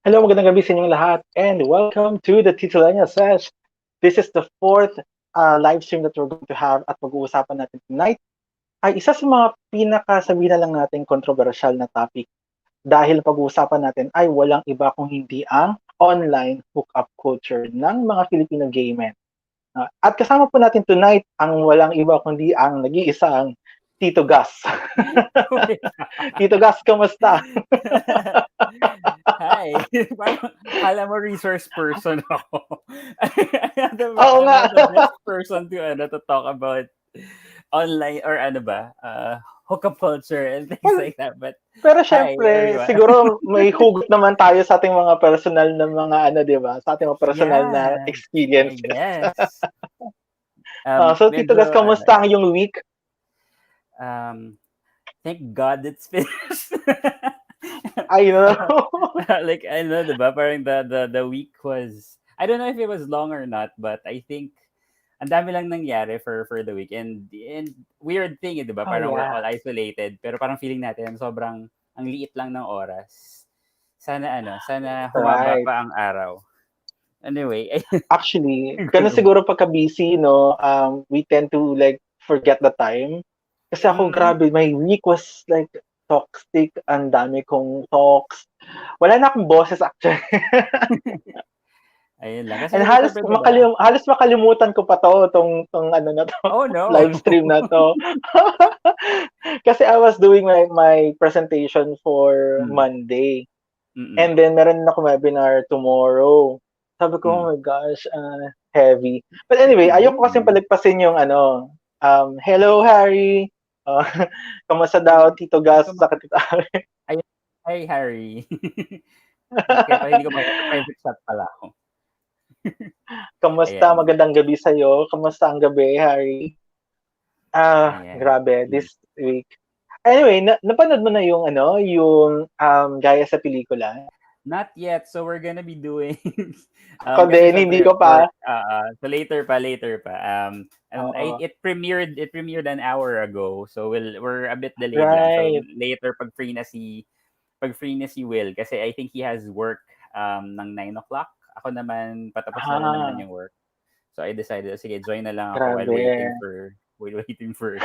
Hello, magandang gabi sa inyong lahat, and welcome to the Titollenial Sesh. This is the fourth live stream that we're going to have at mag-uusapan natin tonight ay isa sa mga pinakasabihin na lang natin kontrobersyal na topic dahil pag-uusapan natin ay walang iba kung hindi ang online hookup culture ng mga Filipino gay men. At kasama po natin tonight ang walang iba kundi ang nag-iisang Tito Gas. Tito Gas, kamusta? Hi. Parang kala mo resource person ako. Oo I'm nga. not the best person to talk about online or hookup culture and things like that. But Pero hi, syempre, everyone. siguro may hugot naman tayo sa ating mga personal na mga ano, 'di ba? Sa ating mga personal na Yeah, I experiences. guess. So Tito Gas, Medyo, kamusta ang iyong week? thank God it's finished. I know. Like, I know, diba? Parang the week was, I don't know if it was long or not, but I think ang dami lang nangyari for the week. And weird thing, diba? Oh Parang we're yeah. all isolated, pero parang feeling natin sobrang ang liit lang ng oras. Sana humaba Right. pa ang araw. Anyway, Actually, ganun siguro pagka busy, no, we tend to like forget the time. Kasi ako, mm, grabe, my week was like toxic, ang dami kong talks. Wala na akong boses actually. ayun lang. Kasi And halos syempre, diba? halos makalimutan ko pa tong ano na to, Oh no. live stream na to. Kasi I was doing my presentation for Mm, Monday. mm, And then meron ako webinar tomorrow. Sabi ko, oh mm. my gosh, heavy. But anyway, ayoko kasi Really? palagpasin yung ano, hello Harry. Uh, kamusta daw Tito Hindi Gas ko sa Tito Harry? Ayun. Hi, Harry. Kaya pala hindi ko makita, private chat pala ako. Kamusta? Ayan. Magandang gabi sa'yo. Kamusta ang gabi, Harry? Ayan. Grabe, this week. Anyway, napanood mo na yung ano, yung gaya sa pelikula? Not yet. So we're gonna be doing Ako kasi din, hindi syempre ko pa. work so later pa. And Oo. it premiered an hour ago. So we're a bit delayed lang. So Right. later pag free na si Will kasi I think he has work ng 9 o'clock. Ako naman patapos na rin naman Ah, yung work. So I decided sige, join na lang ako while grabe. waiting for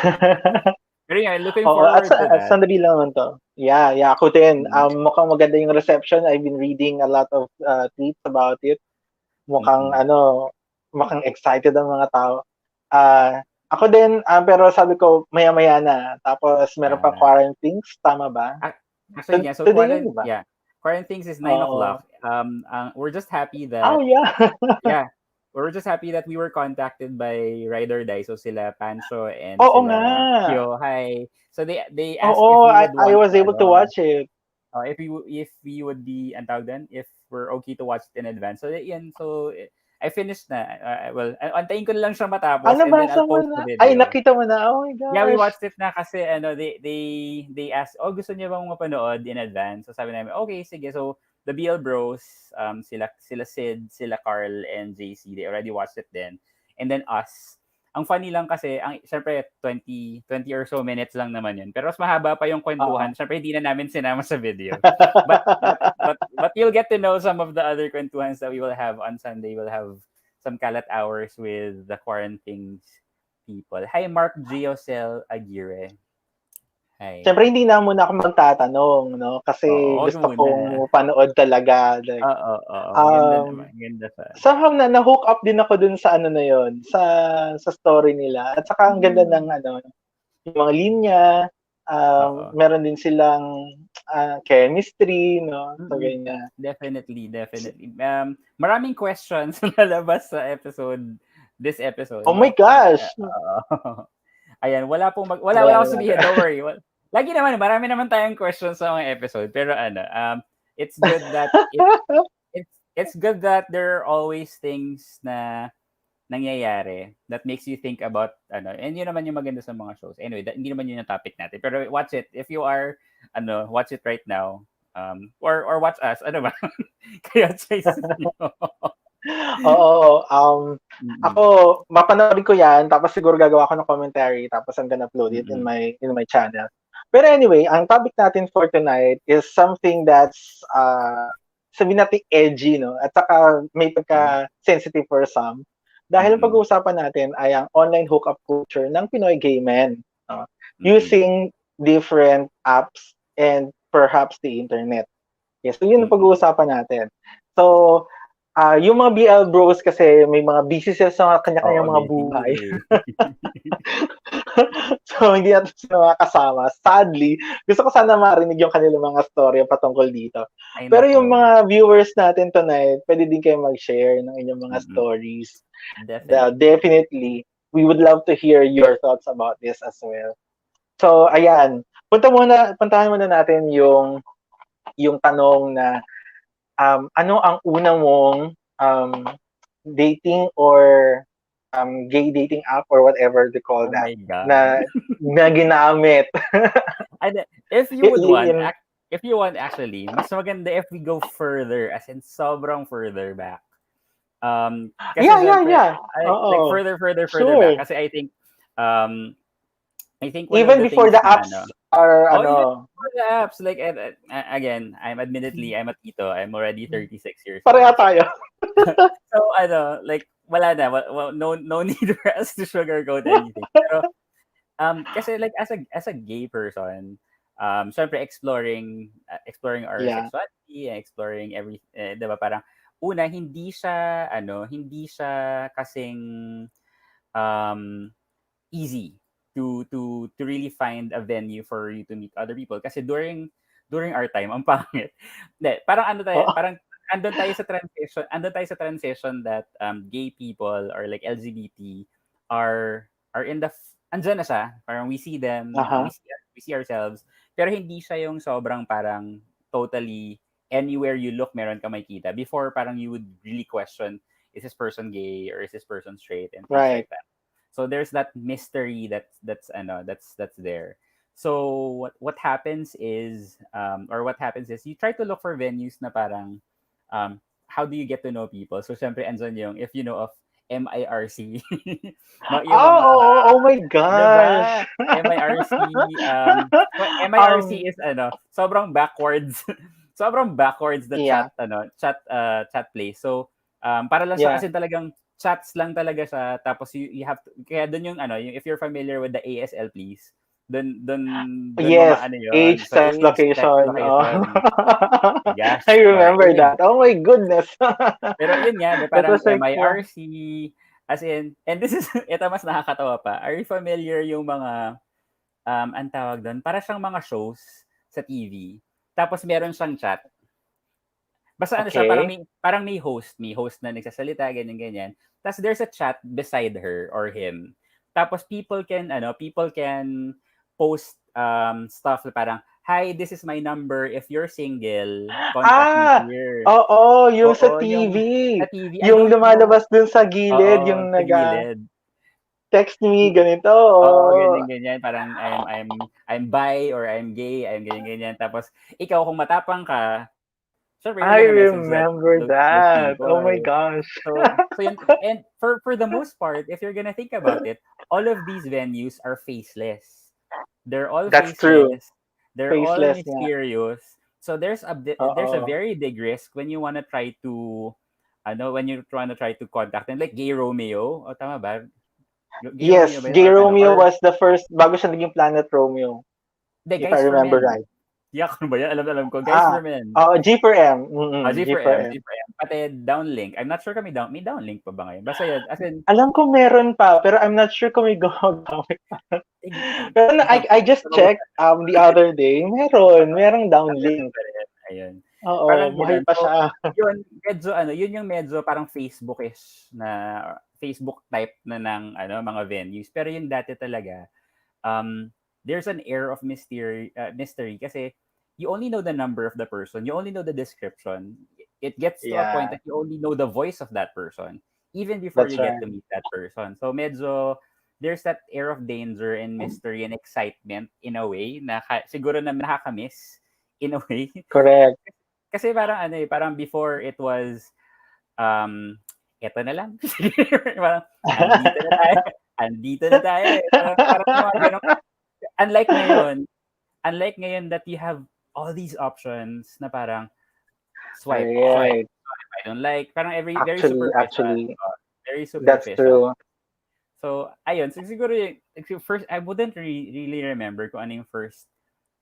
Pero yeah, looking Oo, forward to at that. sandali lang naman 'to. Yeah, ako din. Mm. Mukhang maganda yung reception. I've been reading a lot of tweets about it. Mukhang Mm. ano, mukhang excited ang mga tao. Ako din, pero sabi ko maya-maya na. Tapos meron pang Ah, quarantines, tama ba? ac actually, yeah. So Today yun, 'di ba? quarantines is 9 o'clock. Oo. We're just happy Oh, that yeah. yeah, we're just happy that we were contacted by Ride or Die. So sila Pancho and Oo nga. sila Kyo. Hi. So they asked if Oo, we would I want was able to watch it. if we would be antawag doon, if we're okay to watch it in advance. So yan, I finished na. Antayin ko na lang siya Ah, matapos and then nabasa I'll mo post na? the Ay, video. nakita mo na? Oh my Yeah, we gosh. watched it na kasi they asked, "Oh, gusto niyo bang mapanood in advance?" So sabi namin, "Okay, sige." So the BL Bros, sila Sid, sila Carl and JC, they already watched it then. And then us. Ang funny lang kasi, syempre 20 or so minutes lang naman 'yun. Pero mas mahaba pa yung Oo. kwentuhan. Syempre hindi na namin sinama sa video. But you'll get to know some of the other kwentuhans that we will have on Sunday. We'll have some kalat hours with the quarantines people. Hi, Mark Giosel Aguirre. Hi. Siyempre hindi na muna ako magtatanong 'no, kasi Oo, wag gusto muna. kong mapanood talaga like, Oo. um, Maganda sa somehow na-hook up din ako dun sa ano na yun, sa story nila at saka ang ganda ng hmm, ano, yung mga linya, oo. meron din silang, chemistry 'no, so Mm. ganyan. Definitely. Maraming questions lalabas sa this episode, Oh my but gosh! oo. Ayan, wala Ayan akong natin. sabihin, don't worry. Lagi naman, marami naman tayong questions sa mga episode, pero it's good that it's good that there are always things na nangyayari that makes you think about and yun naman yung maganda sa mga shows. Anyway, hindi naman yun yung topic natin. Pero watch it if you are watch it right now. Or watch us, ano ba? Kaya choice niyo. Oo, ako Mm. mapanoorin ko 'yan tapos siguro gagawa ako ng commentary tapos I'm gonna upload it Mm. in my channel. Pero anyway, ang topic natin for tonight is something that's sabihin natin edgy, no? At saka may pagka-sensitive for some. Dahil ang Mm. pag-uusapan natin ay ang online hookup culture ng Pinoy gay men. No? Mm. Using different apps and perhaps the internet. Yes, so yun ang Mm. pag-uusapan natin. So, yung mga BL bros kasi may mga busy sila sa Oo, kanya-kanyang mga busy. buhay. So, hindi natin sila makakasama. Sadly, gusto ko sana marinig yung kanilang mga storya patungkol dito. Ay Pero yung nako. mga viewers natin tonight, pwede din kayo mag-share ng inyong mga Mm. stories. Definitely. Definitely, we would love to hear your thoughts about this as well. So, ayan. Puntahan muna natin yung tanong na ano ang una mong dating or gay dating app or whatever they call Oh that my God. na ginamit. And if you would want, In, if you want actually, mas maganda if we go further, as in sobrang further back. Kasi syempre, yeah. like Oo. further back. Sure. Kasi um, I think one of Even the before things the na apps are even ano, for the apps, like, again, I'm a tito. I'm already 36 years pareha old. tayo. So, like, wala na. No need for us to sugarcoat anything. Pero, kasi like as a gay person, syempre exploring our Yeah. sexuality, exploring every, 'di ba, parang una hindi siya kasing easy to really find a venue for you to meet other people kasi during our time ang pangit. Hindi, parang ano tayo, Oo. parang andun tayo sa transition that gay people or like LGBT are in the andyan na siya. Parang we see them, Aha. we see ourselves, pero hindi siya yung sobrang parang totally anywhere you look meron ka makita. Before parang you would really question, is this person gay or is this person straight and things Right. like that. So there's that mystery that's there. So what happens is you try to look for venues na parang how do you get to know people? So syempre andun yung if you know of MIRC. Yung mga Oh my 'di gosh. ba? MIRC MIRC um, is sobrang backwards. Sobrang backwards the yeah. chat place. So para lang siya Yeah. as in talagang chats lang talaga siya tapos you have to, kaya doon yung yung if you're familiar with the ASL please, doon mo Yes, maano yon age, sa sex, age, sex, location. Oh. location. I Gosh, remember that. Oh my goodness. pero yun nga, That parang was like, MIRC, as in, and this is, ito mas nakakatawa pa. Are you familiar yung mga, ang tawag doon, para siyang mga shows sa TV. Tapos meron siyang chat. Basta ano siya, okay. parang may host na nagsasalita, ganyan-ganyan. Tapos there's a chat beside her or him. Tapos people can post stuff na parang, hi, this is my number. If you're single, contact me Ah, here. oo, yung sa Oo, TV. yung sa TV. I Yung don't know. lumalabas dun sa gilid, Oo, yung sa gilid. text me, ganito. Oo, Oo. ganyan-ganyan. Parang I'm bi or I'm gay, I'm ganyan-ganyan. Tapos ikaw kung matapang ka, sure you're I gonna message remember those that. Oh my people. gosh. So yun, and for the most part, if you're gonna think about it, all of these venues are faceless. They're all That's true. faceless. They're all Faceless nga. mysterious. So there's a Oo. very big risk when you wanna try to contact them, like Gay Romeo. O tama ba? Gay Yes, Romeo ba yun? Gay Or Romeo was the first, bago siya naging Planet Romeo, hindi, if I Guys for remember Men. right. Yak, ano ba yan? Alam ko. Guys for Men. G for M. G G for for M, M. G for M. Pati Downlink. I'm not sure kung may Downlink pa ba ngayon. Basta yun, as in, Alam ko meron pa, pero I'm not sure kung may gumagamit pa. Pero I just checked the other day, merong downlink. ayun. Parang Oo, buhay gano'n. pa So, siya. yun yung medyo parang Facebook-ish na Facebook type na ng mga venues. Pero yung dati talaga, there's an air of mystery kasi you only know the number of the person, you only know the description. It gets to a point Yeah, that you only know the voice of that person even before that's you get right. to meet that person. So medyo there's that air of danger and mystery and excitement in a way na siguro na nakakamiss in a way. Correct. Kasi parang parang before it was eto na lang. Parang andito na tayo eh. Parang yung mga ganun. Unlike ngayon that you have all these options na parang swipe. Right. I don't like. Parang very superficial. Actually, Very that's superficial. true. So, ayun. So, siguro first, I wouldn't really remember kung ano yung first.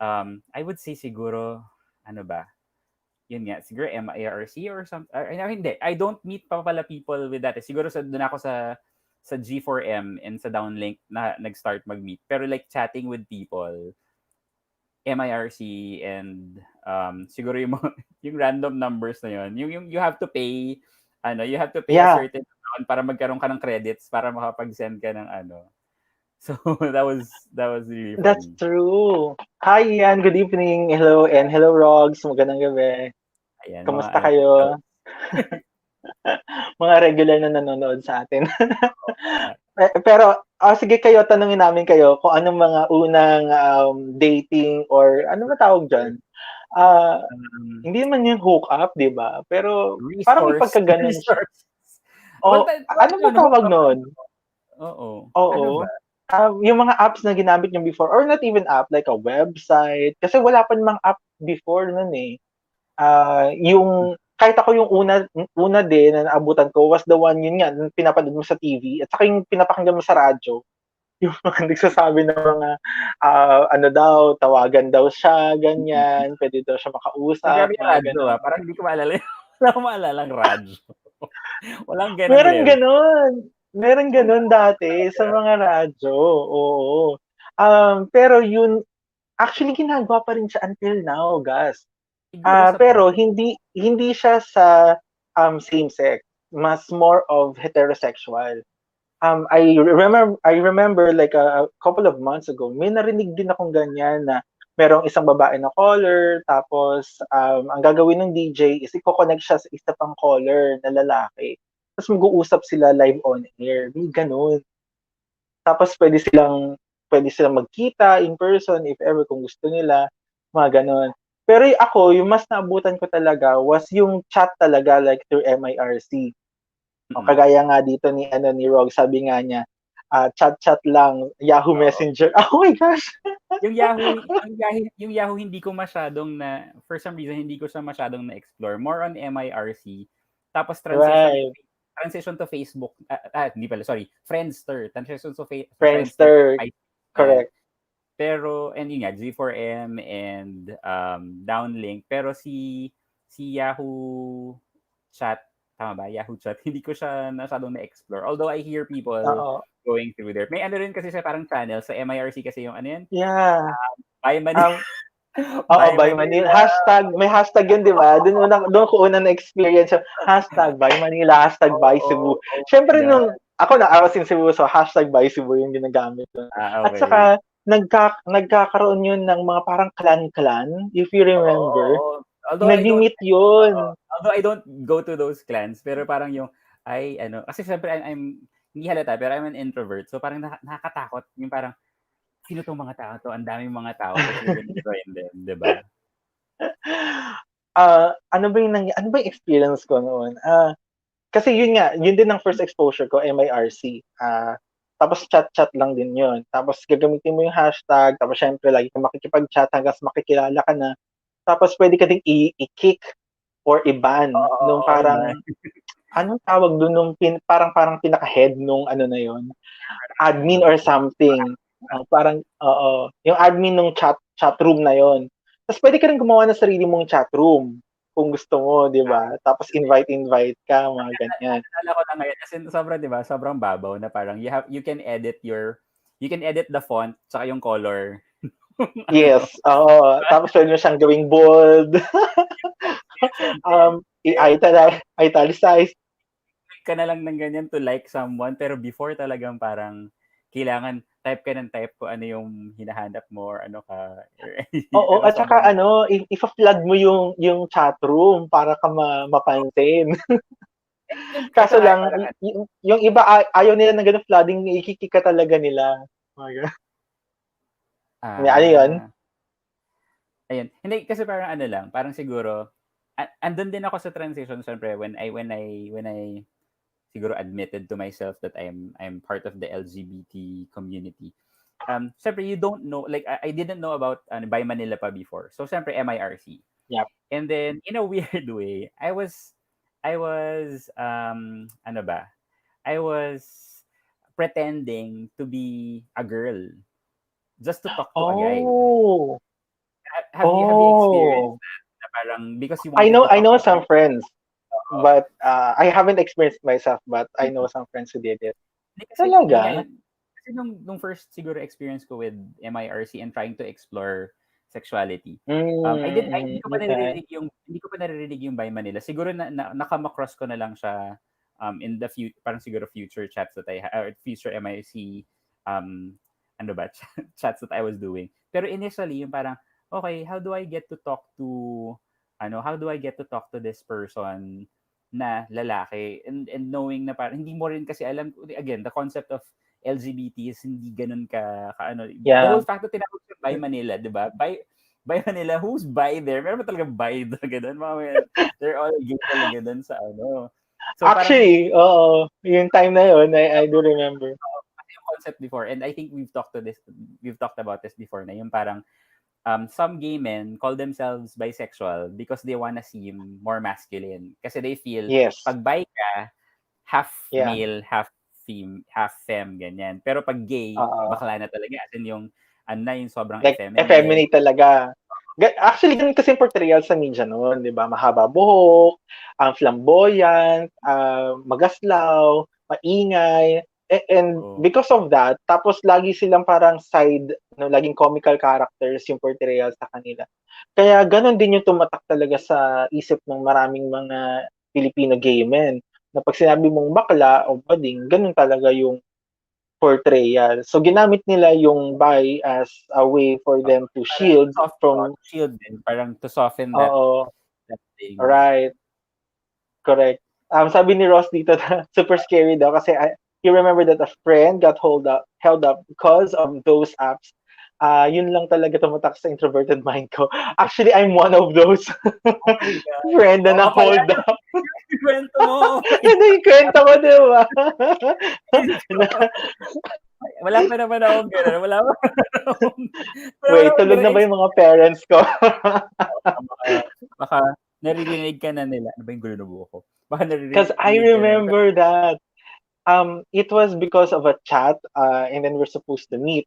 I would say siguro, ano ba? Yun nga, siguro MIRC or something. Hindi. I don't meet pa pala people with that. Siguro doon ako sa G4M and sa downlink na nag-start mag-meet. Pero like chatting with people, MIRC and siguro yung yung random numbers na yun. Yung you have to pay you have to pay a Yeah, certain amount para magkaroon ka ng credits para makapag-send ka ng ano. So that was really that's funny. true. Hi, Ian. Good evening. Hello, and hello, Rogs. Magandang gabi. Ayan, mga Kamusta tito. kayo? Mga regular na nanonood sa atin. Pero, sige kayo, tanungin namin kayo kung anong mga unang dating or ano ba tawag dyan? Ah, Um, hindi man yung hook up, di ba? Pero parang may resource. pagkaganon siya. Resource. Well, O, ano ba yun, hook tawag up. nun? Oo. Ano ba? Oo. Yung mga apps na ginamit niyo before or not even app, like a website. Kasi wala pa namang app before nun eh. Yung kahit ako yung una din na naabutan ko was the one yun nga, pinapanood mo sa TV at saka yung pinapakinggan mo sa radyo. Yung mga nagsasabi ng mga ano daw, tawagan daw siya, ganyan, pwede daw siya Ay, makausap, grabe yung mga radyo, ganon. Parang hindi ko maalala wala akong maalalang radyo. Walang ganong Meron level. gano'n. Meron Wala gano'n dati sa mga radyo, oo. Pero yun, actually ginagawa pa rin siya until now, Gus. siguro sa Pero point. hindi siya sa same sex, mas more of heterosexual. I remember like a couple of months ago, may narinig din akong ganyan na merong isang babae na caller, tapos ang gagawin ng DJ is i-connect siya sa isa pang caller na lalaki. Tapos mag-uusap sila live on air. May ganun. Tapos pwede silang magkita in person if ever kung gusto nila, mga ganun. Pero ako, yung mas naabutan ko talaga was yung chat talaga like through MIRC. O Mm. kagaya nga dito ni Rog, sabi nga niya, chat-chat lang, Yahoo Oo. Messenger. Oh my gosh! Yung Yahoo hindi ko masyadong for some reason hindi ko siya masyadong na-explore. More on MIRC. Tapos Right. transition to Facebook. Hindi pala, sorry. Friendster. Transition to Friendster. Friendster. Yan. Correct. Pero, and yun nga, G4M and Downlink. Pero si Yahoo Chat, tama ba? Yahoo Chat, hindi ko siya masyadong na-explore. Although I hear people Oo. going through there. May ano rin kasi siya parang channel. Sa MIRC kasi yung ano yan? Yeah. Buy Money. Um, oo, Buy Buy Manila. Manila. May hashtag yun, di ba? Doon ko unang na-experience yung hashtag Buy Manila, hashtag Buy Oo, Cebu. oh my Siyempre, God. ako na, I was in Cebu, so hashtag Buy Cebu yung ginagamit ko. At Okay. saka, nagkakaroon yun ng mga parang clan-clan, if you remember. Oo. Nag-meet yun. Although I don't go to those clans, pero parang kasi syempre I'm hindi halata, pero I'm an introvert. So parang nakakatakot yung parang, sino tong mga tao to? Ang daming mga tao, tapos you're gonna join them, di ba? Ano ba yung experience ko noon? Kasi yun nga, yun din ang first exposure ko, MIRC. Tapos chat-chat lang din yun. Tapos gagamitin mo yung hashtag, tapos syempre lagi kang makikipag-chat hanggang makikilala ka na. Tapos pwede ka ding i-kick or i-ban nung Oo, man. parang, anong tawag dun nung parang pinaka-head nung ano na yun? Admin or something. Parang, oo, yung admin nung chat room na yon. Tapos pwede ka rin gumawa ng sarili mong chat room kung gusto mo, di ba? Tapos invite ka, mga ganyan. Naalala ko lang ngayon kasi sobrang, 'di ba? Sobrang babaw na parang you can edit the font tsaka yung color. Yes, oo. Tapos pwede mo siyang gawing bold, i-italicize. Ka na lang ng ganyan to like someone, pero before talagang parang kailangan type ka ng type ko ano yung hinahanap mo or ano ka. Oo, at saka Sobrang ipa-flag mo yung chat room para ka mapansin. ito Kaso nga lang, parang yung iba ayaw nila ng ganung flooding, ikikika talaga nila. Ano yun? ayun. Hindi kasi parang ano lang, parang siguro andun din ako sa transition syempre when I siguro admitted to myself that I'm part of the LGBT community. Syempre you don't know, like I didn't know about Buy Manila pa before. So syempre MIRC. Yeah. And then in a weird way, ano ba? I was pretending to be a girl just to talk to a guy. Oh. Have you experienced Oh. that? Na parang because you I wanted know to I talk know to a some guy. friends, Oo. but I haven't experienced myself, but I know some friends who did it. Hindi kasi yun nga Talaga? yun. Kasi nung first siguro experience ko with MIRC and trying to explore sexuality. I Mm, okay. hindi ko pa naririnig yung by Manila. Siguro nakama-cross ko na lang siya in the parang siguro future chats that or future MIC um ano ba chats that I was doing. Pero initially yung parang okay, how do I get to talk to this person na lalaki and knowing na parang hindi mo rin kasi alam again the concept of LGBT is hindi ganun ka ano the Yeah. whole fact that tinawag siya by Manila, 'di ba? By Manila, who's by there? Meron ba talaga by talaga doon? Mga they're all gay talaga doon sa ano. So parang Actually, oo, yung time na yun, I do remember. kasi yung concept before and I think we've talked about this before na yung parang some gay men call themselves bisexual because they wanna seem more masculine. Kasi they feel Yes. pag bi ka, half Yeah. male, half femme, ganyan. Pero pag gay, Oo. bakla na talaga. As in yung, ano na, yung sobrang Like, effeminate. effeminate talaga. Actually, ganun kasi yung portrayal sa media noon, di ba? Mahaba buhok, flamboyant, magaslaw, maingay. And Oo. because of that, tapos lagi silang parang side, no, laging comical characters yung portrayal sa kanila. Kaya ganun din yung tumatak talaga sa isip ng maraming mga Filipino gay men. Na pag sinabi mong bakla o bading, ganun talaga yung portrayal. So ginamit nila yung bi as a way for them to Parang shield to from shield din. Parang to soften oo, that thing. right, correct. Sabi ni Ross dito na super scary daw kasi he remember that a friend got held up because of those apps. Yun lang talaga tumatak sa introverted mind ko. Actually, I'm one of those Oh my God. friend na Oo nga pala na-hold yung, up. yung kwento mo. Oh my Ano yung kwento ko, di ba? na, Wala pa naman akong gano'n. Wala pa wait, akong tulog gano'n na ba yung mga parents ko? baka baka naririnig ka na nila. Ano ba yung gulo ng buhok ko? Baka Because I naririnig ka na nila. remember that it was because of a chat, and then we're supposed to meet.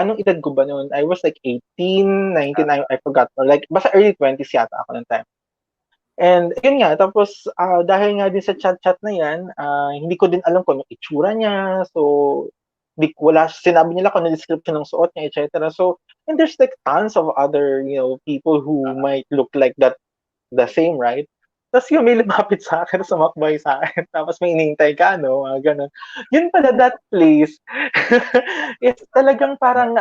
Anong edad ko ba noon? I was like 18, 19, I forgot. Or like, basta early 20s yata ako ng time. And yun nga, tapos dahil nga din sa chat-chat na yan, hindi ko din alam kung anong itsura niya. So, sinabi nila kung ano description ng suot niya, etc. So, and there's like tons of other, people who might look like that the same, right? Tapos yung may lumapit sa akin, tapos sumakbay sa akin, tapos may inintay ka, no? Mga ganun. Yun pala, that place, it's talagang parang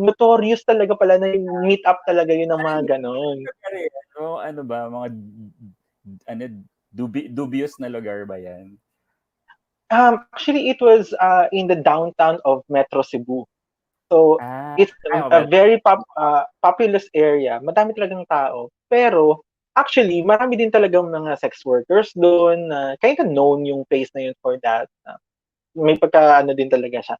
notorious talaga pala na yung meet up talaga yun ng mga ganun. Ano ba, mga ano, dubious na lugar ba yan? Actually, it was in the downtown of Metro Cebu. So, it's a Well, very populous area. Madami talagang tao. Pero, actually, marami din talagang mga sex workers doon. Kind of known yung place na yun for that. May pagka-ano din talaga siya.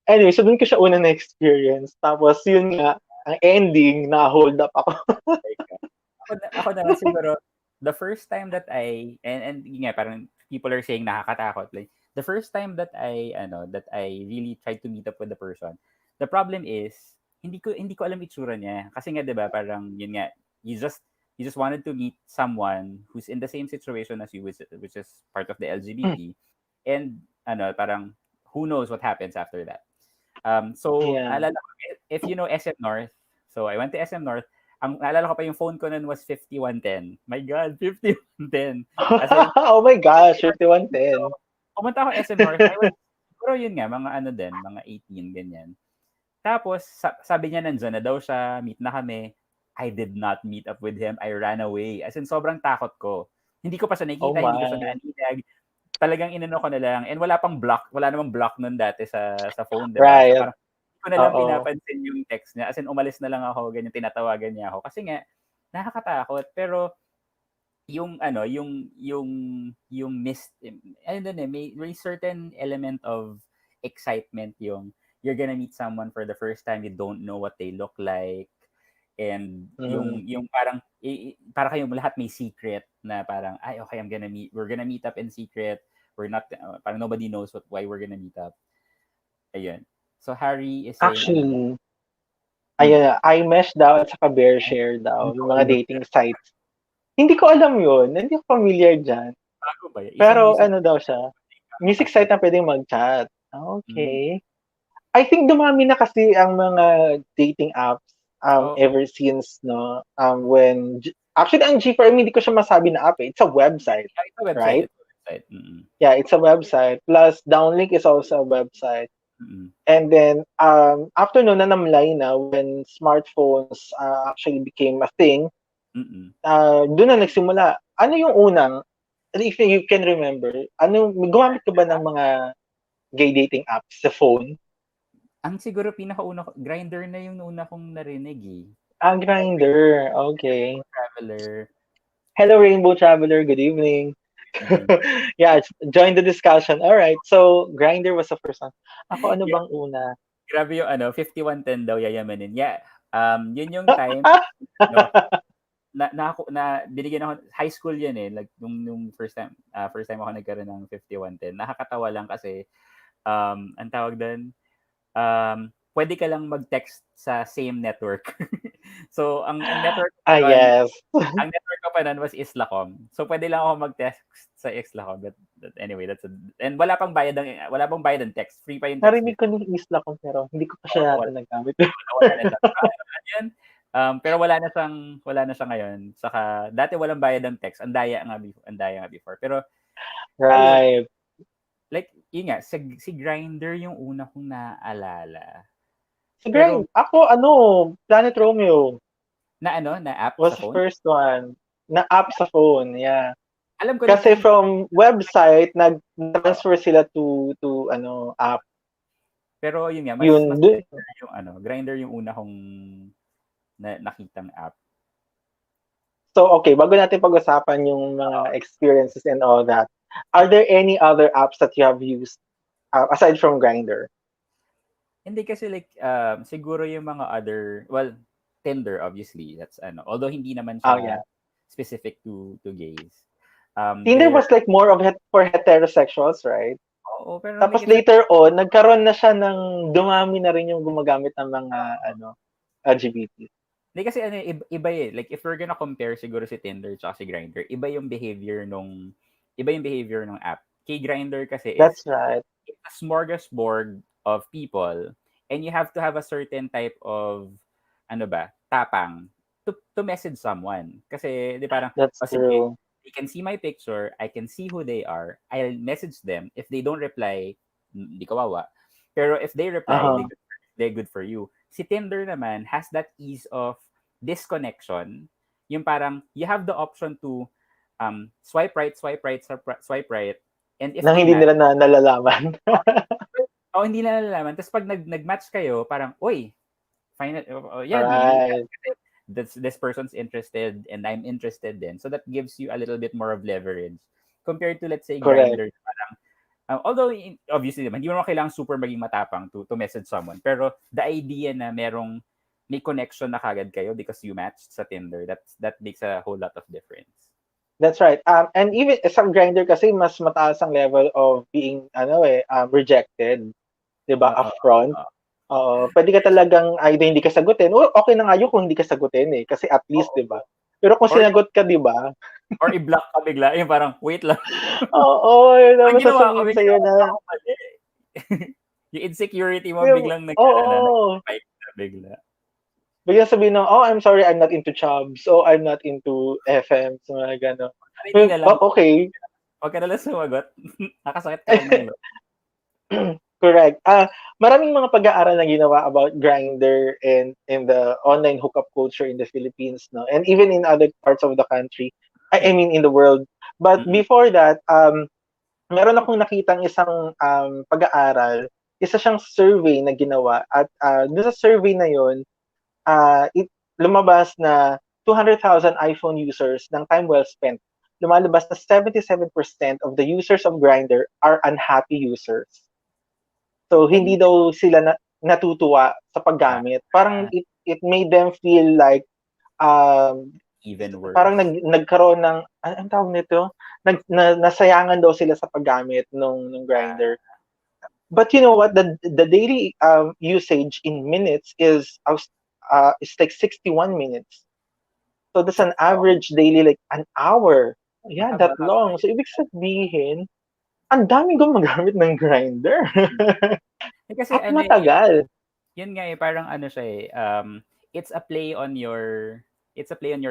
Anyway, so doon ko siya una na-experience. Tapos, yun nga, ang ending, na-hold up ako. ako naman siguro, the first time that and yun nga, parang people are saying nakakatakot. Like, the first time that I really tried to meet up with the person, the problem is, hindi ko alam itsura niya. Kasi nga, di ba, parang, yun nga, you just wanted to meet someone who's in the same situation as you, which is part of the LGBT. And, parang, who knows what happens after that. So, Yeah. naalala ko, if you know SM North, so I went to SM North, ang naalala ko pa yung phone ko nun was 5110. My God, 5110. As in, Oh my gosh, so, 5110. pumunta ako SM North, I was, siguro yun nga, mga ano din, mga 18, ganyan. Tapos, sabi niya nandyan na daw siya, meet na kami. I did not meet up with him. I ran away. As in, sobrang takot ko. Hindi ko pa siya Oh nakita, hindi ko siya my. naninag. Talagang inano ko na lang. And wala pang block. Wala namang block nun dati sa phone, di ba? So Right. parang hindi ko na lang Oo. pinapansin yung text niya. As in, umalis na lang ako, ganyan, tinatawagan niya ako. Kasi nga, nakakatakot. Pero yung mist, ano dun may certain element of excitement yung you're gonna meet someone for the first time, you don't know what they look like, and Mm. yung parang para kayong lahat may secret na parang, ay, okay, we're gonna meet up in secret. We're not, parang nobody knows why we're gonna meet up. Ayun. So, Harry is saying, Actually, hmm, iMesh daw at saka Bearshare daw, yung mga no, dating sites. Hindi ko alam yun. Hindi ko familiar dyan. bago ba yun? Isang Pero music ano daw siya, music kasi. site na pwedeng mag-chat. Mm. Okay. I think dumami na kasi ang mga dating apps Oo. ever since no when actually ang G4M hindi ko siya masabi na app eh. It's a website, It's a website. right? It's a website. Mm-mm. Yeah, it's a website. Plus Downlink is also a website. Mm-mm. And then after no nanamlay na when smartphones actually became a thing, Mm-mm. doon na nagsimula. Ano yung unang if you can remember, gumamit ka ba ng mga gay dating apps sa phone? Ang siguro pinakauna ko, Grindr na yung una kong narinig eh. Ang Grindr, okay. Traveler. Hello, Rainbow Traveler. Good evening. Mm-mm. Yeah, join the discussion. All right. So, Grindr was the first one. Ako, ano Yeah, bang una? grabe yung 5110 daw yayamanin. Yeah, yun yung time, no, binigyan ako, high school yan eh, like, nung first time ako nagkaroon ng 5110. Nakakatawa lang kasi, ang tawag doon, pwede ka lang mag-text sa same network. So, ang network ko Ah, nun, yes. ang network ko pa nun was Islacom. So, pwede lang ako mag-text sa Islacom. But anyway, and wala pang bayad ng text. Free pa yung text Narinig before. ko ni Isla ko, pero hindi ko pa Oo, siya wala, yata nagamit. wala na siya. Yun. Pero wala na siya ngayon. Saka, dati walang bayad ng text. Ang daya nga before. Pero, ayun, Right. like, yun nga, si Grindr yung una kong naaalala. So, Pero, ako, Planet Romeo na app was sa the phone? first one. Na app sa phone, yeah. Alam ko like Kasi yung, from website, nag-transfer sila to app. pero yun nga, mas Yun, Grindr yung una kong nakitang app. so, okay, bago natin pag-usapan yung mga experiences and all that, are there any other apps that you have used aside from Grindr? Hindi kasi like, siguro yung mga other, well, Tinder obviously, that's although hindi naman Oh, siya yeah. specific to gays. Tinder There, was like more of for heterosexuals, right? oo, pero like Tapos it's later on, nagkaroon na siya ng dumami na rin yung gumagamit ng mga LGBT. hindi kasi iba eh. Like if we're gonna compare siguro si Tinder tsaka si Grindr, iba yung behavior nung app. Kay Grindr kasi is That's right. it's a smorgasbord of people, and you have to have a certain type of tapang to message someone. Kasi di parang, That's sige, true. they can see my picture, I can see who they are, I'll message them. If they don't reply, hindi kawawa. Pero if they reply, Uh-huh. they're good for you. Si Tinder naman has that ease of disconnection. Yung parang you have the option to swipe right, swipe right, and if Nang they hindi match, nila nalalaman. hindi na nalalaman. Tapos pag nag-match kayo, parang, uy, final, yan, magiging Right. this person's interested and I'm interested then. So that gives you a little bit more of leverage compared to, let's say, Correct. Grindr. Although, obviously naman, hindi mo naman kailangan super maging matapang to message someone. Pero the idea na may connection na kagad kayo because you matched sa Tinder, that makes a whole lot of difference. That's right. And even sa Grindr kasi mas mataas ang level of being rejected, 'di ba? Oo. Upfront. Oo, pwede ka talagang either hindi ka sagutin. O okay na nga yun kung hindi ka sagutin eh kasi at least, Oo. 'di ba? Pero kung Or, sinagot ka, 'di ba? i-block ka bigla. Yung parang, wait lang. Oo, yun Ang naman ginawa ko, sasabihin may sa'yo ginawa na, ako mali. Yung insecurity mo yung, biglang oo, nag-spike na bigla. biglang sabihin ng, oh, I'm sorry, I'm not into chubs. Oh, I'm not into FM. So, mga gano'n. Ano, hindi na lang, Oh, okay. huwag ka na lang sumagot. Nakasakit ka lang ng loob. Correct. Maraming mga pag-aaral na ginawa about Grindr and in the online hookup culture in the Philippines, no, and even in other parts of the country. I mean, in the world. But Mm-mm. before that, meron akong nakitang isang pag-aaral. Isa siyang survey na ginawa at doon sa survey na yon, lumabas na 200,000 iPhone users ng time well spent. Lumalabas na 77% of the users of Grindr are unhappy users. So, hindi And, daw sila natutuwa sa ah, paggamit. Parang it made them feel like, um, even parang worse. nagkaroon ng anong tawag nito? Nasayangan daw sila sa paggamit nung grinder. But you know what? The daily usage in minutes is like 61 minutes. So that's an That's long. average daily like an hour. Yeah, that Mahaba-haba long. So yun. ibig sabihin, ang daming gumagamit ng grinder. Kasi At ano matagal. yun nga parang ano siya it's a play on your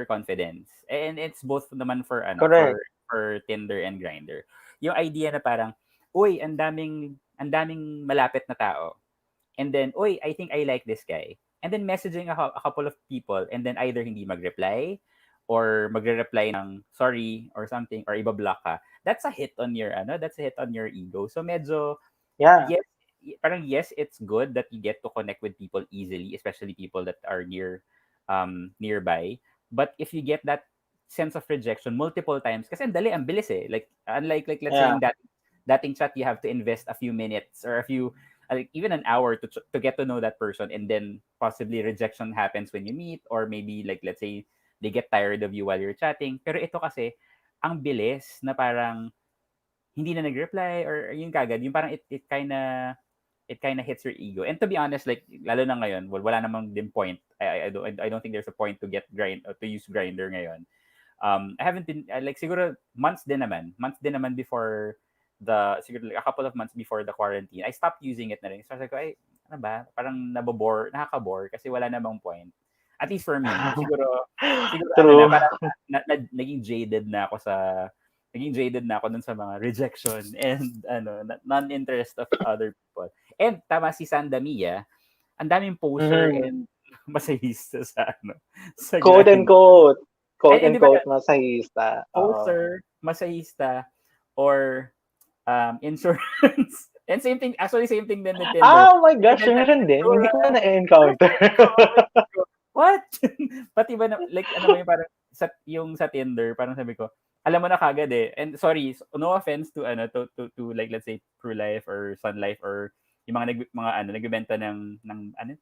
confidence. And it's both naman for Correct. for Tinder and Grindr. Yung idea na parang, uy, ang daming malapit na tao. And then, uy, I think I like this guy. And then messaging a couple of people and then either hindi mag-reply or magre-reply ng sorry or something or iba-block ka. That's a hit on your ego. So medyo Yeah. yes, parang yes, it's good that you get to connect with people easily, especially people that are nearby. But if you get that sense of rejection multiple times, kasi ang bilis eh. Like unlike like let's say Yeah. in dating chat, you have to invest a few minutes or a few like even an hour to get to know that person, and then possibly rejection happens when you meet, or maybe like let's say they get tired of you while you're chatting. Pero ito kasi ang bilis na parang hindi na nag-reply or yung kagad, yung parang it kind of hits your ego. And to be honest, like lalo na ngayon, wala namang din point. I don't think there's a point to get to use Grinder ngayon. I haven't been like siguro months din naman before siguro like a couple of months before the quarantine. I stopped using it na rin. So I was like, ay, ano ba? Parang nakaka-bore kasi wala namang point. At least for me, siguro ano na, True. parang naging jaded na ako dun sa mga rejection and non-interest of other people. And tama si Sanda Mia, ang daming poser Mhm. and masahista sa Quote and grind. quote. Quote And and di ba quote masahista. Oo. poser, masahista, or insurance. And same thing, actually same thing din with Tinder. Oh my gosh, Nagbebenta ng meron din. Hindi ko na insurance. na-encounter. Sabi ko, what? Pati ba like ano ba yung parang sa Tinder, parang sabi ko, alam mo na kagad eh. And sorry, no offense to to like let's say True Life or Sun Life or yung nagbebenta ng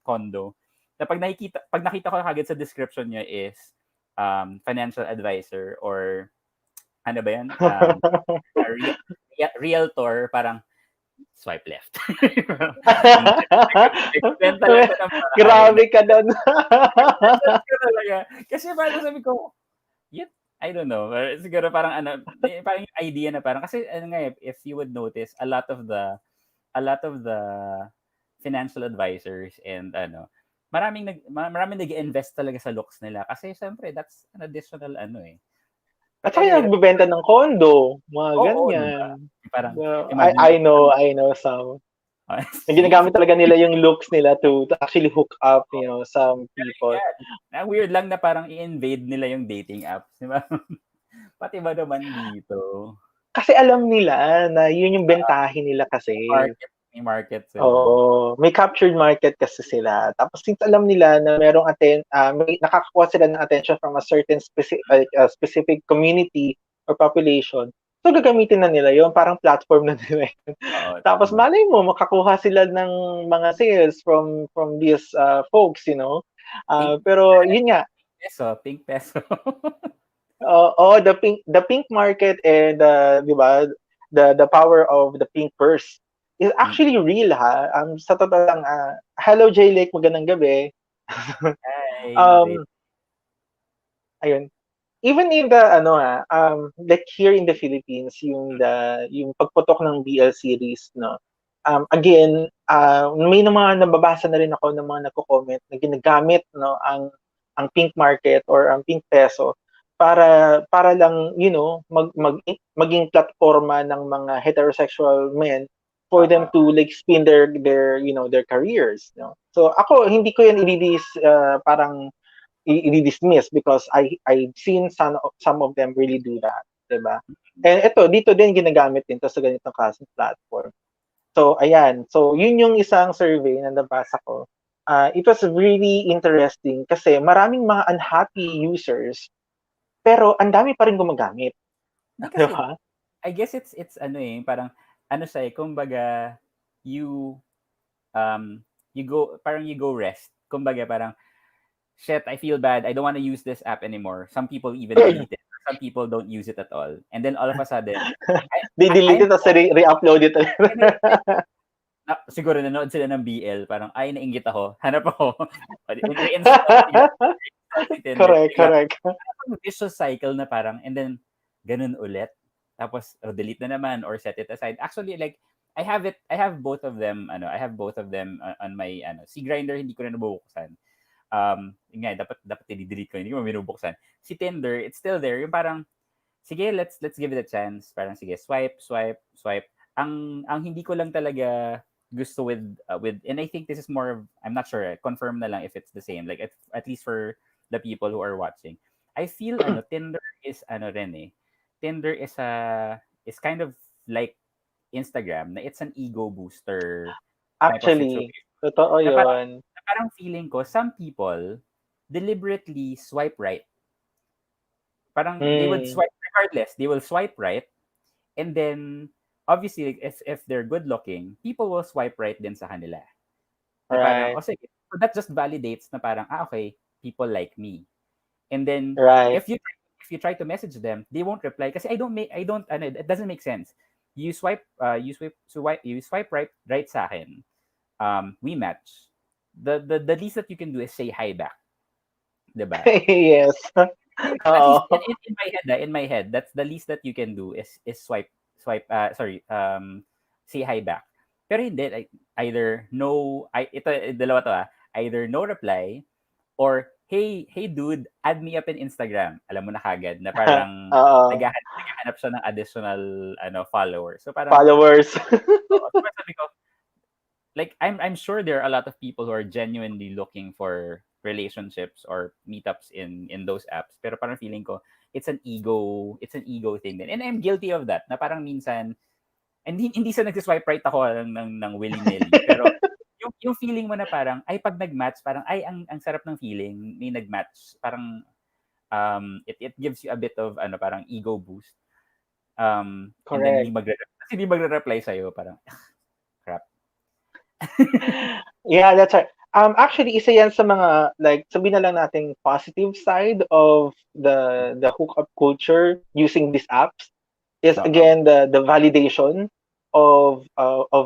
condo. Na pag nakita ko kagad sa description niya is financial advisor or ano ba yan? A realtor, parang swipe left. Nagbebenta lang siya ng bahay. Grabe ka doon. Nag-search ko talaga. Kasi parang sabi ko, yun, I don't know. Siguro parang parang yung idea na parang, kasi if you would notice, a lot of the financial advisors and maraming nag-invest talaga sa looks nila. Kasi syempre, that's an additional At But saka yung anyway, nagbebenta ng condo, mga oo, di ba? ganyan. Parang, So, imagine mo, I know some. Na see, ginagamit talaga nila yung looks nila to actually hook up, some people. yan. Ang weird lang na parang i-invade nila yung dating apps, di ba? Pati ba naman dito? Kasi alam nila na yun yung bentahin nila kasi. May market sila. Oo, may captured market kasi sila. Tapos since alam nila na may nakakakuha sila ng attention from a certain specific community or population, so gagamitin na nila yun, parang platform na nila yun. Oo, Tapos tama. malay mo, makakuha sila ng mga sales from these folks, Pink, pero yun nga, pink peso. the pink market and di ba, the power of the pink purse is actually real ha. Sa totoo lang, hello J Lake, magandang gabi. Hi, um, ayun. Even in the like here in the Philippines, yung pagputok ng BL series, no. Again, may mga nababasa na rin ako ng mga nagko-comment na ginagamit, no, ang pink market or ang pink peso para lang, maging platforma ng mga heterosexual men for them to like spin their careers, no. So ako hindi ko yan parang i-dismiss because I've seen some of them really do that, 'di ba? And dito din ginagamit din to sa ganitong klaseng platform. So ayan, so yun yung isang survey na nabasa ko. It was really interesting kasi maraming mga unhappy users pero ang dami pa rin gumagamit, Hindi 'di kasi, ba? I guess it's parang siya kumbaga you you go rest. Kumbaga parang shit, I feel bad. I don't want to use this app anymore. Some people even delete it. Some people don't use it at all. And then all of a sudden, They delete I'm it tapos re-upload it ulit. siguro nanood sila ng BL, parang, ay, nainggit ako. Hanap ako. Reinstall si Tinder. Correct, Bigla, correct. parang vicious cycle na parang, and then, ganun ulit. Tapos, delete na naman or set it aside. Actually, like, I have both of them, I have both of them on my, si Grindr, hindi ko na nabubuksan. Yun nga, dapat i-delete ko, hindi ko binubuksan. Si Tinder, it's still there. Yung parang, sige, let's give it a chance. Parang, sige, swipe, swipe, swipe. Ang hindi ko lang talaga gusto with, and I think this is more of, I'm not sure, confirm na lang if it's the same, like at least for the people who are watching. I feel Tinder is rin eh. Tinder is kind of like Instagram, na it's an ego booster type of Actually, situation. totoo Na parang, yun. feeling ko some people deliberately swipe right. Parang they would swipe regardless. They will swipe right, and then obviously if they're good looking, people will swipe right din sa kanila. Na parang, Right, sige. So that just validates na parang, okay, people like me. And then right. if you try to message them, they won't reply kasi it doesn't make sense. You swipe right sa akin. We match. The least that you can do is say hi back. 'Di ba? Yes. At least Oo. in my head, that's the least that you can do is say hi back. Pero hindi, like, either no, ito, dalawa to either no reply, or hey dude, add me up in Instagram. Alam mo na kagad na parang Oo. naghahanap siya ng additional followers. So parang, Followers. so sabi ko, like, I'm sure there are a lot of people who are genuinely looking for relationships or meetups in those apps. Pero parang feeling ko it's an ego thing din. And I'm guilty of that. Na parang minsan, hindi sa nagsiswipe right ako ng willy-nilly. Pero yung feeling mo na parang, ay, pag nag-match, parang, ay, ang sarap ng feeling, may nag-match. Parang, it gives you a bit of, parang ego boost. And then Correct. hindi magre-reply sa'yo, parang, crap. Yeah, that's right. Actually, isa yan sa mga, like, sabihin na lang nating positive side of the hookup culture using these apps is Oo. again the validation of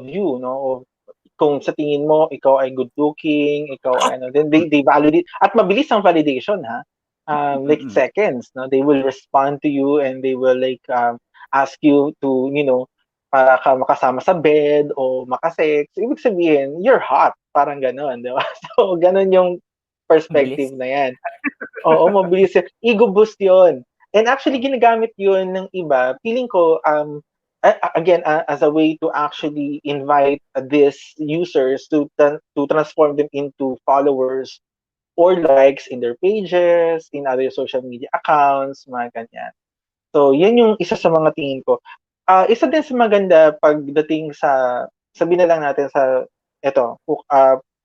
you, no? Of kung sa tingin mo ikaw ay good looking, ikaw ay ano, then they validate at mabilis ang validation ha. Like Mm-mm. seconds, no? They will respond to you and they will like ask you to, para ka makasama sa bed o makasex. Ibig sabihin, you're hot. Parang gano'n, di ba? So, gano'n yung Ang bilis. perspective na yan. Oo, mabilis yan. Ego boost yun. And actually, ginagamit yun ng iba. Feeling ko, again, as a way to actually invite these users to transform them into followers or likes in their pages, in other social media accounts, mga ganyan. So, yan yung isa sa mga tingin ko. Isa din sa maganda pagdating sa, sabihin na lang natin sa,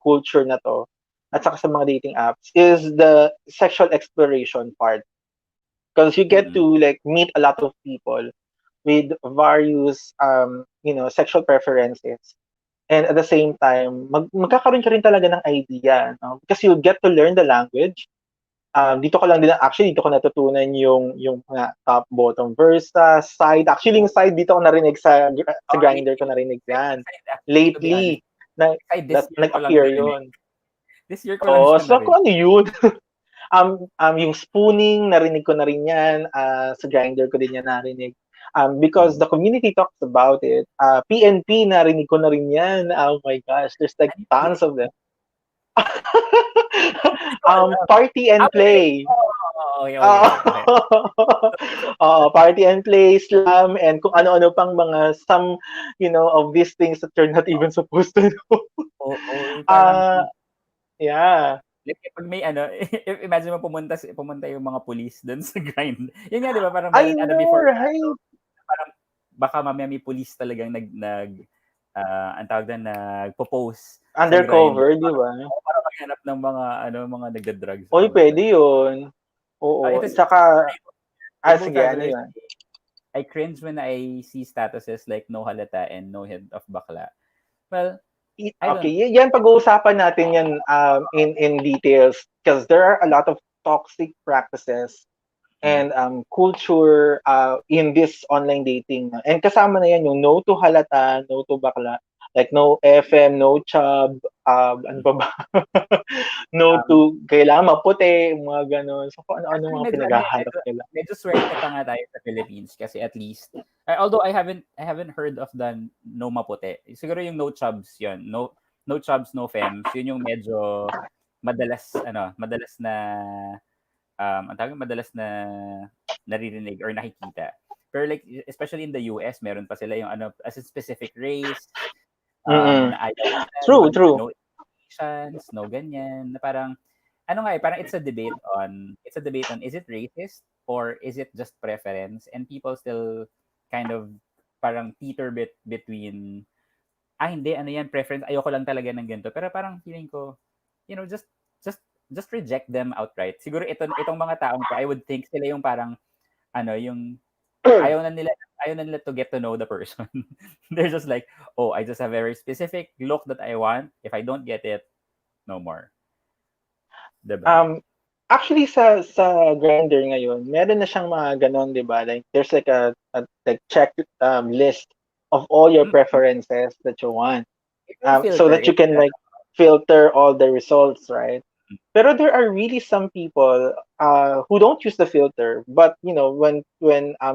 culture na to, at saka sa mga dating apps, is the sexual exploration part. Because you get to Mm-mm. like meet a lot of people with various, sexual preferences. And at the same time, magkakaroon ka rin talaga ng idea, no? Because you get to learn the language. Dito ko natutunan yung mga top, bottom, versa, side. Actually, yung side dito ko narinig sa Oh, Grindr ko narinig yan. side actually, to be honest, Lately, na, this year ko lang nag-appear narinig. yun. This year ko lang Oo, siya so narinig. kung ano yun? Yung spooning, narinig ko na rin yan. Sa Grindr ko din yan narinig. Because the community talks about it. PNP, narinig ko na rin yan. Oh my gosh, there's like Ano yun? tons of them. Hindi ko alam. Party and play. Okay, Oo. okay. Oo, party and play, slam, and kung ano-ano pang mga some, of these things that you're not even supposed to know. Oo, parang, Ah, yeah. like, pag may imagine mo pumunta yung mga police doon sa grind. Yun nga, di ba, parang I meron, know, before, right? parang, baka mamaya may police talagang ang tawag doon, nagpo-post sa grind. Undercover, di ba? Para maghanap ng mga nagda-drugs Uy, or pwede whatsoever. yun. Oo. Ito, Tsaka, they both sige, have ano this. yun? I cringe when I see statuses like no halata and no head of bakla. Well, Okay, yan pag-uusapan natin yan in details because there are a lot of toxic practices and culture in this online dating. And kasama na yan yung no to halata, no to bakla, like no FM, no chub, ano pa ba? No to kailangan maputi, mga ganon. So kung ano-ano Actually, mga medyo pinaghahanap nila. medyo swerte pa nga tayo sa Philippines kasi at least although I haven't heard of the no maputi. Siguro yung no chubs 'yon. No chubs, no femmes. Yun yung medyo madalas na madalas na naririnig or nakikita. Pero like especially in the US, meron pa sila yung as a specific race na ayaw nila, True, true. no Asians, no ganyan, na parang parang it's a debate on is it racist or is it just preference, and people still kind of parang teeter between hindi yan preference, ayoko lang talaga ng ganito, pero parang feeling ko just reject them outright. Siguro itong mga taong to, I would think sila yung parang yung ayaw na nila to get to know the person. They're just like, oh, I just have a very specific look that I want. If I don't get it, no more. Diba? Actually sa Grindr ngayon, meron na siyang mga ganon, 'di ba? Like there's like a like check list of all your preferences that you want. So that you can like filter all the results, right? Pero there are really some people who don't use the filter, but when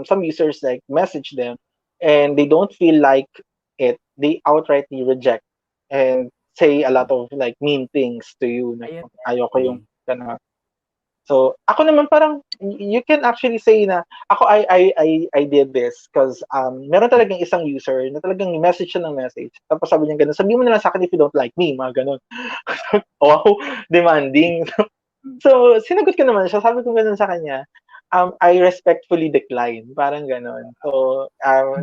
some users like message them and they don't feel like it, they outrightly reject and say a lot of like mean things to you. Like, ayoko yung ganun. So, ako naman parang you can actually say na ako I did this because meron talagang isang user na talagang message siya ng message. Tapos sabi niya ganun, sabihin mo na lang sa akin if you don't like me, mga ganun. Wow, demanding. So, sinagot ko naman siya. Sabi ko ganun sa kanya, I respectfully decline. Parang ganun. So,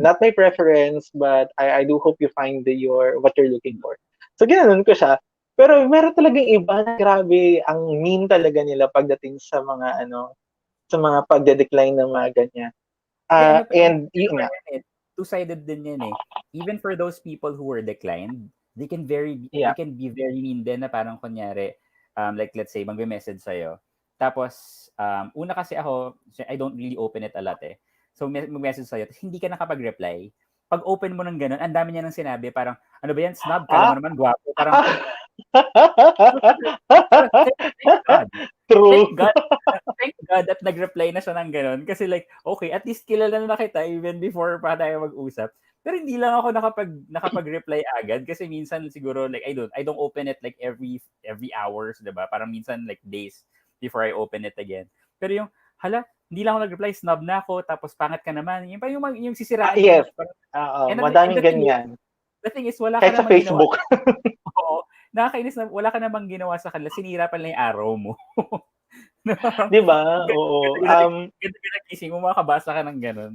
not my preference, but I do hope you find what you're looking for. So, ginanon ko siya. Pero meron talagang iba na grabe, ang mean talaga nila pagdating sa mga sa mga pagde-decline ng mga ganyan. And yun nga. Two-sided din yan eh. Even for those people who were declined, they can be very mean din na parang kunyari, like let's say, magbe-message sa'yo. Tapos, una kasi ako, I don't really open it a lot eh. So, mag-message sa'yo, hindi ka nakapag-reply. Pag open mo ng ganun, ang dami niya nang sinabi, parang, ano ba yan, snob? Kala mo naman, gwapo. Parang, thank God. True. Thank God at nag-reply na siya ng ganun. Kasi like, okay, at least kilala na kita even before pa tayo mag-usap. Pero hindi lang ako nakapag-reply agad kasi minsan siguro like I don't open it like every hours, 'di ba? Parang minsan like days before I open it again. Pero yung hindi lang ako nag-reply, snob na ako, tapos pangit ka naman. Yung sisiraan Yes. mo. Madaming ganyan. The thing is, wala kahit ka sa Facebook. Oo. Nakakainis na wala ka namang ginawa sa kanila. Sinira pa nila yung araw mo. Di ba? Oo. Ganda gising mo, makakabasa ka ng ganun.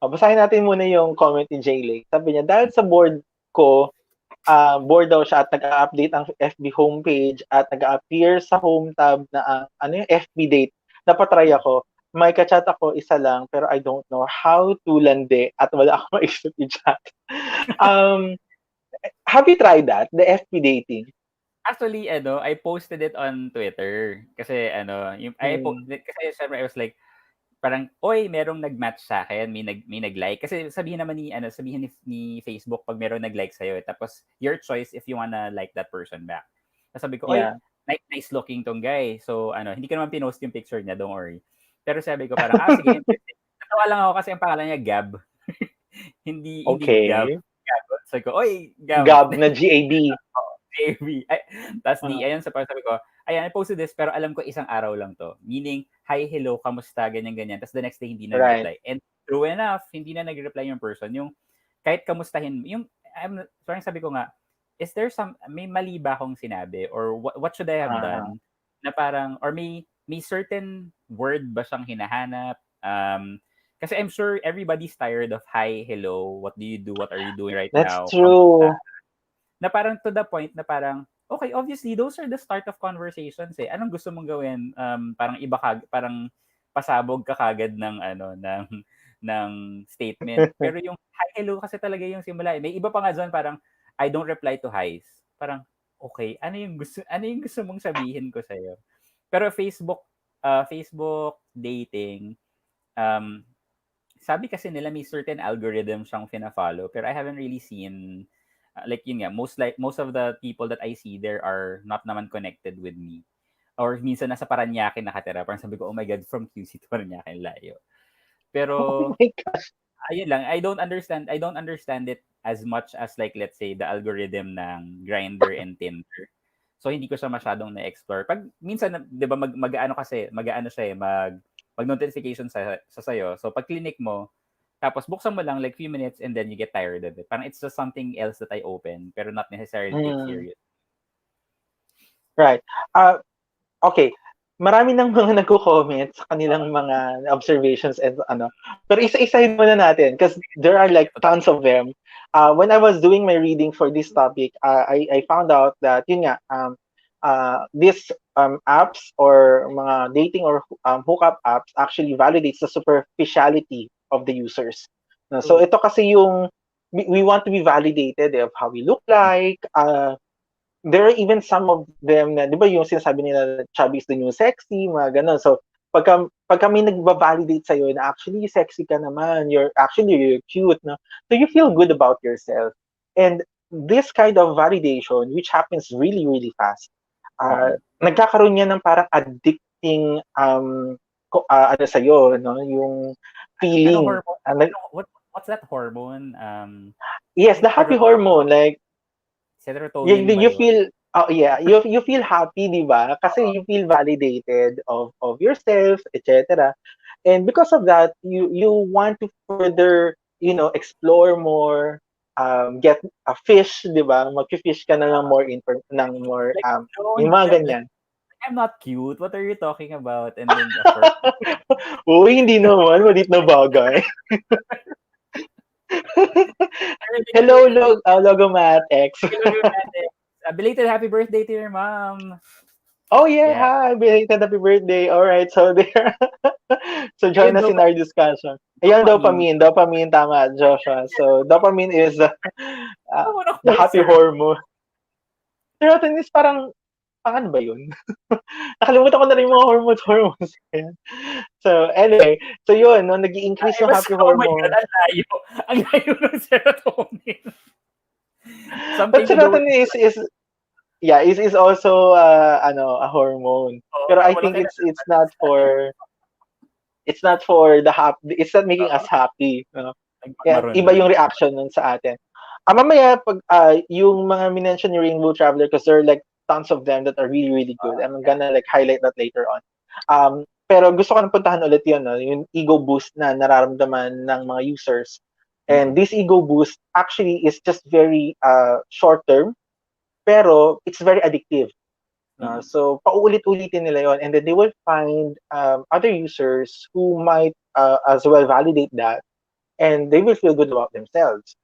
Basahin natin muna yung comment ni Jay Lake. Sabi niya, dahil sa board ko, board daw siya at nag-update ang FB homepage at nag-appear sa home tab na yung FB date. Napatry ako. May kachat ako, isa lang, pero I don't know how to lande at wala akong maisip i-chat. Have you tried that? The FB dating? Actually, I posted it on Twitter. Kasi, kasi syempre I was like, parang, oy, merong nag-match sa akin, may nag-like. Kasi sabihin ni Facebook pag merong nag-like sa'yo. Tapos, your choice if you wanna like that person back. Tapos sabi ko, oy, nice looking tong guy. So, hindi ko naman pinost yung picture niya, don't worry. Pero sabi ko parang, sige, natawa lang ako kasi ang pangalan niya Gab. hindi Gab. Sabi ko, oy, Gab. Gab na GAB. GAB. Tapos ayun, sabi ko, ayan, I posted this, pero alam ko isang araw lang to. Meaning, hi, hello, kamusta, ganyan. Tapos the next day, hindi na nag-reply. And true enough, hindi na nag-reply yung person. Yung, kahit kamustahin, parang sabi ko nga, is there may mali ba akong sinabi? Or what should I have done? Na parang, or may certain word ba siyang hinahanap? Kasi I'm sure everybody's tired of hi, hello, what do you do? What are you doing right now? That's true. Na parang to the point na parang, okay, obviously, those are the start of conversations eh. Anong gusto mong gawin? Parang parang pasabog ka kagad ng statement. Pero yung hi, hello kasi talaga yung simula. May iba pa nga dyan parang, I don't reply to highs. Parang, okay, ano yung gusto mong sabihin ko sa'yo? Pero Facebook dating, um, sabi kasi nila may certain algorithm siyang fina-follow, pero I haven't really seen, like yun nga, most of the people that I see there are not naman connected with me. Or minsan nasa Paranaque nakatira. Parang sabi ko, oh my God, from QC to Paranaque, layo. Oh Pero, my gosh. ayun lang, I don't understand it as much as like, let's say, the algorithm ng Grindr and Tinder. So, hindi ko siya masyadong na-explore. Pag, minsan, di ba, mag-ano siya mag-notification sa sayo. So, pag clinic mo, tapos buksan mo lang like few minutes and then you get tired of it. Parang it's just something else that I open, pero not necessarily take Mm, serious. right. Okay. Marami ng mga nagko-comment sa kanilang mga observations and ano. Pero isa-isahin muna natin because there are like tons of them. When I was doing my reading for this topic, I found out that yun nga, these apps or mga dating or hookup apps actually validates the superficiality of the users. No, so True. ito kasi yung we want to be validated of how we look like, there are even some of them na, di ba yung sinasabi nila, chubby is the new sexy, mga ganun. So, pagka may nagba-validate sa'yo na actually sexy ka naman, you're cute, no? So, you feel good about yourself. And this kind of validation, which happens really, really fast, Mm-mm. nagkakaroon niya ng parang addicting, ano sa'yo, no? Yung Ano feeling. hormone? What's that hormone? Yes, the happy hormone, like, Serotonin ba you yun? feel yeah, you feel happy, 'di ba? Kasi Oo. you feel validated of yourself, etc. And because of that, you want to further, explore more, get a fish, 'di ba? Mag-fish ka na ng more ng more Like, no, yung mga ganyan. I'm not cute. What are you talking about? And then, of course, Uy, hindi naman malit na bagay. Hello, Logomatics. belated happy birthday to your mom. Oh yeah, Yeah. hi, belated happy birthday. All right, so there. So join Ayun, us in our discussion. Ayan, dopamine. dopamine, tama, Joshua. So dopamine is Ano mo na the happy closer? hormone. Serotonin is parang, ano ba yun? Nakalimutan ko na rin yung mga hormones. So anyway, so yun, no, nag-i-increase Ay, yung basta, happy oh my God, hormone. ang layo. Ang layo ng serotonin. But Something to do with, serotonin is yeah, is also a hormone. oh, Pero I think malaki na it's not for the happy, it's not making us Oo, happy, no? Yan, iba nagmamaroon. yung reaction nun sa atin. Mamaya, pag yung mga minention ni Rainbow Traveler, because there are like tons of them that are really, really good. I'm Yeah. gonna like highlight that later on. Pero gusto ko nang puntahan ulit yun, no? Yung ego boost na nararamdaman ng mga users. And Mm-mm. this ego boost actually is just very short term, pero it's very addictive. Mm-mm. So, pauulit-ulitin nila yon, and then they will find other users who might as well validate that, and they will feel good about themselves.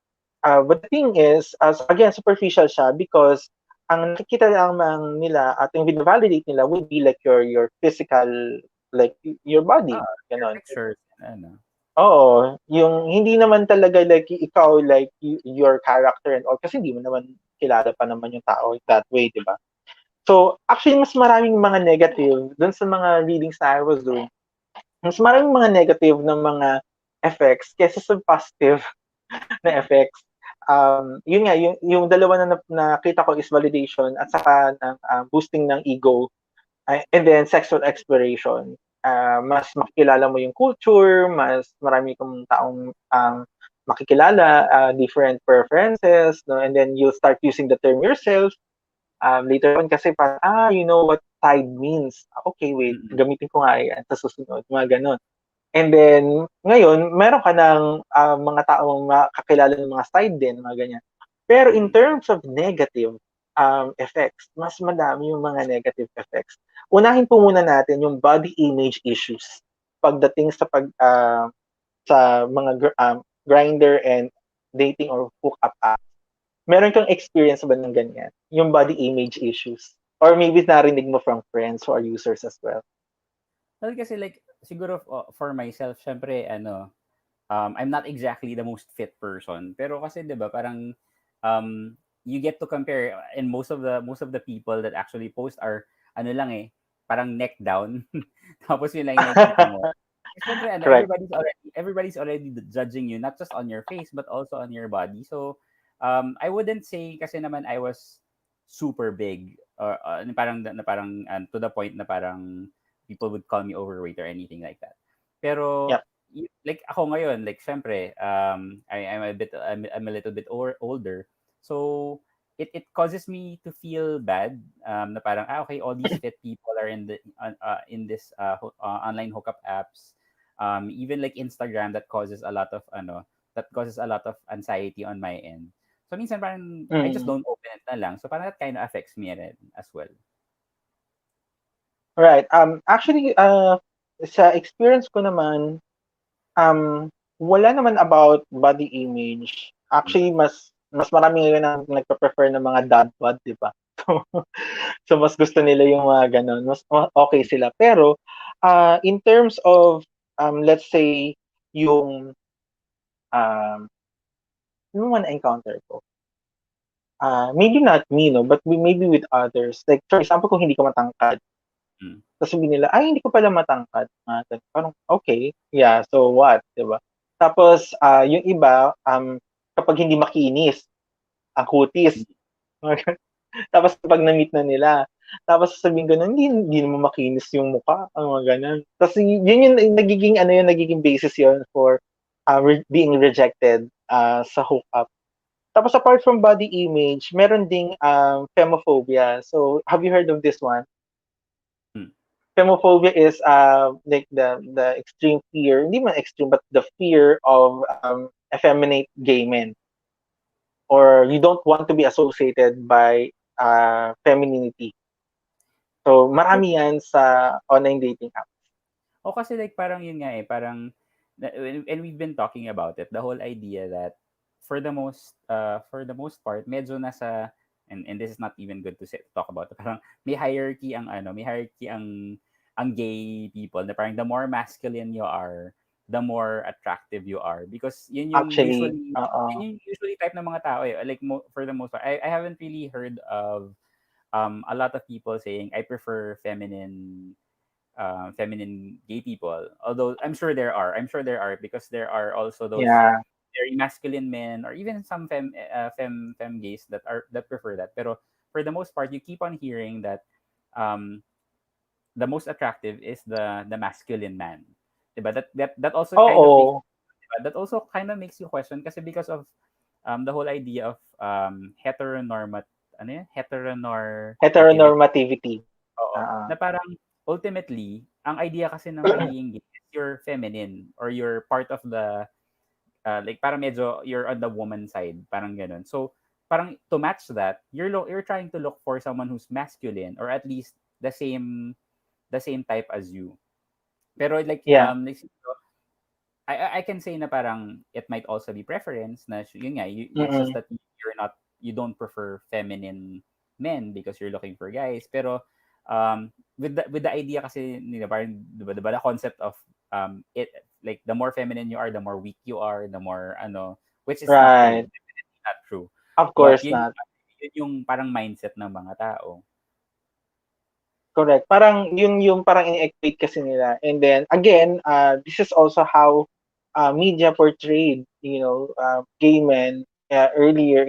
But the thing is, as again, superficial siya because ang nakikita lang nila at yung validate nila would be like your physical, like your body, Your ganon. pictures, ano. Oo, yung hindi naman talaga like ikaw, like your character and all, kasi hindi mo naman kilala pa naman yung tao that way, di ba? So, actually, mas maraming mga negative dun sa mga readings na I was doing. Mas maraming mga negative na mga effects kaysa sa positive na effects. Yun nga, yung dalawa na nakita ko is validation at saka ng boosting ng ego, and then sexual exploration. Mas makikilala mo yung culture, mas marami kang taong makikilala, different preferences, no? And then you'll start using the term yourself. Later on kasi parang, you know what side means. Okay, wait, Mm-mm. gamitin ko nga yan sa susunod, mga ganun. And then, ngayon, meron ka ng mga taong makakilala ng mga side din, mga ganyan. Pero in Mm-mm. terms of negative effects, mas madami yung mga negative effects. Unahin po muna natin yung body image issues pagdating sa mga grinder and dating or hookup app. Meron kang experience ba ng ganyan? Yung body image issues? Or maybe narinig mo from friends who are users as well? Well, kasi like, siguro for myself, syempre, I'm not exactly the most fit person. Pero kasi, di ba, parang, um, you get to compare, and most of the people that actually post are ano lang parang neck down. Tapos yun lang yung nakikita mo. Siyempre, ano, Correct. everybody's already judging you, not just on your face but also on your body. So I wouldn't say kasi naman I was super big, or parang to the point na parang people would call me overweight or anything like that. Pero Yep. like ako ngayon, like syempre, I'm a little bit older. So it causes me to feel bad, na parang okay, all these fit people are in this online hookup apps, even like Instagram, that causes a lot of anxiety on my end. So minsan parang I just Mm. don't open it na lang. So parang that kind of affects me rin as well. Right. Actually, sa experience ko naman, wala naman about body image. Mm. Actually, mas marami ngayon ang nagpe-prefer ng mga dad bod, 'di ba? So mas gusto nila yung mga gano'n, okay sila. Pero, in terms of, let's say yung, yung mga na-encounter ko, maybe not me 'no, but maybe with others. Like for example, kung hindi ka matangkad, Mm. tapos sabihin nila, "Ay hindi ko pala matangkad." Mga gano'n. Parang, "Okay, yeah, so what?" 'Di ba? Tapos, yung iba, kapag hindi makinis, ang kutis, mga gano'n. Tapos kapag na-meet na nila, tapos sasabihin gano'n, "Hindi naman makinis yung mukha." Mga gano'n. Tapos yun yung nagiging ano yun, nagiging basis yun for, being rejected, sa hookup. Tapos apart from body image, meron ding, femophobia. So, have you heard of this one? Mm. Femophobia is like the extreme fear, hindi man extreme, but the fear of effeminate gay men, or you don't want to be associated by femininity. So So, marami yan sa online dating app. kasi like parang yun nga parang and we've been talking about it, the whole idea that for the most part medyo nasa, and this is not even good to talk about, parang may hierarchy ang gay people, na parang the more masculine you are, the more attractive you are, because Actually, oo. yun yung usually type ng mga tao like for the most part. I haven't really heard of a lot of people saying I prefer feminine gay people. Although I'm sure there are, because there are also those Yeah. very masculine men, or even some fem gays that prefer that. Pero for the most part, you keep on hearing that um, the most attractive is the masculine man. Diba? That also kind of makes Oo. that also kind of makes you question, kasi because of the whole idea of heteronormativity. Heteronormativity. Oo. Oo. Na parang ultimately, ang idea kasi ng pagiging gay is you're feminine, or you're part of the like parang medyo you're on the woman side, parang ganun. So parang to match that, you're trying to look for someone who's masculine, or at least the same type as you. Pero Yeah. like siguro, I can say na parang it might also be preference, na yun nga, it's just Mm. that you don't prefer feminine men because you're looking for guys. Pero with the idea kasi nila, parang diba the concept of it, like the more feminine you are, the more weak you are, the more which is not true. Right. Definitely not true. Of But course yun not. yun yung parang mindset ng mga tao. Correct. Parang yung parang ini-equate kasi nila. And then again, this is also how media portrayed, gay men earlier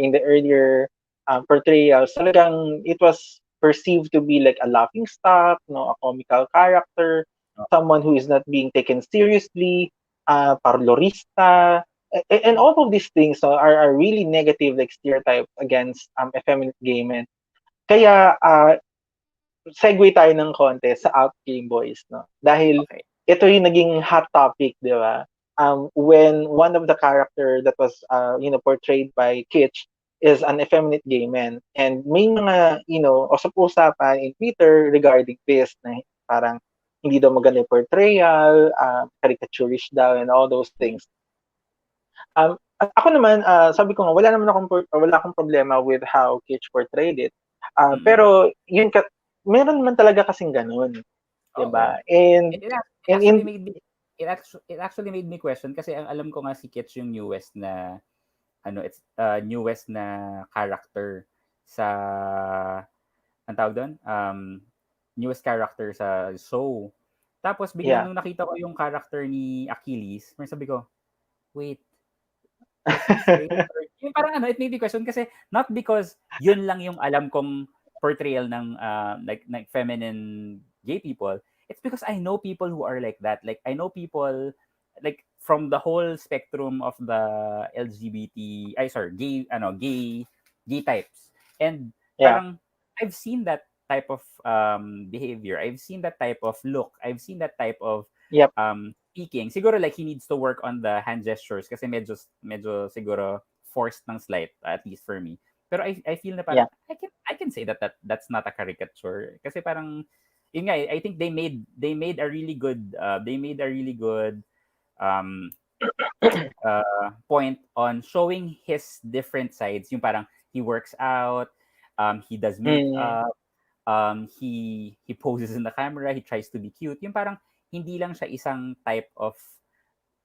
portrayals. Talagang it was perceived to be like a laughing stock, no, a comical character, someone who is not being taken seriously, parlorista, and all of these things are really negative, like stereotypes against effeminate gay men. Kaya segue tayo ng konti sa Out Game Boys, no? Dahil Okay. ito yung naging hot topic, di ba? When one of the character that was, portrayed by Kitsch is an effeminate gay man. And may mga, usap-usapan in Twitter regarding this, na parang hindi daw maganda yung portrayal, caricaturist daw, and all those things. At ako naman, sabi ko nga, wala akong problema with how Kitsch portrayed it. Mm-mm. Pero meron man talaga kasing gano'n, 'di ba? Oo. And It, it, ac- it and in actually made me it actually made me question, kasi ang alam ko nga si Kitch yung newest na it's newest na character sa ang tawag doon, newest character sa show. Tapos biglang Yeah. nung nakita ko yung character ni Achilles, may sabi ko, wait, is he straight? Or, yung parang it made me question kasi not because yun lang yung alam kong portrayal ng like feminine gay people. It's because I know people who are like that. Like I know people like from the whole spectrum of the LGBT, gay types. And Yeah. parang I've seen that type of behavior. I've seen that type of look. I've seen that type of Yep. speaking. Siguro like he needs to work on the hand gestures kasi medyo siguro forced ng slight, at least for me. Pero I feel na Yeah. parang I can say that's not a caricature kasi parang yun nga, I think they made a really good um point on showing his different sides. Yung parang he works out, he does Mm. makeup, he poses in the camera, he tries to be cute. Yung parang hindi lang siya isang type of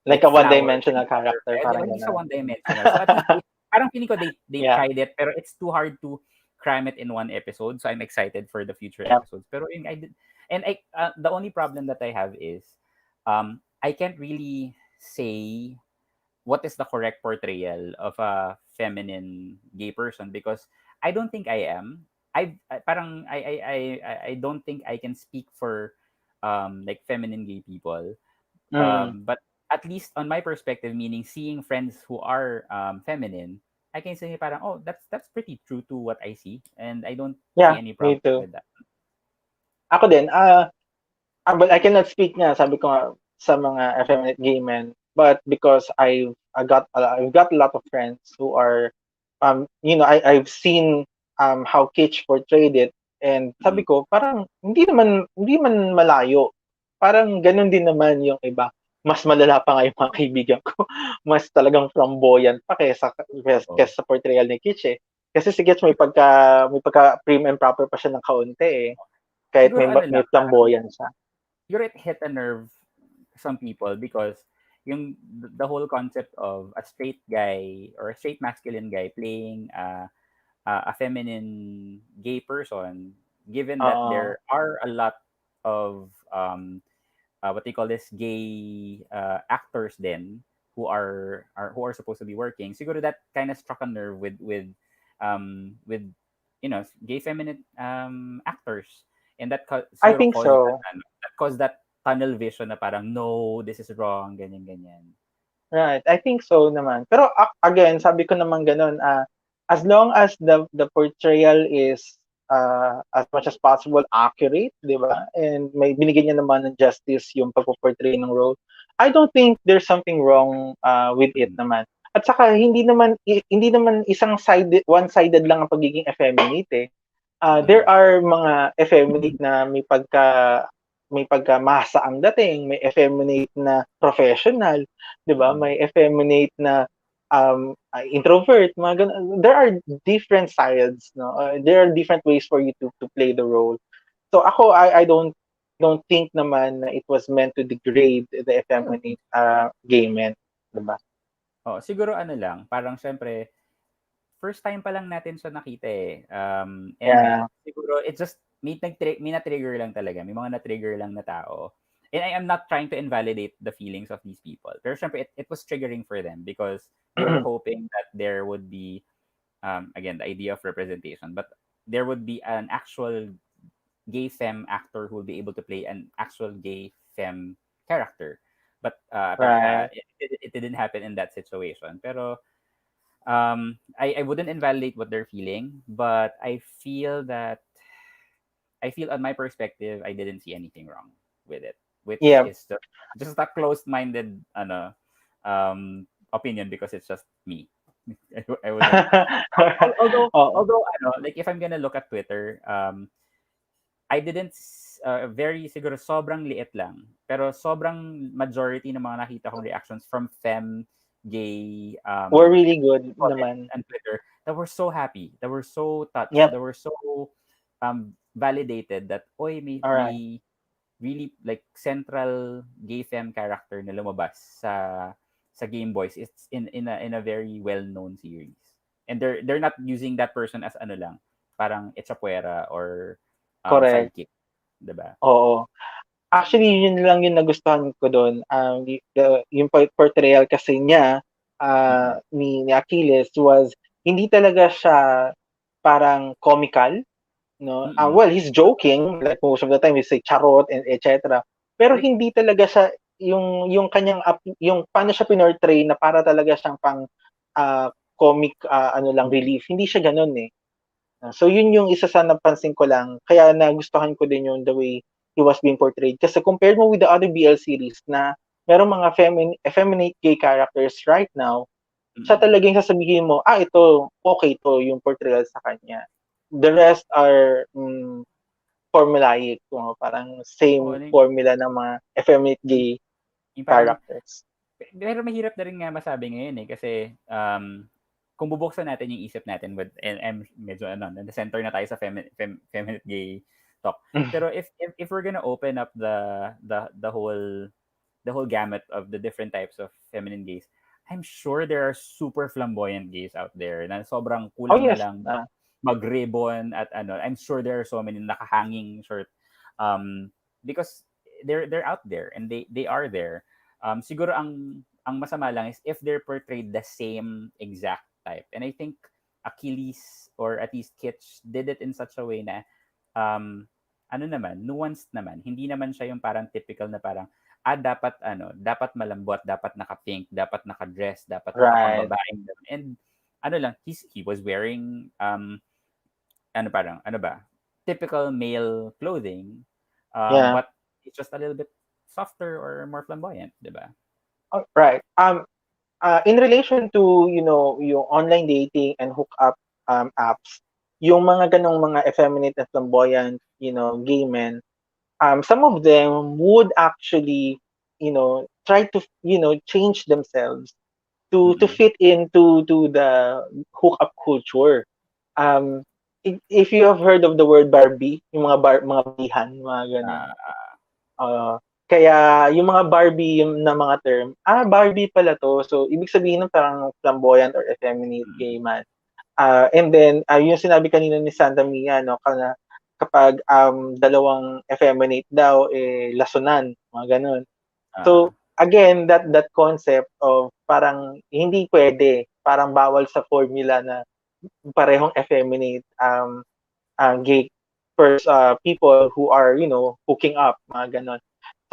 Like like a flower and one-dimensional character, butterfly. Di ba? parang Hindi siya gano'n. one-dimensional. So at least parang feeling ko they Yeah. tried it pero it's too hard to cram it in one episode. So I'm excited for the future Yep. episodes. Pero yung I did and the only problem that I have is I can't really say what is the correct portrayal of a feminine gay person because I don't think I am. Parang I don't think I can speak for like feminine gay people. Mm. But at least on my perspective, meaning seeing friends who are feminine, I can say parang oh that's pretty true to what I see, and I don't see Yeah, any me problem too. with that. Ako din, but I cannot speak nga, sabi ko nga, sa mga effeminate gay men. But because I've got a lot of friends who are, I've seen how Kitsch portrayed it, and sabi Mm, ko, parang hindi man malayo. Parang ganun din naman yung iba. Mas malala pa nga yung mga kaibigan ko. Mas talagang flamboyant pa oh. kesa sa portrayal ni Kitsch eh. Kasi si Kitsch may pagka prim and proper pa siya ng kaunti eh. Kahit Siguro ano may lang, parang flamboyant siya. siguro it hit a nerve some people because yung the whole concept of a straight guy or a straight masculine guy playing a feminine gay person, given that Oo. there are a lot of what they call this gay actors then who are supposed to be working. Siguro that kind of struck a nerve with gay feminine actors, and I siguro think caused so. that caused that tunnel vision na parang no, this is wrong, ganyan ganyan. Right, I think so naman. Pero again, sabi ko naman gano'n, as long as the portrayal is as much as possible accurate, 'di ba? And may binigyan niya naman ng justice yung pagpo-portray ng role. I don't think there's something wrong with it Mm, naman. At saka hindi naman one-sided lang ang pagiging effeminate eh. There mm, are mga effeminate na may pagkamasa ang dating, may effeminate na professional, 'di ba? mm. May effeminate na introvert, mga ganun. There are different sides, no? There are different ways for you to play the role. So ako, I don't think naman na it was meant to degrade the I don't think effeminate gay men, 'di ba? oh, siguro ano lang, parang syempre first time pa lang natin siya nakita eh. And Yeah. siguro it just may na-trigger lang talaga. May mga na-trigger lang na tao. And I am not trying to invalidate the feelings of these people. Pero syempre, it was triggering for them because they were hoping that there would be, again, the idea of representation, but there would be an actual gay femme actor who will be able to play an actual gay femme character. But Right. it didn't happen in that situation. Pero I wouldn't invalidate what they're feeling, but I feel on my perspective, I didn't see anything wrong with it, which Yeah. is just a closed-minded opinion because it's just me. I wouldn't. Oo. Although like if I'm gonna look at Twitter, I didn't very siguro sobrang liit lang. Pero sobrang majority ng mga nakita kong reactions from fem gay We're really good comments naman. and Twitter that were so happy, that were so touched, Yep. that were so validated that oy may Alright. really like central gay femme character na lumabas sa sa Game Boys, it's in a very well-known series. And they're not using that person as ano lang, parang it's a puwera or Correct. sidekick, 'di ba? Oo. Actually, yun lang yung nagustuhan ko dun, yung portrayal kasi niya, Mm. ni Achilles was hindi talaga siya parang comical, 'no? Mm. Well, he's joking, like most of the time, he say charot and et cetera. Pero Like hindi talaga siya yung kanyang yung paano siya pinortray na para talaga siyang pang, comic, ano lang, relief, hindi siya gano'n, eh. So yun yung isa sa napansin ko lang, kaya nagustuhan ko din yung the way he was being portrayed. Kasi compared mo with the other BL series na merong mga effeminate gay characters right now, siya mm. talagang sasabihin mo, ito, okay to yung portrayal sa kanya. The rest are formulaic, parang Oo, same ano formula ng mga effeminate yung gay yung parang characters. pero mahirap na rin nga masabi ngayon, eh, kasi, kung bubuksan natin yung isip natin and medyo ano, na-center na tayo sa feminine gay talk. Pero if we're gonna open up the whole gamut of the different types of feminine gays, I'm sure there are super flamboyant gays out there na sobrang Oh kulang na yes, lang mag-ribbon at ano. I'm sure there are so many nakahanging shirt, um, because they're out there and they are there. Siguro ang masama lang is if they're portrayed the same exact type. And I think Achilles or at least Kitsch did it in such a way na ano naman, nuanced naman. Hindi naman siya yung parang typical na parang dapat ano, dapat malambot, dapat naka-pink, dapat naka-dress, dapat right. nakapambabaeng damit. And ano lang, he was wearing ano parang ano ba, typical male clothing, Yeah. but it's just a little bit softer or more flamboyant, 'di ba? Right. In relation to, yung online dating and hookup apps, yung mga ganong mga effeminate and flamboyant, gay men, some of them would actually, try to, change themselves to Mm. fit into to the hookup culture. Um, if you have heard of the word Barbie, yung mga Barbihan, mga ganon. Ah, Oo. Kaya yung mga Barbie na mga term, Barbie pala 'to. So, ibig sabihin nun parang flamboyant or effeminate mm, gay man. And then, yung sinabi kanina ni Santa Mia 'no, kapag, dalawang effeminate daw, lasunan, mga gano'n. ah, So, again, that concept of parang hindi puwede, parang bawal sa formula na parehong effeminate, gay people who are, hooking up, mga gano'n.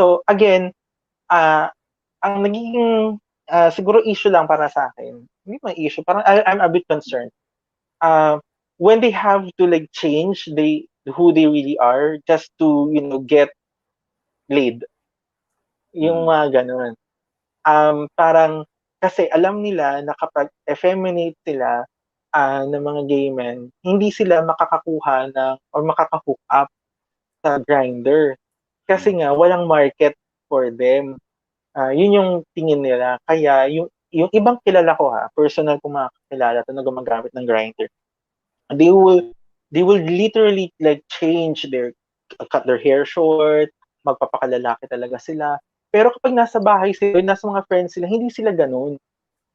So, again, ah, ang nagiging, siguro issue lang para sa'kin, hindi naman issue, parang I'm a bit concerned, uh, when they have to, like, change who they really are just to, get laid, yung mm, mga gano'n. Parang kasi alam nila na kapag effeminate sila, ng mga gay men, hindi sila makakakuha ng or makaka-hook up sa Grindr. Kasi mm, nga walang market for them. Yun yung tingin nila. Kaya yung ibang kilala ko, personal kong mga kakilala na gumagamit ng Grindr, they will they will literally like change cut their hair short, magpapakalalaki talaga sila. Pero kapag nasa bahay sila, nasa mga friends sila, hindi sila gano'n.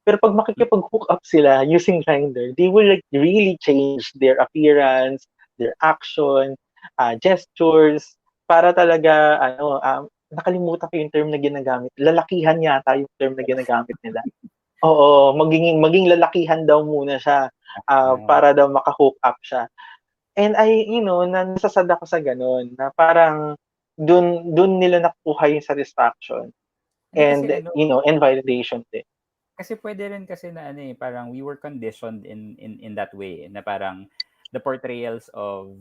Pero pag mm, makikipag-hook up sila using Grindr, they will like really change their appearance, their action, gestures, para talaga ano, nakalimutan ko yung term na ginagamit. Lalakihan yata yung term na ginagamit nila. Oo, maging lalakihan daw muna siya, ah. para daw maka-hook up siya. And nasasad ako sa gano'n na parang dun nila nakukuha yung satisfaction Hindi kasi and, ano, and validation din. kasi pwede rin kasi na ano, eh, parang we were conditioned in that way, eh, na parang the portrayals of,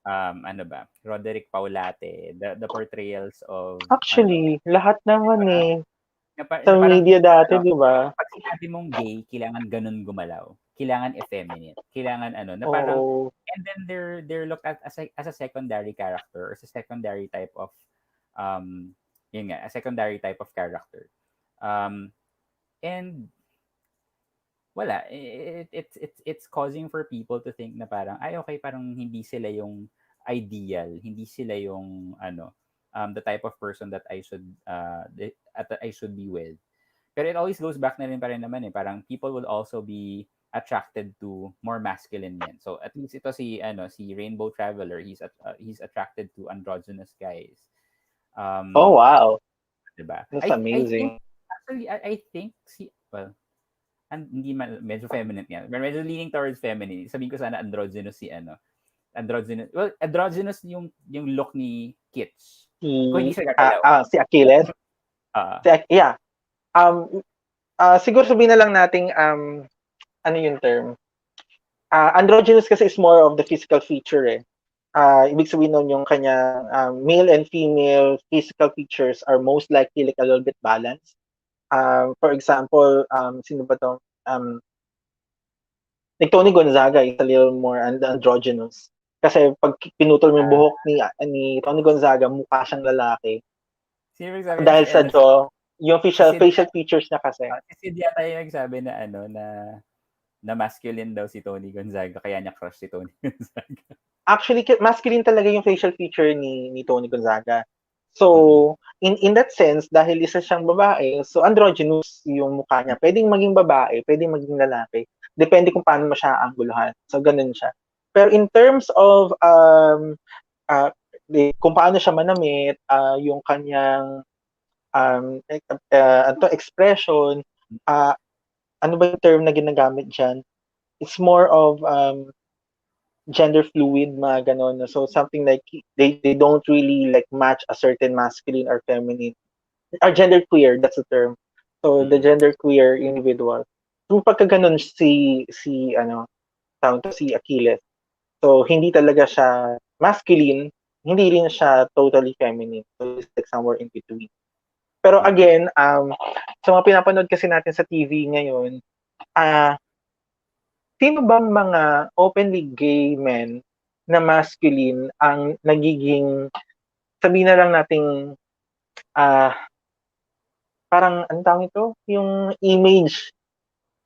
ano ba, Roderick Paulate, the portrayals of ano, Actually, lahat 'di naman, ba? sa Na parang media dati, ano, 'di ba? pag sinabi mong gay, kailangan gano'n gumalaw, kailangan effeminate, kailangan ano, na parang Oo, and then they're looked at as a secondary character or as a secondary type of, um, yun nga, a secondary type of character. Um, and wala, it's causing for people to think na parang, ay okay, parang hindi sila yung ideal, hindi sila yung ano, the type of person that I should be with. Pero it always goes back na rin pa rin naman eh. Parang people would also be attracted to more masculine men. So at least ito si Rainbow Traveler, he's attracted to androgynous guys. Oh, wow. 'Di ba? That's I think amazing. actually I think hindi man medyo feminine yan. Pero medyo leaning towards feminine. Sabihin ko sana androgynous androgynous. Well, androgynous yung look ni Kitsch. Kung hindi siya gagalaw. Si Achilles. Ah, Yeah. Siguro sabihin na lang nating ano yung term? Androgynous kasi is more of the physical feature eh. Ibig sabihin nun yung kanya male and female physical features are most likely like a little bit balanced. For example, sino ba to? Like Tony Gonzaga is a little more androgynous. Kasi pag pinutol mo yung buhok ni Tony Gonzaga, mukha siyang lalaki. sino sabi Dahil si sa jaw, yung facial features niya kasi. Si Sid yata yung nagsabi na na masculine daw si Tony Gonzaga, kaya niya crush si Tony Gonzaga. Actually, masculine talaga yung facial feature ni Tony Gonzaga. So, in that sense, dahil isa siyang babae, so androgynous yung mukha niya. Pwedeng maging babae, pwedeng maging lalaki. Depende kung paano mo siya angguluhan. So, ganun siya. Pero in terms of kung paano siya manamit, yung kanyang expression, ano ba yung term na ginagamit dyan? It's more of gender fluid, mga ganon. So something like they don't really like match a certain masculine or feminine or gender queer, that's the term. So the gender queer individual. Yung pagka ganon si Achilles. So hindi talaga siya masculine, hindi rin siya totally feminine. So it's like somewhere in between. Pero again, sa mga pinapanood kasi natin sa TV ngayon, sino bang mga openly gay men na masculine ang nagiging, sabihin na lang nating, parang, ang tawag ito? Yung image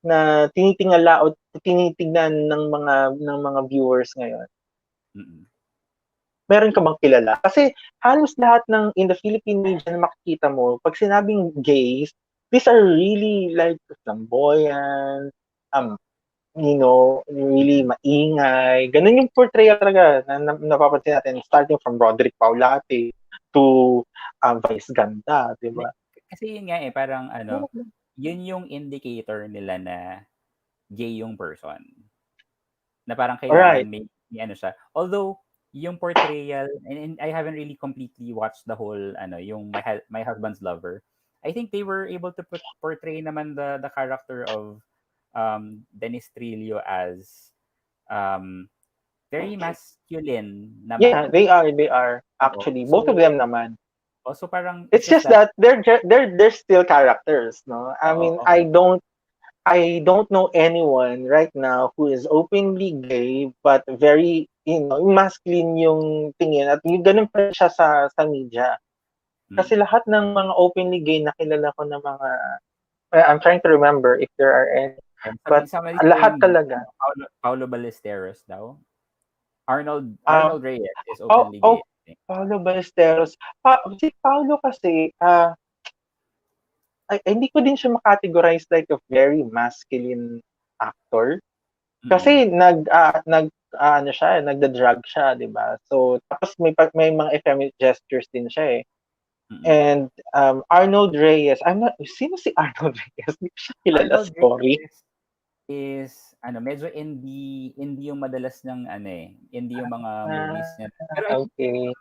na tinitingala o tinitignan ng mga viewers ngayon. Meron ka bang kilala? Kasi halos lahat in the Philippine media na makikita mo, pag sinabing gays, these are really like flamboyant, really maingay. Ganun yung portrayal talaga na napapansin natin, starting from Roderick Paulate to Vice Ganda, di ba? Kasi yun nga parang yun yung indicator nila na gay yung person. Na parang kailangan may siya. Although, yung portrayal, and I haven't really completely watched the whole, yung My Husband's Lover. I think they were able to portray naman the character of Dennis Trillo as very masculine naman. Yeah, they are actually. Both of them naman. Also parang it's just that they're still characters, no? I mean, I don't know anyone right now who is openly gay but very, masculine yung tingin at yung ganun pa siya sa media. Kasi lahat ng mga openly gay na kilala ko na mga, I'm trying to remember if there are any. But lahat talaga. Paulo Ballesteros daw. Arnold Reyes is openly gay. Paulo Ballesteros. Si Paulo kasi, hindi ko din siya makategorize like a very masculine actor. Kasi nagda-drug siya, 'di ba? So tapos may mga effeminate gestures din siya eh. And Arnold Reyes, sino si Arnold Reyes? Hindi ko siya kilala, sorry. Is medyo indie yung madalas ng indie yung mga movies niya. Pero okay.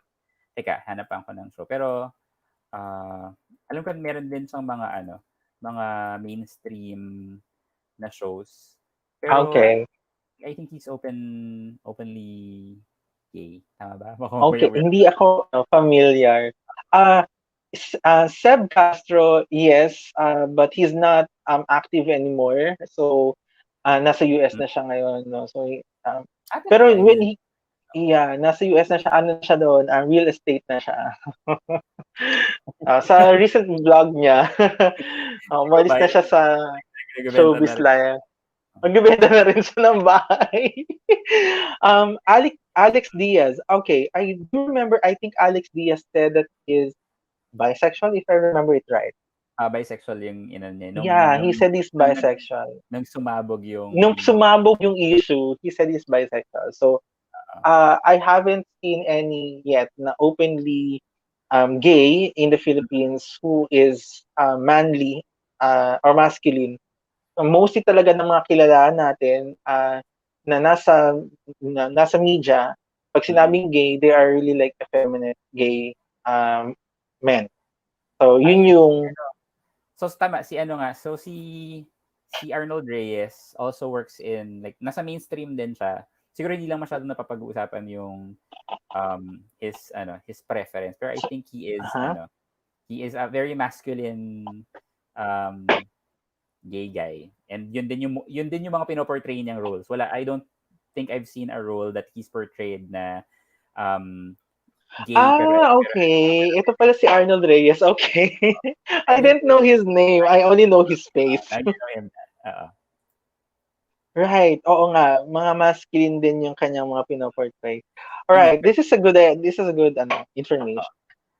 Teka, hanapan ko ng show. Pero alam ko meron din siyang mga mga mainstream na shows. Pero okay. I think he's openly gay. Tama ba? Okay, hindi ako familiar. Seb Castro, yes, but he's not active anymore. So nasa US na siya ngayon, no. So pero when nasa US na siya, siya doon, real estate na siya. Sa recent vlog niya, umalis na siya sa showbiz life. Magbibenta na rin siya ng bahay. Alex Diaz. Okay, I do remember, I think Alex Diaz said that he is bisexual, if I remember it right. bisexual yung niya Yeah, he said he's bisexual. nung sumabog yung Nung sumabog yung issue, he said he's bisexual. So, I haven't seen any yet na openly gay in the Philippines who is manly or masculine. Mostly talaga ng mga kilala natin na nasa media, pag sinabing gay, they are really like effeminate gay men. So, yun ay yung so tama si ano nga so si Arnold Reyes also works in like nasa mainstream din siya. Siguro hindi lang masyado napapag-uusapan yung his preference, pero I think uh-huh. he is a very masculine um gay guy, and yun din yung mga pinoportray niyang roles. I don't think I've seen a role that he's portrayed na um gay pero Okay. Ito pala si Arnold Reyes. Okay. I I think didn't know his name. I only know his face. you know him. Oo. Right. Oo nga. Mga masculine din yung kanyang mga pinoportray. Hindi, Alright. This is a good information.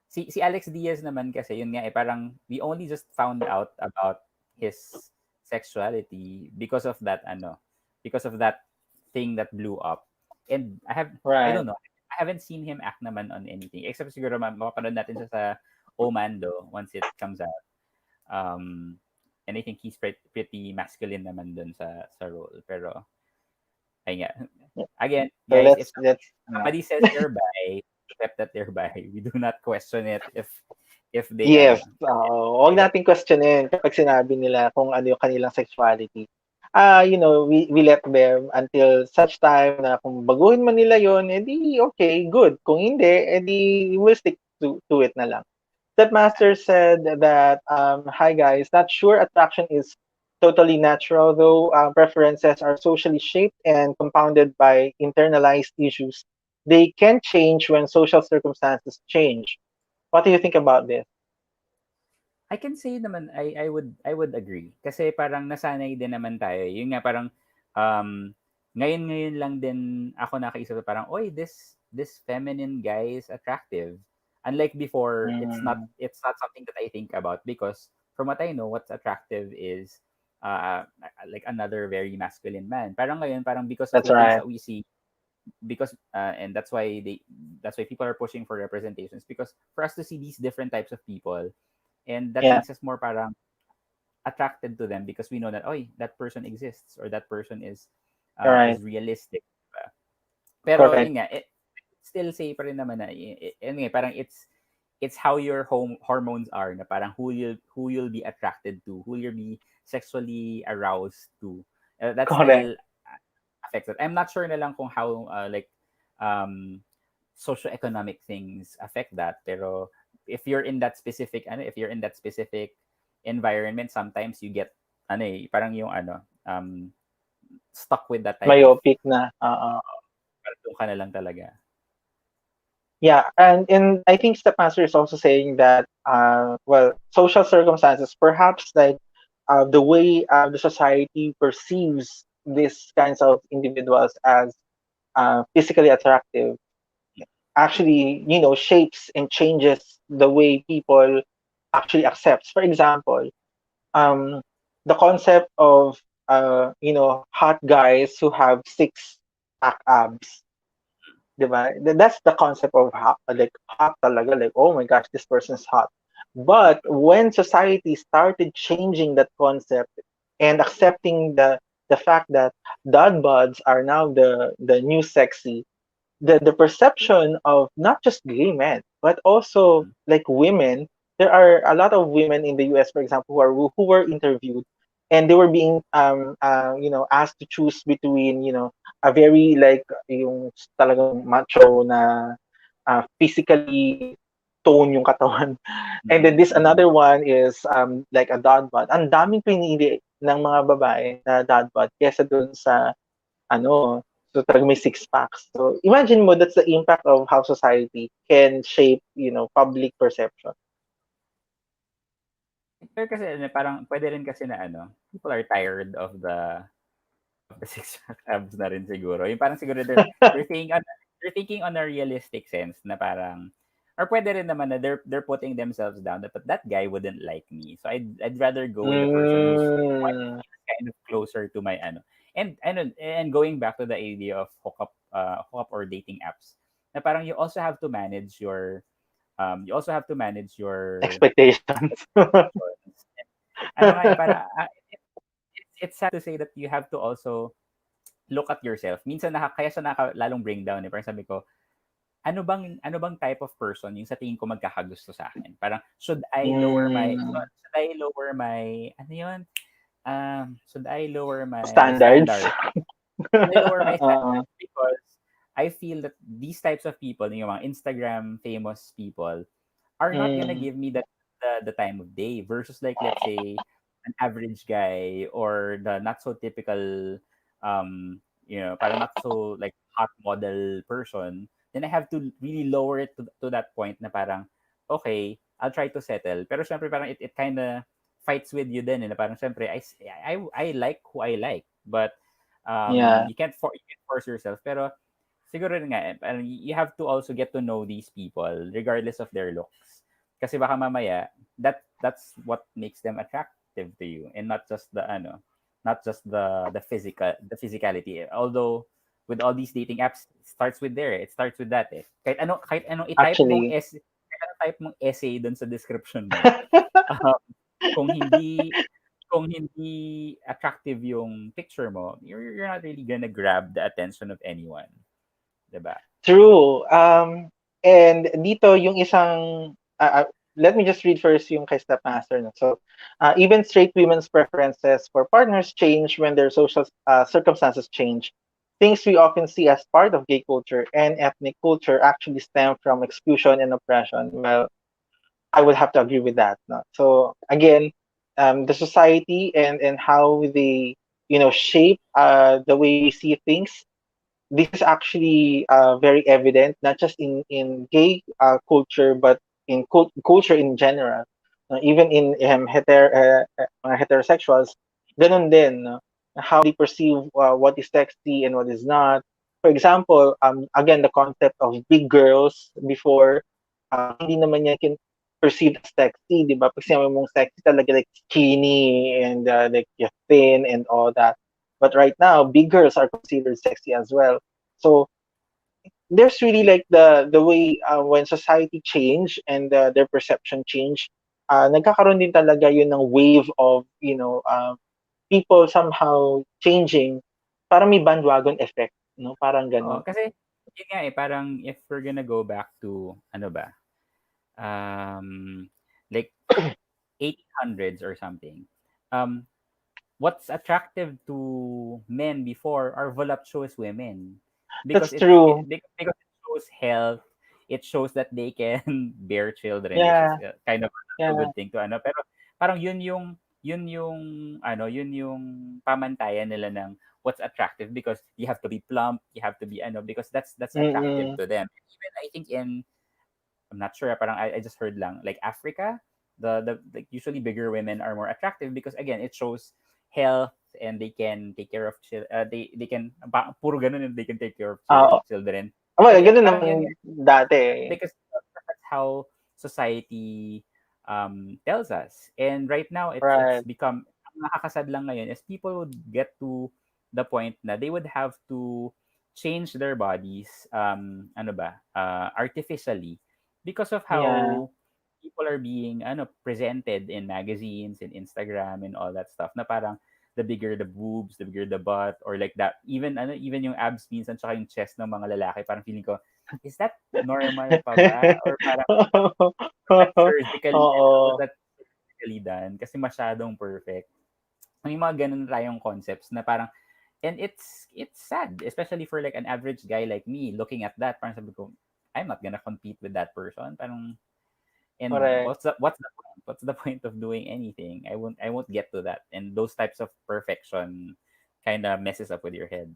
si Alex Diaz naman kasi yun nga parang we only just found out about his sexuality because of that thing that blew up, and I Right. don't know, I haven't seen him act naman on anything except siguro mapapanood natin siya sa Omando once it comes out, um and I think he's pretty masculine naman dun sa role, pero ay nga again So guys, if let's somebody says they're bi, accept that they're bi. We do not question it if they yes. Huwag say that. natin questionin kapag sinabi nila kung ano yung kanilang sexuality. We let them until such time na kung baguhin man nila yon, edi okay, good. Kung hindi, edi we'll stick to it na lang. Stepmaster said that, hi guys, not sure attraction is totally natural, though preferences are socially shaped and compounded by internalized issues. They can change when social circumstances change. What do you think about this? I can say naman I would agree kasi parang nasanay din naman tayo. Yun nga parang ngayon lang din ako nakaisip na parang oy, this feminine guy is attractive. Unlike before, Mm, it's not something that I think about because from what I know, what's attractive is like another very masculine man. Parang ngayon parang because of that's the things right. that we see, because and that's why people are pushing for representations, because for us to see these different types of people, and that Yeah, makes us more parang attracted to them because we know that oh, that person exists or that person you're right. is realistic, diba? Pero Correct. yun nga, still say pa rin naman na yun nga, parang it's how your hormones are, na parang who you'll be attracted to, who you'll be sexually aroused to, that Correct. still affects it. I'm not sure na lang kung how like um socioeconomic things affect that, pero if you're in that specific environment, sometimes you get parang yung stuck with that type of Myopic na. parang doon ka na lang talaga. Yeah, and I think Stepmaster is also saying that well, social circumstances, perhaps like the way the society perceives these kinds of individuals as physically attractive actually, shapes and changes the way people actually accepts. For example, um, the concept of hot guys who have six pack abs. Diba? That's the concept of hot, like hot talaga, like oh my gosh, this person's hot. But when society started changing that concept and accepting the fact that dad bods are now the new sexy, the perception of not just gay men but also like women. There are a lot of women in the US, for example, who were interviewed, and they were being asked to choose between a very like yung talagang macho na physically tone yung katawan, and then this Mm-mm. another one is like a dad bod. Ang daming pinili ng mga babae na dad bod kesa dun sa so talagang may six packs. So imagine mo, that's the impact of how society can shape, public perception. Pero kasi parang pwede rin kasi na people are tired of the six abs na rin siguro. Yung parang siguro they're thinking on a realistic sense na parang Or pwede rin naman na they're putting themselves down, but that guy wouldn't like me. So I'd rather go with the person who's what Mm. feels kind of closer to my ano. And going back to the idea of hookup or dating apps, na parang you also have to manage your Expectations. expectations. Ano nga eh, para it's sad to say that you have to also look at yourself. Minsan kaya siya lalong bring down eh. Parang sabi ko, ano bang type of person yung sa tingin ko magkakagusto sa akin? Parang Mm. should I lower my ano yun? Should I lower my Standards. standard? Should I lower my Oo. standards because I feel that these types of people, yung mga Instagram famous people, are not gonna Mm. give me the time of day versus like let's say an average guy or the not so typical parang not so like hot model person, then I have to really lower it to that point na parang okay, I'll try to settle. Pero syempre parang it kind of fights with you then, na parang syempre I like who I like, but Yeah. you can't force yourself. Pero siguro rin nga, parang you have to also get to know these people regardless of their looks. Kasi baka mamaya, that's what makes them attractive to you and not just the physicality. Although with all these dating apps, it starts with that eh. Kahit anong Actually. kahit anong type mong essay doon sa description mo. Um, kung hindi kung hindi attractive yung picture mo, you're not really gonna grab the attention of anyone. 'Di ba? True. And dito yung isang let me just read first yung kay Stepmaster. No? So, even straight women's preferences for partners change when their social circumstances change. Things we often see as part of gay culture and ethnic culture actually stem from exclusion and oppression. Well, I would have to agree with that. No? So again, the society and how they shape the way we see things, this is actually very evident, not just in gay culture, but in culture in general. Even in heterosexuals, ganun din. No? How they perceive what is sexy and what is not. For example, again, the concept of big girls before, hindi naman yan perceived as sexy, di ba? Pag sinabi mong sexy talaga, like skinny and like you're thin and all that. But right now, big girls are considered sexy as well. So there's really like the way when society change and their perception change, nagkakaroon din talaga yun ng wave of people somehow changing. Parang may bandwagon effect, no? Parang Oo, ganun. kasi yun nga eh, parang if we're gonna go back to ano ba, um, like 1800s or something, um, what's attractive to men before are voluptuous women because That's true. because it shows health, it shows that they can bear children, which is Yeah, kind of a yeah. good thing to ano. Pero parang yun yung yun yung pamantayan nila ng what's attractive because you have to be plump, you have to be ano because that's attractive Mm-mm. to them. Even I think I'm not sure, parang I just heard lang like Africa, the like usually bigger women are more attractive because again it shows health and they can take care of they can puro ganun and they can take care of Oo. children. Well, Kasi ganun parang naman yun dati eh. because that's how society tells us. And right now it's Right. become ang nakakasad lang ngayon is people would get to the point na they would have to change their bodies artificially because of Yeah. how people are being presented in magazines in Instagram and all that stuff na parang the bigger the boobs, the bigger the butt, or like that. Even yung abs minsan tsaka yung chest ng mga lalaki, parang feeling ko, is that normal pa ba? Or parang was Oo. that surgically done? Kasi masyadong perfect. May mga ganun tayong concepts na parang, and it's sad, especially for like an average guy like me, looking at that, parang sabi ko, I'm not gonna compete with that person. Parang, and Correct. what's the point of doing anything? I won't get to that. And those types of perfection kind of messes up with your head.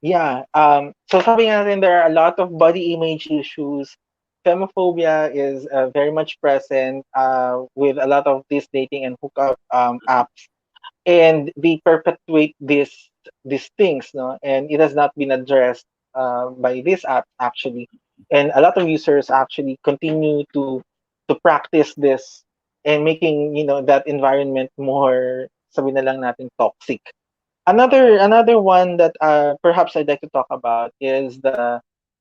Yeah. So sabi nga natin, there are a lot of body image issues. Femophobia is very much present with a lot of these dating and hookup apps, and they perpetuate these things, no? And it has not been addressed by this app actually. And a lot of users actually continue to practice this and making, that environment more, sabi na lang natin, toxic. Another one that perhaps I'd like to talk about is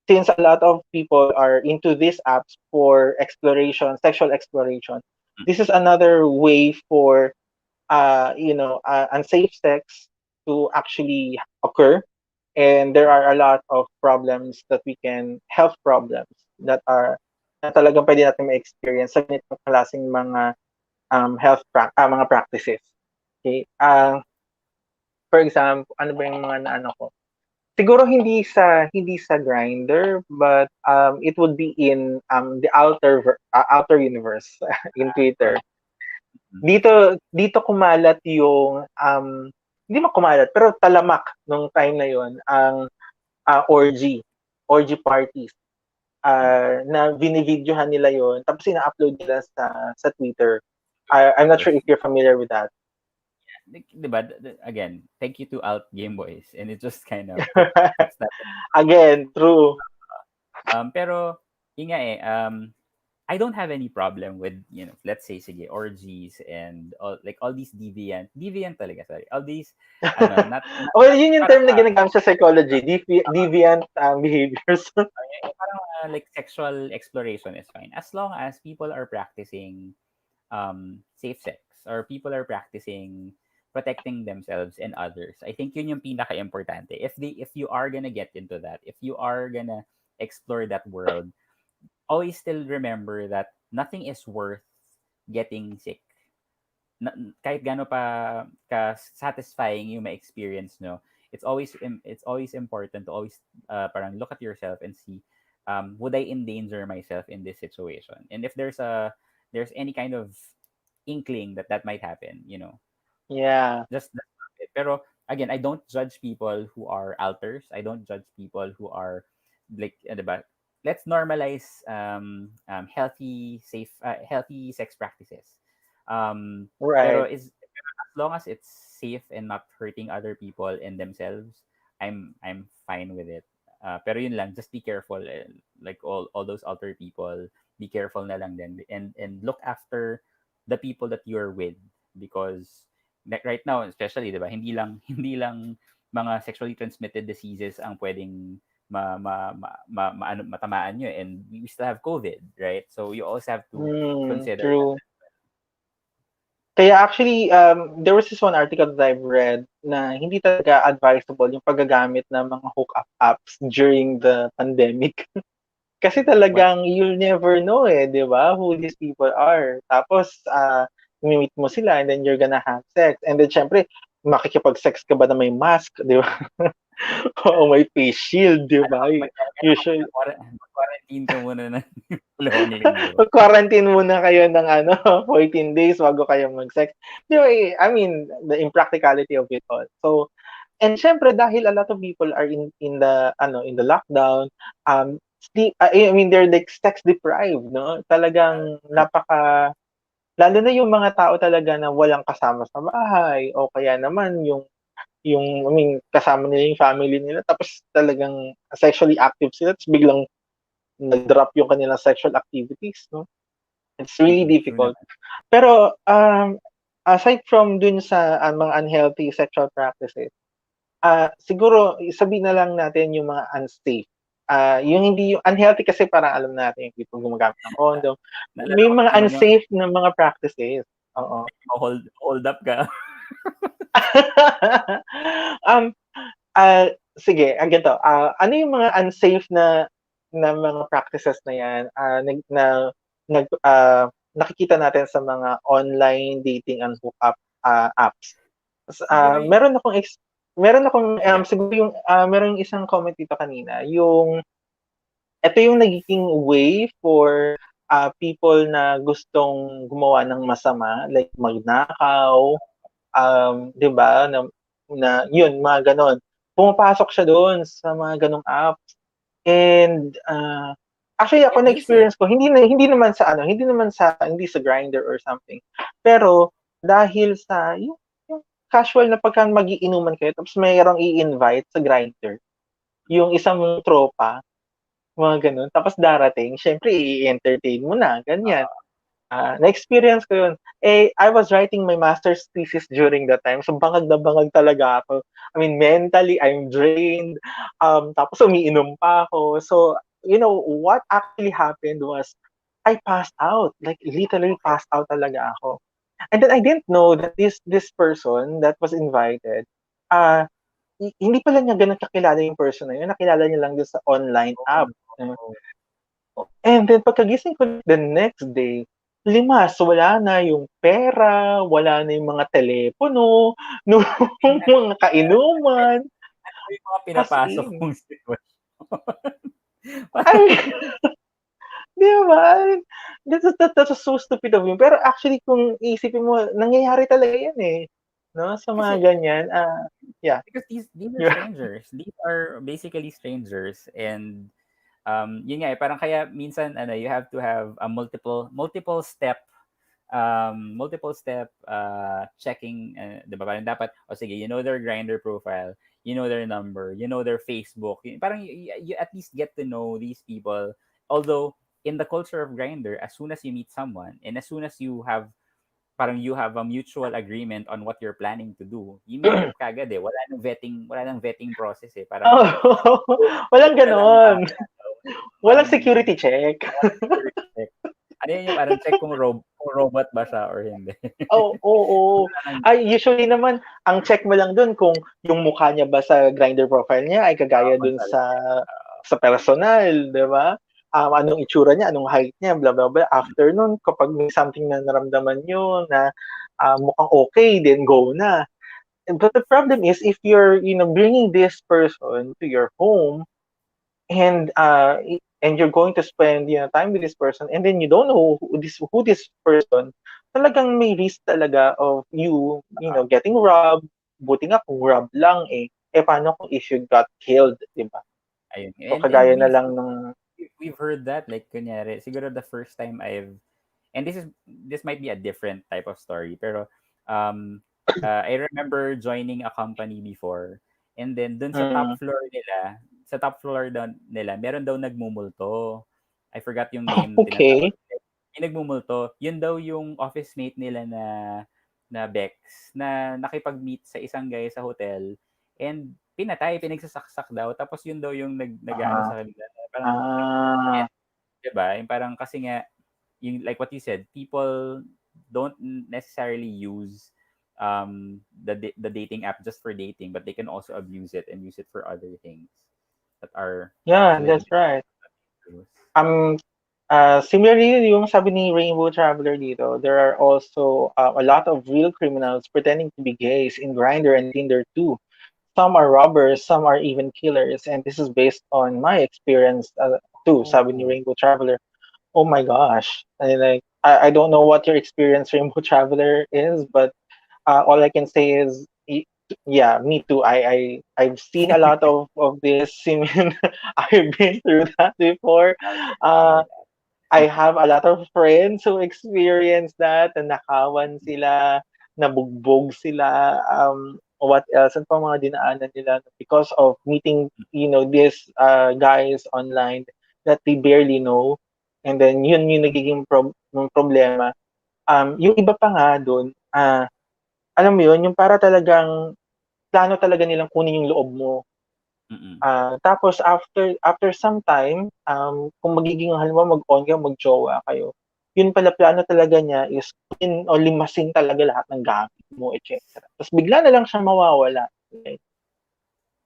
since a lot of people are into these apps for exploration, sexual exploration, this is another way for unsafe sex to actually occur. And there are a lot of problems that we can, health problems na talagang pwede natin ma-experience sa ganitong klaseng mga mga practices. Okay? For example, ano ba yung mga naano ko? Siguro hindi sa Grindr, but it would be in the outer universe in Twitter. Dito kumalat yung hindi man kumalat pero talamak nung time na yon ang orgy parties. Na binivideohan nila yon tapos ina-upload nila sa Twitter. I'm not sure if you're familiar with that. Diba, again, thank you to Alt Game Boys, and it just kind of puts that. Again, true. Pero yun nga I don't have any problem with, let's say, sige, orgies and all these deviant talaga, sorry. All these, not Well, yun yung term parang, na ginagamit sa psychology, deviant behaviors. parang like sexual exploration is fine as long as people are practicing safe sex, or people are practicing protecting themselves and others. I think yun yung pinaka-importante. If you are gonna get into that, if you are gonna explore that world, always still remember that nothing is worth getting sick. Kahit gaano pa ka satisfying yung ma-experience no, it's always important to always parang look at yourself and see, would I endanger myself in this situation? And if there's any kind of inkling that might happen, Yeah. just stop it. Pero again, I don't judge people who are alters. I don't judge people who are like, diba? Let's normalize healthy sex practices. Pero Right. as long as it's safe and not hurting other people and themselves, I'm fine with it. Pero yun lang, just be careful. Like all those other people, be careful na lang din, and look after the people that you're with, because right now, especially, 'di ba? Hindi lang mga sexually transmitted diseases ang pwedeng matamaan nyo, and we still have COVID, right? So you also have to consider that. True. Kaya actually, there was this one article that I've read na hindi talaga advisable yung paggagamit ng mga hookup apps during the pandemic. Kasi What? talagang you'll never know di ba, who these people are. Tapos, meet mo sila and then you're gonna have sex. And then, syempre, makikipag-sex ka ba na may mask, di ba? O may face shield, di ba? Usually, Quarantine ka muna ng dalawang linggo. Quarantine muna kayo ng 14 days bago kayo mag-sex. Di ba, I mean, the impracticality of it all. So, and syempre dahil a lot of people are in the lockdown, I mean, they're like sex deprived, no? Talagang lalo na yung mga tao talaga na walang kasama sa bahay, o kaya naman yung I mean, kasama nila yung family nila, tapos talagang sexually active sila, tapos biglang nag-drop yung kanilang sexual activities, no? It's really True difficult. naman. Pero aside from dun sa mga unhealthy sexual practices, siguro sabihin na lang natin yung mga unsafe. Yung hindi yung unhealthy kasi parang alam natin yung people gumagamit ng condom. Naalala May ko mga tuloy unsafe na mga practices. Oo. hold up ka. um, sige, ganito. Ano yung mga unsafe na mga practices na yan nakikita natin sa mga online dating and hookup apps? Siguro Meron akong sige. siguro yung merong isang comment dito kanina, yung ito yung nagiging way for people na gustong gumawa ng masama, like magnakaw, 'di ba, na yun, mga ganon. Pumapasok siya doon sa mga ganong apps. And actually ako I used it. na-experience ko, hindi sa Grindr or something. Pero dahil sa yung casual na pagka magiinuman kayo tapos mayroong i-invite sa Grindr, yung isang tropa, mga gano'n. Tapos darating, siyempre i-entertain mo na, ganyan. Na-experience ko yun. I was writing my master's thesis during that time. So, bangag na bangag talaga ako. I mean, mentally, I'm drained. Tapos umiinom pa ako. So, what actually happened was, I passed out. Like, literally Okay. passed out talaga ako. And then I didn't know that this person that was invited, uh, hindi pala niya ganun kakilala yung person na yun. Nakilala niya lang dun sa online Oh, app. no. And then pagkagising ko the next day, limas, wala na yung pera, wala na yung mga telepono, nung mga kainuman, Ano yung mga as pinapasok in. mong sitwasyon? Ay, di ba? That's so stupid of him. Pero actually, kung iisipin mo, nangyayari talaga yan eh. No? Sa mga Kasi ganyan, yeah. because these are Yeah. strangers. These are basically strangers, and yun nga eh, parang kaya minsan you have to have a multiple step checking, 'di ba? Parang dapat, o sige, you know their Grindr profile, you know their number, you know their Facebook. Parang you at least get to know these people. Although in the culture of Grindr, as soon as you meet someone and as soon as you have a mutual agreement on what you're planning to do, you meet up kagad eh. Wala nang vetting process eh. Parang Oh, walang ka lang ganon. parang Walang security check. walang security check. Ano yun yung parang check kung robot ba siya or hindi. Oo, oo. Wala nang Ay, usually naman, ang check mo lang dun kung yung mukha niya ba sa Grindr profile niya ay kagaya dun consultant. sa personal, 'di ba? Anong itsura niya, anong height niya, blah blah blah. After nun, kapag may something na naramdaman niyo na mukhang okay, then go na. But the problem is if you're, bringing this person to your home, and you're going to spend time with this person, and then you don't know who this person, talagang may risk talaga of you getting robbed. Buti nga kung robbed lang paano kung if you got killed, di ba? Ayun. So And kagaya na lang ng we've heard that, like kunyari, siguro the first time and this might be a different type of story, pero um I remember joining a company before, and then dun mm, sa top floor doon nila, meron daw nagmumulto. I forgot yung name na tinatawag okay. nila. Yung nagmumulto, yun daw yung office mate nila na Bex na nakipag-meet sa isang guy sa hotel, and pinagsasaksak daw, tapos yun daw yung nag-aano Ah, sa kanila, parang, ah, and 'di ba, yung parang kasi nga, yung like what you said, people don't necessarily use the dating app just for dating, but they can also abuse it and use it for other things that are yeah, a little that's bit right. dangerous. um Similarly, yung sabi ni Rainbow Traveler dito, there are also a lot of real criminals pretending to be gays in Grindr and Tinder too. Some are robbers, some are even killers, and this is based on my experience too. Sabi ni Oh, Rainbow Traveler. Oh my gosh! I don't know what your experience, Rainbow Traveler, is, but all I can say is, yeah, me too. I've seen a lot of this. I mean, I've been through that before. I've been Uh, through that. I have a lot of friends who experienced that, na nakawan sila, nabugbog sila, what else, and pa mga dinaanan nila because of meeting, these guys online that they barely know. And then yun yung nagiging yung problema. Yung iba pa nga doon, alam mo yun, yung para talagang plano talaga nilang kunin yung loob mo. Mm. Tapos after some time, kung magiging halimbawa mag-on kayo, mag-jowa kayo, yun pala plano talaga niya is kunin o limasin talaga lahat ng gamit mo, etc. Tapos bigla na lang siya mawawala. Like,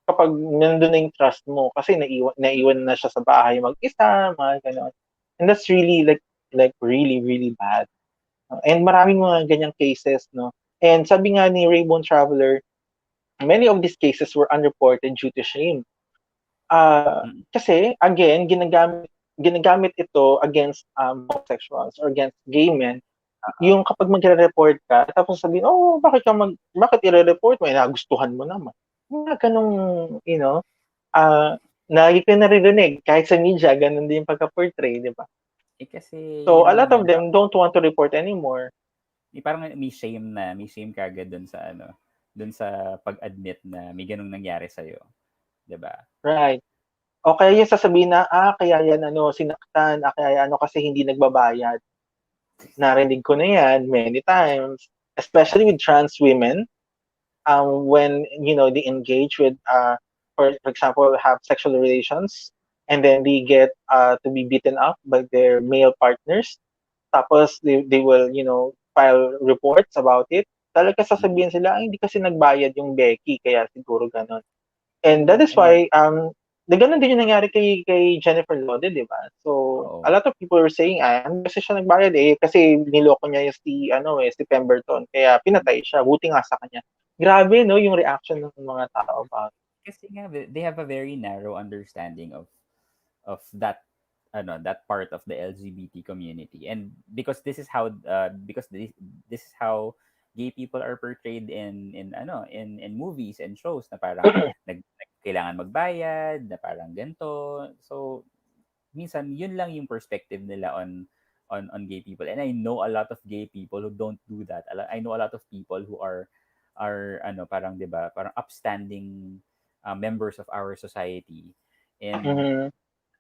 kapag nandun na yung trust mo, kasi naiwan na siya sa bahay mag-isa, mga ganon. And that's really like really, really bad. And maraming mga ganyang cases, no? And sabi nga ni Raybon Traveler, many of these cases were unreported due to shame. Mm. Kasi again, ginagamit ito against homosexuals or against gay men. Oo. Yung kapag magre-report ka, tapos sabihin, oh, bakit i-report mo? Nagustuhan mo naman. Mga ganong, lagi ko naririnig, kahit sa media, ganun din yung pagka-portray, di ba? Kasi So, yun a lot nga, of them don't want to report anymore. parang may shame kagad dun sa pag-admit na may ganung nangyari sa'yo, 'di ba? Right. O kaya yung sasabihin na, kaya yan sinaktan, kaya yan kasi hindi nagbabayad. Narinig ko na yan many times, especially with trans women, when they engage with for example have sexual relations and then they get to be beaten up by their male partners, tapos they will file reports about it. Talaga sasabihin sila, hindi kasi nagbayad yung Becky kaya siguro ganon. And that Oo, is and then why ganun din yung nangyari kay Jennifer Lode, di ba? So a oo. lot of people were saying hindi kasi siya nagbayad kasi niloko niya yung si Pemberton kaya pinatay siya, buti nga sa kanya. Grabe no yung reaction ng mga tao about. Kasi nga they have a very narrow understanding of that that part of the LGBT community, and because this is how gay people are portrayed in movies and shows na parang kailangan magbayad na parang ganito. So minsan yun lang yung perspective nila on gay people, and I know a lot of gay people who don't do that. I know a lot of people who are parang 'di ba parang upstanding members of our society, and Mhm.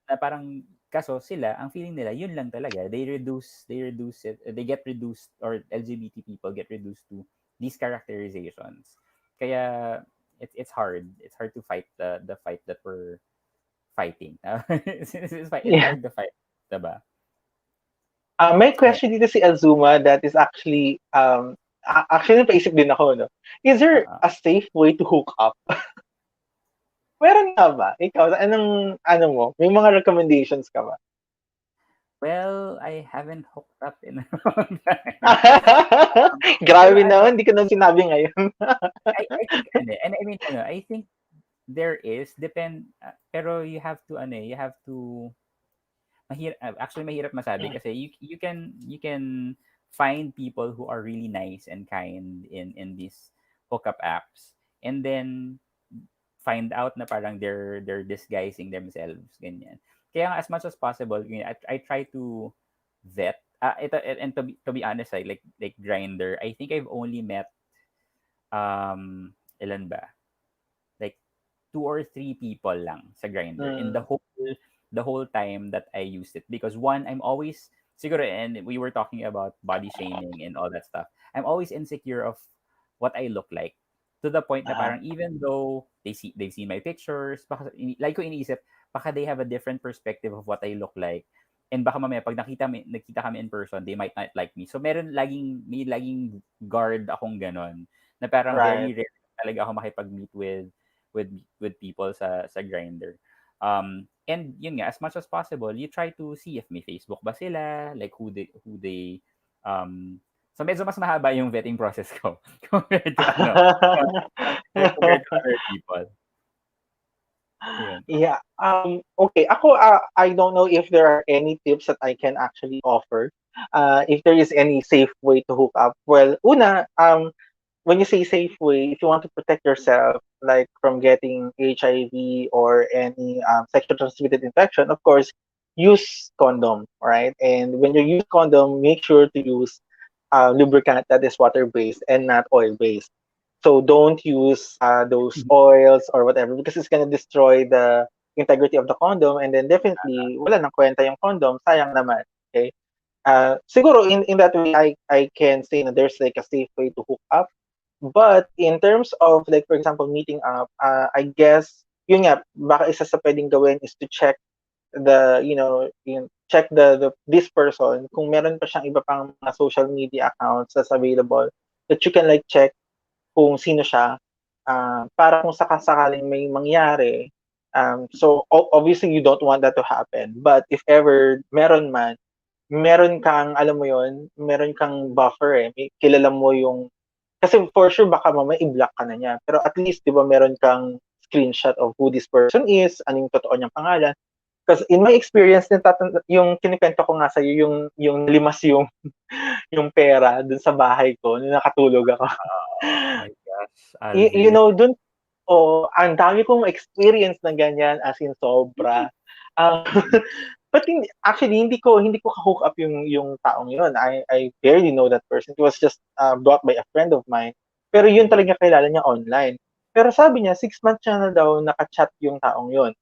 na parang kaso sila ang feeling nila yun lang talaga, they reduce it, they get reduced, or LGBT people get reduced to these characterizations. Kaya it's hard to fight the fight that we're fighting. It's Yeah. hard to fight, diba? May Kaya, question dito si Azuma that is actually actually napaisip din ako no. Is there uh, a safe way to hook up? Meron nga ba? Ikaw, anong ano mo? May mga recommendations ka ba? well, I haven't hooked up in a long time. Pero Grabe naman, hindi ko na sinabi ngayon. I think and I mean I think there is pero you have to actually mahirap masabi kasi you can find people who are really nice and kind in these hookup apps, and then find out na parang they're disguising themselves, ganyan. Kaya nga, as much as possible, I try to vet ito, and to be honest, like Grinder, I think I've only met ilan ba, like two or three people lang sa Grinder in Mm. the whole time that I used it, because one, I'm always siguro, and we were talking about body shaming and all that stuff. I'm always insecure of what I look like, to the point na Ah. parang even though they've seen my pictures, baka like ko iniisip baka they have a different perspective of what I look like, and baka mamaya pag nakita kami in person, they might not like me. So may laging guard akong ganon, na parang Right. very rare talaga ako makipag-meet with with people sa Grinder. And yun nga, as much as possible, you try to see if may Facebook ba sila, like who they so medyo mas mahaba yung vetting process ko compared to compared to other people. Yun. Yeah. Okay. Ako, I don't know if there are any tips that I can actually offer. If there is any safe way to hook up. Well, una, when you say safe way, if you want to protect yourself, like from getting HIV or any sexual transmitted infection, of course, use condom, right? And when you use condom, make sure to use lubricant that is water based and not oil based. So don't use those oils or whatever because it's gonna destroy the integrity of the condom, and then definitely wala nang kwenta yung condom, sayang naman. Okay. Siguro in that way, I can say that there's like a safe way to hook up. But in terms of like for example meeting up, I guess yun nga baka isa sa pwedeng gawin is to check check the this person kung meron pa siyang iba pang mga social media accounts that's available that you can like check kung sino siya, para kung sakasakaling may mangyari. So obviously you don't want that to happen, but if ever meron man, meron kang alam mo yon, meron kang buffer kilala mo yung kasi for sure baka mamaya i-block ka na niya. Pero at least 'di ba meron kang screenshot of who this person is, ano yung totoo niyang pangalan. Because in my experience, yung kinikwento ko nga sa'yo, yung limas yung pera dun sa bahay ko nung nakatulog ako. Oh my gosh, You Alvin. know, dun ang dami kong experience na ganyan as in sobra. Ah, but hindi ko ka-hook up yung taong yun. I barely know that person. It was just brought by a friend of mine. Pero yun Mm-mm. talaga kilala niya online. Pero sabi niya, 6 months siya na daw naka-chat yung taong yun.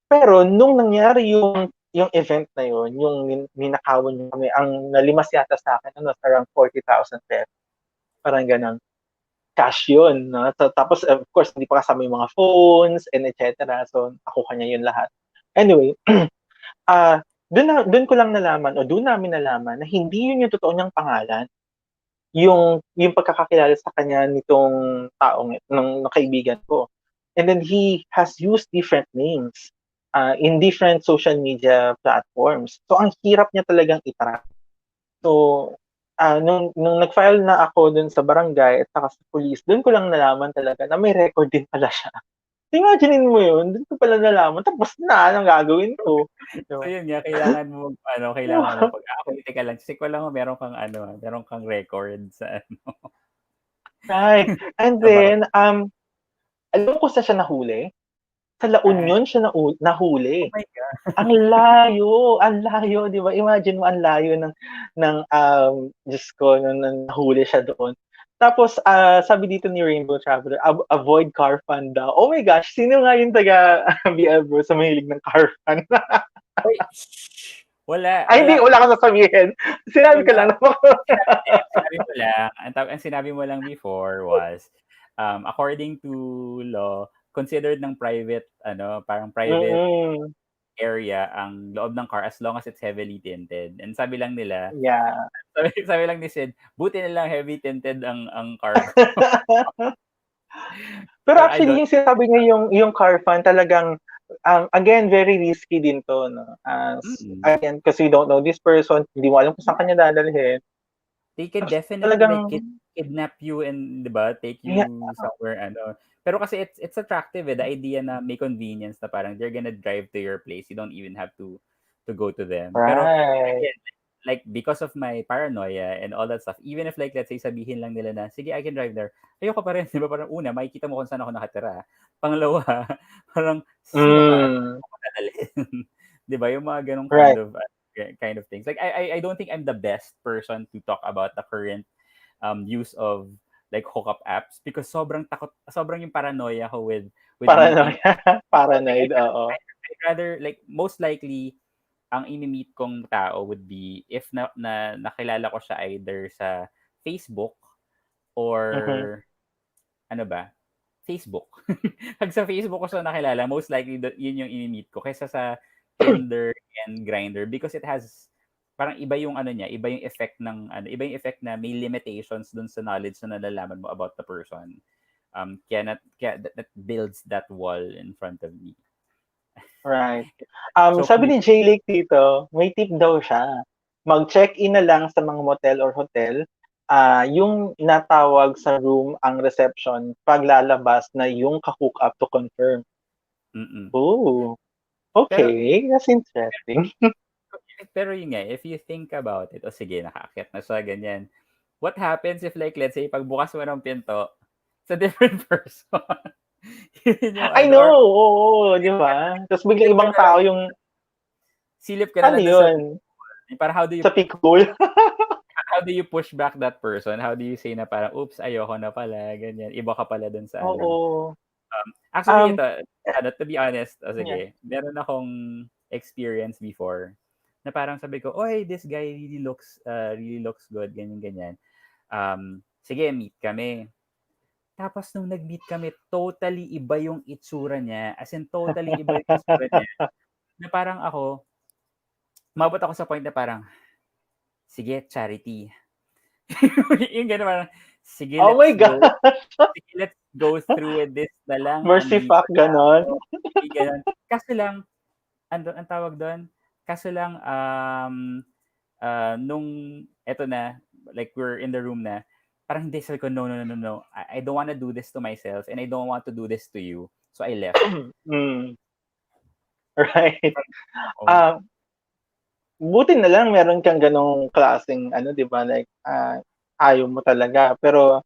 Pero nung nangyari yung event na yun, yung ninakawan niyo kami, ang nalimas yata sa akin, around 40,000 pesos. Parang ganun. Cash yun. No? So, tapos, of course, hindi pa kasama yung mga phones and etc. So, nakuha niya yun lahat. Anyway, doon ko lang nalaman, o doon namin nalaman, na hindi yun yung totoo niyang pangalan. Yung pagkakakilala sa kanya nitong taong, ng kaibigan ko. And then he has used different names in different social media platforms. So, ang hirap niya talagang itrack. So, nung nag-file na ako dun sa barangay at saka sa police, dun ko lang nalaman talaga na may record din pala siya. Imaginein mo yun, dun ko pala nalaman, tapos na, anong gagawin ko? So So, yun nga, kailangan mo kailangan mo teka lang, check ko lang kung meron kang record sa right. And sa barangay. then, alam ko sa siya nahuli? Sa La Ah, Union siya oh nahuli. my God. Ang layo, 'di ba? Imagine mo ang layo Diyos ko, nung nahuli siya doon. Tapos, sabi dito ni Rainbow Traveler, avoid car fun daw. Oh my gosh, sino nga yung taga BL Bro sa mahilig ng car fun? Uy, shh! Wala, Ay, hindi, wala. wala kang sasabihin. Sinabi ko Wala. lang. Sinabi mo lang, ang sinabi mo lang before was, according to law, considered ng private, parang private Mm, area ang loob ng car as long as it's heavily tinted. And sabi lang nila, yeah. sabi lang ni Sid, buti na lang heavy tinted ang car ko. Pero Pero I actually, don't, yung sinabi niya yung car fund talagang, again, very risky din to, no? mm, Again, kasi you don't know this person, hindi mo alam kung saan kanya dadalhin. they can Tapos definitely like talagang, kidnap you and 'di ba, take yeah, you somewhere Pero kasi it's attractive the idea na may convenience na parang they're gonna drive to your place. You don't even have to go to them. Pero right. again, like because of my paranoia and all that stuff, even if like let's say sabihin lang nila na, sige, I can drive there. Ayoko pa rin, 'di ba? Parang una, makikita mo kung saan ako nakatira. Pangalawa, parang sino ka? Mm, Saan ko dadalhin? 'Di ba? Yung mga ganong right. kind of things. Like I don't think I'm the best person to talk about the current use of like hookup apps because sobrang yung paranoia ko with meeting. Paranoia. Like Paranoid, oo. I'd rather like most likely ang ini-meet kong tao would be if nakilala ko siya either sa Facebook or Mhm. ano ba? Facebook. Pag sa Facebook ko siya nakilala, most likely yun yung ini-meet ko kaysa sa Tinder and Grindr because it has parang iba yung iba yung effect iba yung effect na may limitations dun sa knowledge na nalalaman mo about the person. That builds that wall in front of me. Right. So Sabi kung ni Jay Lake dito, may tip daw siya. Mag-check-in na lang sa mga motel or hotel. Yung natawag sa room ang reception paglalabas na yung ka-hook up to confirm. mm. Oh, Pero okay. That's interesting. pero yun nga, if you think about it, o sige, nakaakyat na siya, ganyan. What happens if like, let's say, pagbukas mo ng pinto, it's a different person. Yun yung I know, oo, di silip ba? Tapos biglang silip ka ibang na lang tao yung, silip ka na ano lang dun sa yun, parang sa peak pool. how do you push back that person? How do you say na parang, oops, ayoko na pala, ganyan. Iba ka pala dun sa Oo. Actually, Um, ito, to be honest, yeah. sige, meron akong experience before na parang sabi ko, oy, this guy really looks good, ganyan, ganyan. Sige, meet kami. Tapos nung nag-meet kami, totally iba yung itsura niya. As in, totally iba yung itsura niya. Na parang umabot ako sa point na parang, sige, charity. Yung gano'n parang, sige, Oh my God. let's go through with this na lang. Mercy Andito fuck, na ganon. ako. Hindi gano'n. Kaso lang, ang tawag doon, kaso lang, nung, eto na, like, we're in the room na, parang hindi, sabi ko, no, no, no, no, no. I don't wanna do this to myself and I don't want to do this to you. So I left. Mm, right. Oh, Um, Buti na lang meron kang ganong klaseng ano, 'di ba, like, ayaw mo talaga. Pero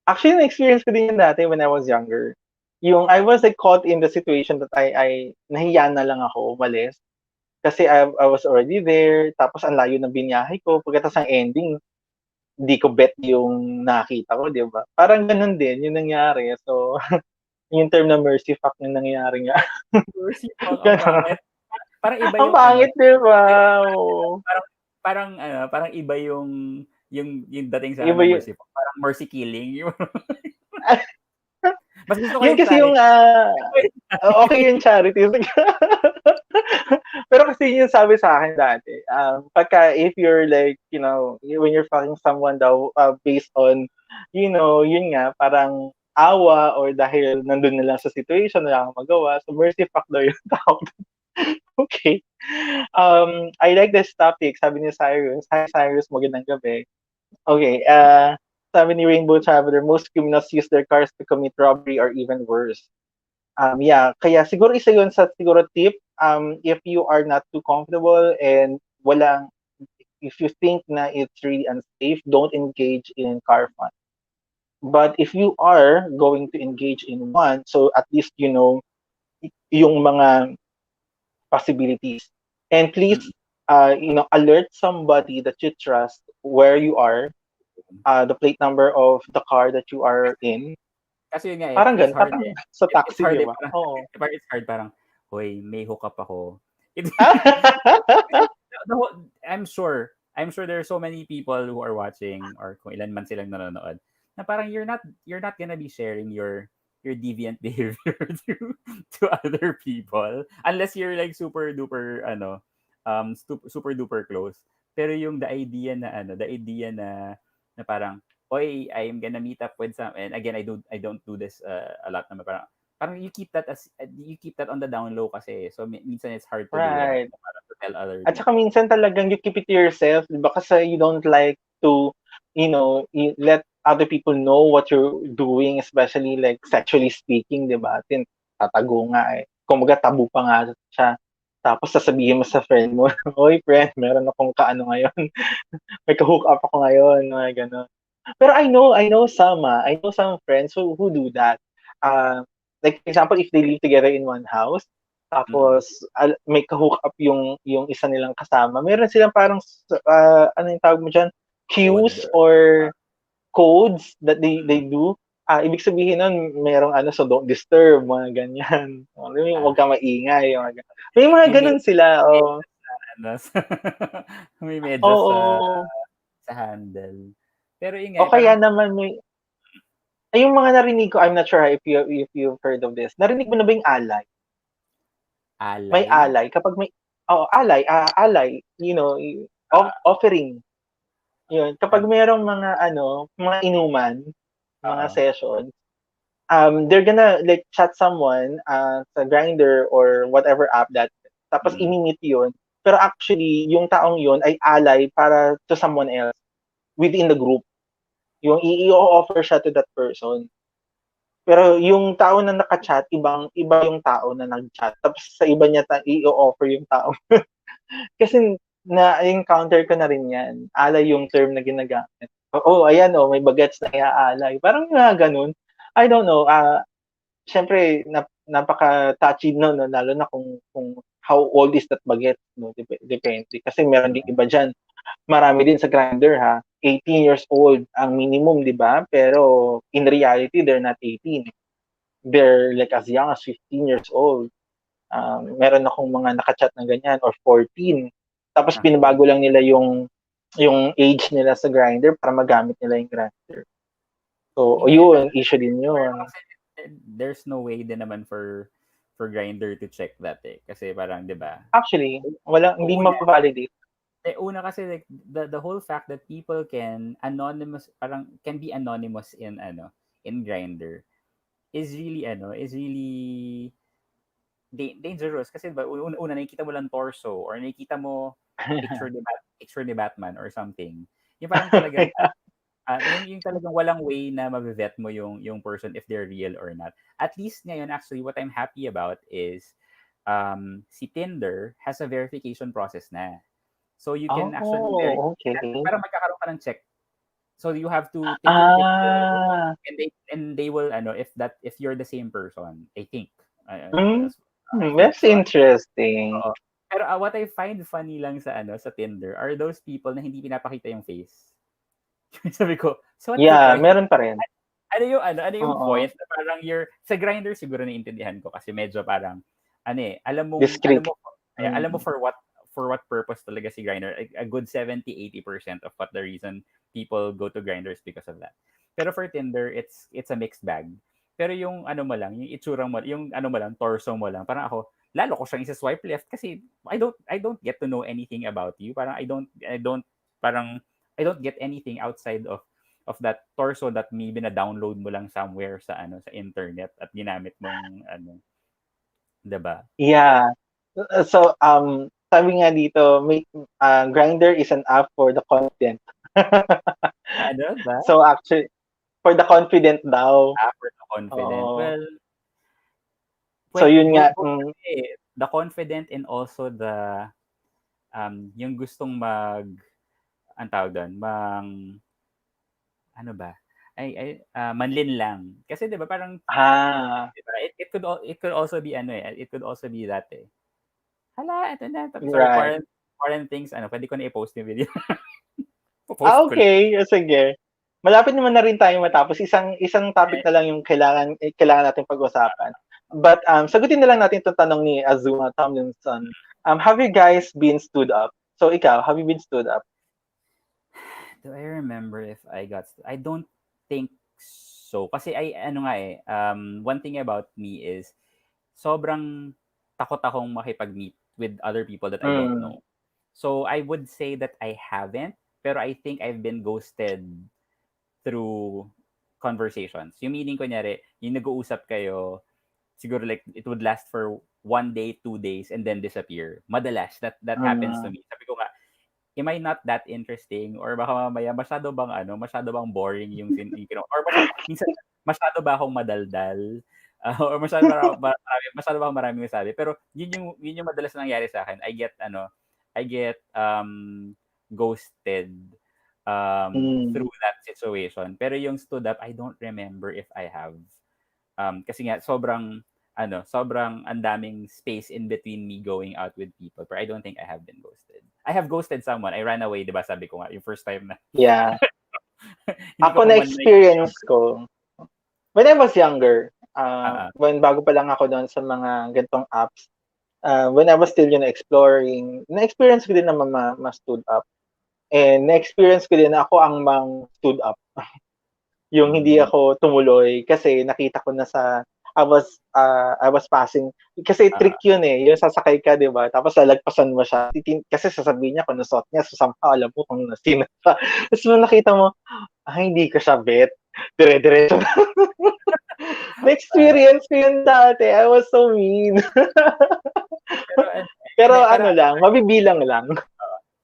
actually na-experience ko din 'yan dati when I was younger. Yung I was, like, caught in the situation that I nahiya na lang ako umalis kasi I was already there tapos ang layo ng biniyahe ko. Pagkatapos ang ending, di ko bet yung nakita ko, 'di ba? Parang gano'n din yung nangyari. So, yung term na mercy fuck yung nangyayari nga. Mercy fuck, ang Ganon. pangit. Parang iba Ang yung ano, pangit, di ba? Oo. parang parang iba yung dating sa akin Iba ng yung, mercy fuck. Parang mercy killing. Mas gusto ko yun yung kasi yung, charity. okay yung charity. Pero kasi yung sabi sa akin dati, pagka if you're like, when you're fucking someone daw, based on, yun nga, parang awa or dahil nandun na lang sa situation, wala kang magawa. So, mercy fuck daw yung tawag. Okay. I like this topic. Sabi ni Cyrus. Hi, Cyrus. Magandang gabi. Okay. Sabi ni Rainbow Traveler, most criminals use their cars to commit robbery or even worse. Yeah, kaya siguro isa yun sa siguro tip, if you are not too comfortable and if you think na it's really unsafe, don't engage in car fun. But if you are going to engage in one, so at least you know yung mga possibilities. And please, alert somebody that you trust where you are, the plate number of the car that you are in. Kasi yun nga Parang it's gan, hard parang sa It's taxi, hard di ba? parang Oo. it's hard parang, hoy, may hookup ako. I'm sure there are so many people who are watching or kung ilan man silang nanonood na parang you're not gonna be sharing your deviant behavior to other people unless you're like super duper super duper close. Pero yung the idea na parang, oy, I'm gonna meet up with some, and again I don't do this a lot naman, parang you keep that on the down low kasi, so minsan it's hard to do that, Right. para to tell other At saka people. minsan talagang you keep it to yourself, di ba? Kasi you don't like to, let other people know what you're doing, especially like sexually speaking, di ba? Tin tatago nga eh. Kumbaga tabu pa nga siya. Tapos sasabihin mo sa friend mo, "Oy friend, meron akong kaano ngayon. May ka-hook up ako ngayon." Mga gano'n. Pero I know some friends who do that. Uh, like for example, if they live together in one house, Mm. tapos may ka-hook up yung isa nilang kasama. Meron silang parang ano yung tawag mo diyan? Code Cues or or codes that they do. Ibig sabihin nun, merong so don't disturb, mga ganyan. Alam mo yung ah, huwag kang maingay, yung mga ganyan. May mga may ganun sila, oh. ano, may medyas Oo. sa handle. Pero yun nga O eh, kaya parang naman yung mga narinig ko, I'm not sure if you've heard of this. Narinig mo na ba yung alay? May alay. alay kapag may alay, offering. Yun, kapag An merong mga inuman, mga Oo. session, they're gonna like chat someone sa Grindr or whatever app that, tapos Mm. imi-meet yun. Pero actually, yung taong yun ay alay para to someone else within the group. Yung i-offer siya to that person. Pero yung tao na naka-chat, iba yung tao na nag-chat. Tapos sa iba niya i-offer yung tao. Kasi na-encounter ko na rin yan. Alay yung term na ginagamit. Ayan may bagets na iaalay. Parang nga ganun. I don't know. Siyempre, napaka-touchy no, lalo na kung how old is that bagets, no? Depende. Kasi meron din iba dyan. Marami din sa Grindr, ha. 18 years old ang minimum, di ba? Pero in reality, they're not 18. They're like as young as 15 years old. Meron akong mga nakachat na ganyan or 14. Tapos Actually, binabago lang nila yung age nila sa Grindr para magamit nila yung Grindr. So, yun nga yun, issue din pero yun. kasi there's no way din naman for Grindr to check that eh. Kasi parang 'di ba? Actually, hindi Una, ma-validate. kasi like the whole fact that people can be anonymous in Grindr is really dangerous kasi ba una nakikita mo lang torso or nakikita mo picture ni Batman or something. Yung parang talagang yung talagang walang way na mabe-vet mo yung person if they're real or not. At least ngayon, actually, what I'm happy about is si Tinder has a verification process na. So you can actually Okay. para magkakaroon ka ng check. So you have to take your picture Ah, and they will if you're the same person, I think. hmm, I think that's so. interesting. Oo. Pero what I find funny lang sa Tinder are those people na hindi pinapakita yung face. Sabi ko, so what's the Yeah, point? meron pa rin. ano yung Oo. point na parang sa Grindr siguro naiintindihan ko kasi medyo parang alam Discreet. mo alam mo Mm. for what purpose talaga si Grindr. A good 70-80% of what the reason people go to Grindr is because of that. Pero for Tinder, it's a mixed bag. Pero yung ano mo lang, yung itsura mo, yung ano mo lang, torso mo lang, parang ako, lalo ko siyang isa-swipe left kasi I don't get to know anything about you. Parang I don't get anything outside of that torso that maybe na-download mo lang somewhere sa internet at ginamit mong 'di ba? Yeah. So, sabi nga dito, Grindr is an app for the confident. Ano ba? So, actually, for the confident daw. For the confident. Oo. Well, So, yun nga. both kasi the confident and also yung gustong ang tawag doon, ano ba? Manlin lang. Kasi 'di ba parang Ah, 'di ba, it could also be it could also be that eh. Hala, ito na. Sorry, right. foreign things, pwede ko na i-post yung video. Po-post ko lang. Okay. Sige. Malapit naman na rin tayo matapos. Isang topic na lang yung kailangan nating pag-usapan. But sagutin na lang natin 'tong tanong ni Azuma Tomlinson. Have you guys been stood up? So ikaw, have you been stood up? Do I remember if I I don't think so. Kasi ano nga one thing about me is sobrang takot akong makipag-meet with other people that I don't Mm. know. So I would say that I haven't, pero I think I've been ghosted through conversations. Yung meaning, kunyari, yung nag-uusap kayo, siguro like it would last for 1 day, 2 days, and then disappear. Madalas, that happens to Mm. me. Sabi ko nga, am I not that interesting? Or baka mamaya, masyado bang boring or minsan, masyado ba akong madaldal? Or masyado ba akong maraming masabi? Pero yun yung madalas na nangyari sa akin. I get ghosted Mm. through that situation. Pero yung stood up, I don't remember if I have. Kasi nga, sobrang ang daming space in between me going out with people. But I don't think I have been ghosted. I have ghosted someone. I ran away, di ba? Sabi ko nga, yung first time na Yeah. hindi ko Ako pa na man naiintindihan. experience ko when I was younger, Ah, ah. when bago pa lang ako doon sa mga ganitong apps, when I was still exploring, na-experience ko din naman ma-stood up. And na-experience ko din na ako ang stood up. Yung hindi Mm. ako tumuloy kasi nakita ko na I was passing kasi Ah, trick yun eh, yung sasakay ka 'di ba, tapos lalagpasan mo siya, kasi sasabihin niya kung ano suot niya, so somehow alam mo kung sino siya. Tapos nung nakita mo, hindi ko siya bet, dire-diretso. Na-experience ko yun dati, I was so mean. pero Pero hindi, ano parang lang, mabibilang lang.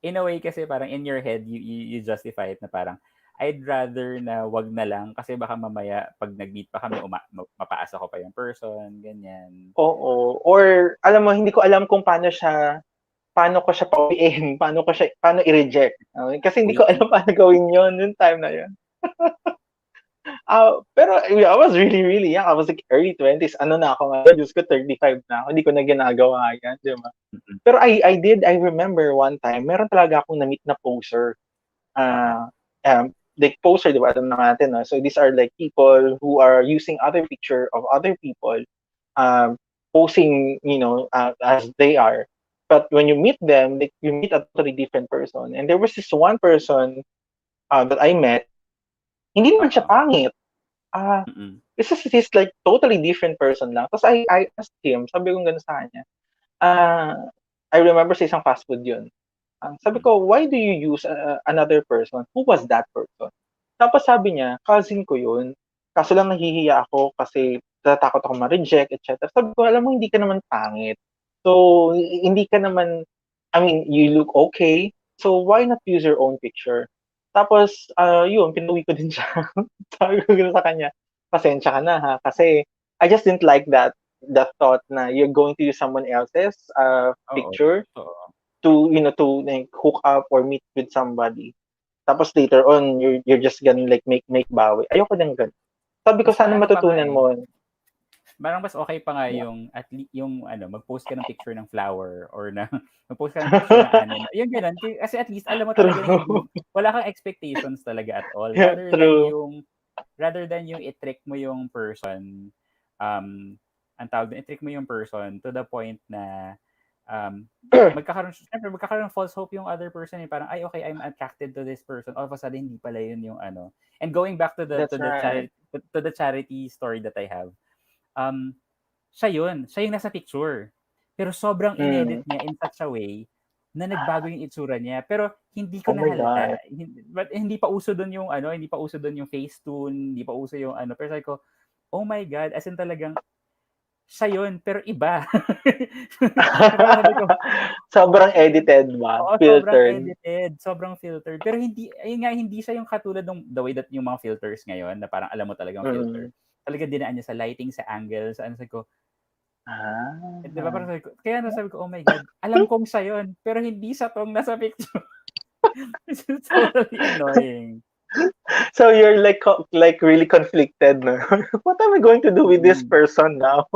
in a way kasi parang in your head, you justify it na parang, I'd rather na wag na lang kasi baka mamaya pag nag-meet pa kami, mapaasa ko pa yung person, ganyan. Oo, or alam mo hindi ko alam kung paano ko siya pauwiin, paano i-reject. Kasi hindi ko Waiting. alam paano gawin yun nung time na yun. Pero I was really, really young. I was like early 20s. Ano na ako ngayon? Diyos ko, 35 na ako. Hindi ko na ginagawa yan, di ba? Mm-mm. Pero I remember one time, meron talaga akong na-meet na poser. Ah, Like poser, di ba? Alam na natin, no? So these are like people who are using other picture of other people, um, posing, as they are. But when you meet them, like, you meet a totally different person. And there was this one person that I met, hindi naman siya ah, pangit. Ah, mm. it's just he's like totally different person lang. Tapos I asked him, sabi ko gano'n sa kanya, ah, I remember sa isang fast food yun. Sabi Mm. ko, why do you use another person? Who was that person? Tapos sabi niya, cousin ko yun. Kaso lang nahihiya ako kasi natatakot ako ma-reject, etc. Sabi ko, alam mo, hindi ka naman pangit. So, hindi ka naman, I mean, you look okay. So, why not use your own picture? Tapos, yun, pinuwi ko din siya. Sabi ko gano'n sa kanya, pasensya ka na ha. Kasi, I just didn't like that thought na you're going to use someone else's Oo, picture totoo. to like hook up or meet with somebody. Tapos later on, you're just gonna like make bawi. Ayoko din ganun. Sabi ko Mas sana ano pa nga matutunan mo. parang mas okay pa nga yung yung mag-post ka ng picture ng flower or mag-post ka ng picture ng anime. Yung gano'n kasi at least alam mo talaga na True. wala kang expectations talaga at all Yeah, rather than true. yung rather than yung i-trick mo yung person, ang tawag doon, i-trick mo yung person to the point na magkakaroon ng false hope yung other person eh. Parang, ay, okay, I'm attracted to this person. All of a sudden, hindi pala yun yung ano. And going back to the That's right. charity story that I have, um, siya yung nasa picture. Pero sobrang inedit Mm. niya in such a way na nagbago yung itsura niya. Pero hindi ko Oh my nahalata. God. But hindi pa uso doon yung ano, hindi pa uso doon yung Facetune, hindi pa uso yung ano. Pero sabi ko, oh my God, as in talagang siya yun, pero iba. Parang sabi ko, Sobrang edited ba? oo, sobrang Filtered. edited, sobrang filtered. Pero hindi, ayun nga, hindi siya yung katulad ng the way that yung mga filters ngayon, na parang alam mo talagang filter. Mm. Talaga dinaan niya sa lighting, sa angle, sa ano, sabi ko, di ba parang Ah. sabi ko, kaya nasabi ko, oh my God, alam kong siya yun, pero hindi siya tong nasa picture. Which is totally annoying. So you're like really conflicted, no? What am I going to do with this Mm. person now?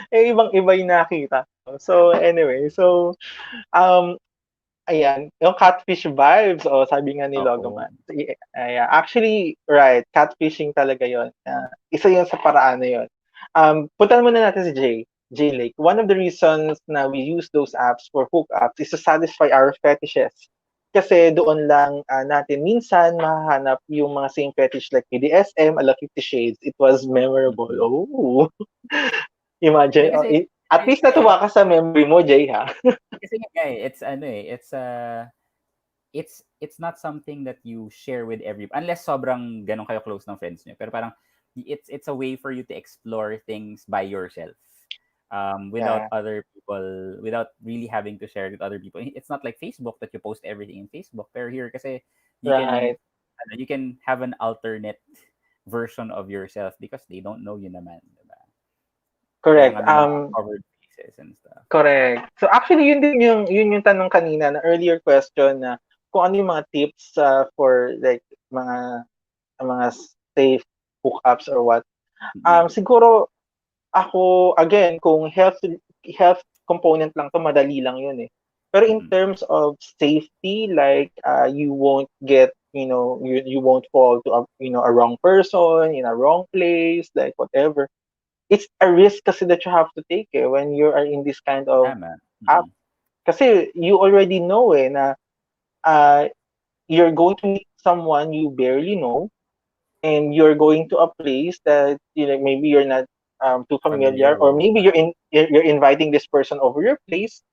Eh, ibang-iba yung nakita ko. So anyway, so um ayan, yung catfish vibes, o sabi nga ni Logoman. Oo. Yeah, actually, right, catfishing talaga yon. Isa yun sa paraan na yun. Puntahan muna natin si Jay. Jay Lake. One of the reasons na we use those apps for hookups is to satisfy our fetishes. Kasi doon lang natin minsan mahahanap yung mga same fetish like BDSM, ala 50 Shades. It was memorable. Mm-mm. Oh, Hindi imagine. kasi, At least natuwa ka sa memory mo, Jay, ha? kasi nga it's ano eh, it's not something that you share with everyone unless sobrang ganun kayo close ng friends niyo. Pero parang it's a way for you to explore things by yourself. Without Yeah, other people, without really having to share it with other people. It's not like Facebook that you post everything in Facebook. Pero here kasi right. you can have an alternate version of yourself because they don't know you naman, diba? Kaya Correct. nga may mga covered faces and stuff. Correct. So actually yun yung tanong kanina na earlier question na kung ano yung mga tips for like mga safe hookups or what. Mm-mm. Siguro ako again kung health component lang to madali lang yun eh. Pero in Mm-mm. terms of safety like you won't get you won't fall to a wrong person in a wrong place like whatever. It's a risk kasi that you have to take when you are in this kind of Tama. app. Mm-mm. Kasi you already know na uh, you're going to meet someone you barely know and you're going to a place that maybe you're not too familiar, Familiar or with. maybe you're inviting this person over your place.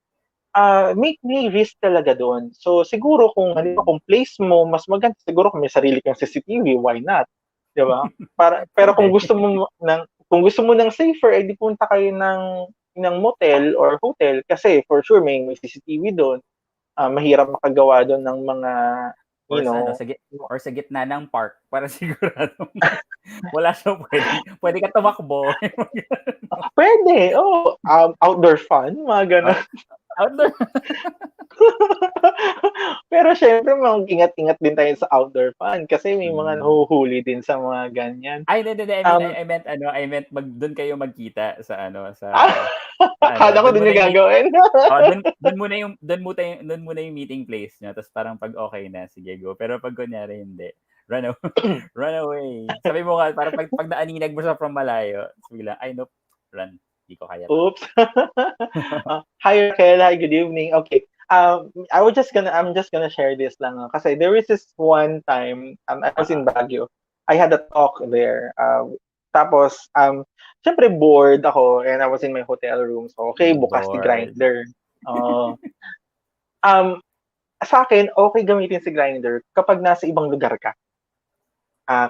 May risk talaga doon. So siguro kung halimbawa Mm-mm. kung place mo mas maganda siguro kung may sarili kang CCTV, why not? 'Di ba? Pero Pwede. kung gusto mo ng safer, edi punta kayo ng motel or hotel kasi for sure may CCTV doon. Mahirap makagawa doon ng mga you Or sa ano, know or sa gitna ng park para sigurado wala siyang pwede ka tumakbo. pwede, oh, outdoor fun, mga gano'n. Out, outdoor. Pero syempre mag-ingat-ingat din tayo sa outdoor fun kasi may mga Mm. nahuhuli din sa mga ganyan. Ay, hindi. I mean, Um, I meant ano, I meant doon kayo magkita sa ano, ah, sa ano, akala ko doon din muna yung yung gagawin. doon muna yung meeting place niyo. Tapos parang pag okay na, sige go. Pero pag kunyari hindi, run away. Run away. Sabi mo nga, parang pag naaninag mo sa from malayo, tapos biglang, ay nope, run. Hindi ko kaya to. Oops. Hi Raquel, hi, good evening. Okay. I'm just gonna share this lang kasi there is this one time I was in Ah, Baguio. I had a talk there. Tapos syempre bored ako and I was in my hotel room. So okay, bukas si bored. Grindr. Uh, um sa akin okay gamitin si Grindr kapag nasa ibang lugar ka.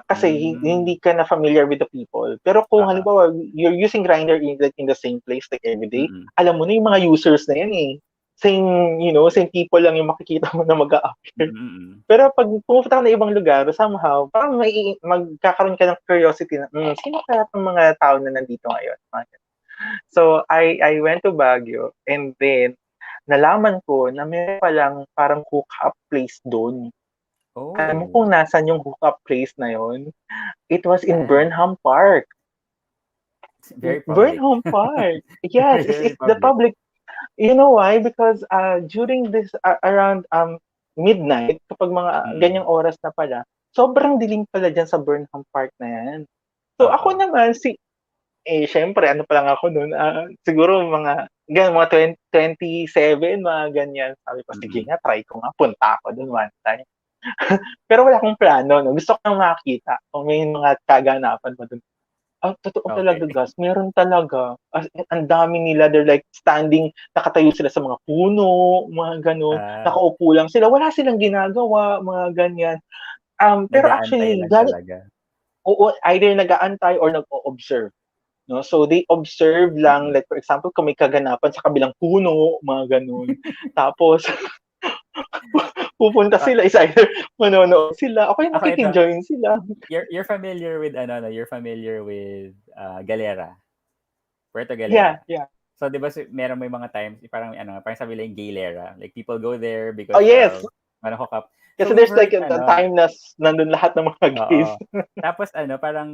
Kasi Mm. hindi ka na familiar with the people. Pero kung Ah, halimbawa, you're using Grindr in the same place like every day, mm. alam mo na yung mga users na yan eh. Same people lang yung makikita mo na mag-a-appear. Mm. Pero pag pumunta ka na ibang lugar, somehow, parang magkakaroon ka ng curiosity na, sino kaya itong mga tao na nandito ngayon? So, I went to Baguio and then, nalaman ko na meron palang parang hookup place doon. Alam mo Oh, kung nasan yung hookup place na yon? It was in saan? Burnham Park. Very public. Burnham Park. Yes, Very it's the public. public. You know why? Because during this around midnight, kapag mga Mm. ganyang oras na pala, sobrang dilim pala diyan sa Burnham Park na 'yan. So Oo. ako naman siyempre ano pa lang ako no'n, siguro mga 27 mga ganyan. Sabi ko, "Sige Mm. nga, try ko nga, punta ako do'n one time." Pero wala akong plano 'no, gusto ko lang makita kung may mga kaganapan ba do'n. Totoo talaga Okay. meron talaga. As in ang dami nila, they're like standing, nakatayo sila sa mga puno, mga gano'n. Ah, Nakaupo lang sila, wala silang ginagawa, mga ganyan. Pero nag-aantay actually lang talaga. oo, either nag-aantay or nag-o-observe, 'no. So they observe lang, Mm. like for example kung may kaganapan sa kabilang puno, mga gano'n. Tapos pupunta Ah, sila, is either manonood sila o kaya ako ito, makiki-join sila. you're familiar with ano, no, you're familiar with, Galera, Puerto Yeah, Galera. yeah. So 'di ba meron may mga times parang ano, parang sabi nila yung Gaylera, like people go there Oh, because yes. of ano, hookup. So Kasi we've there's like heard a ano, time na nandun lahat ng mga gays. oo. Tapos ano, parang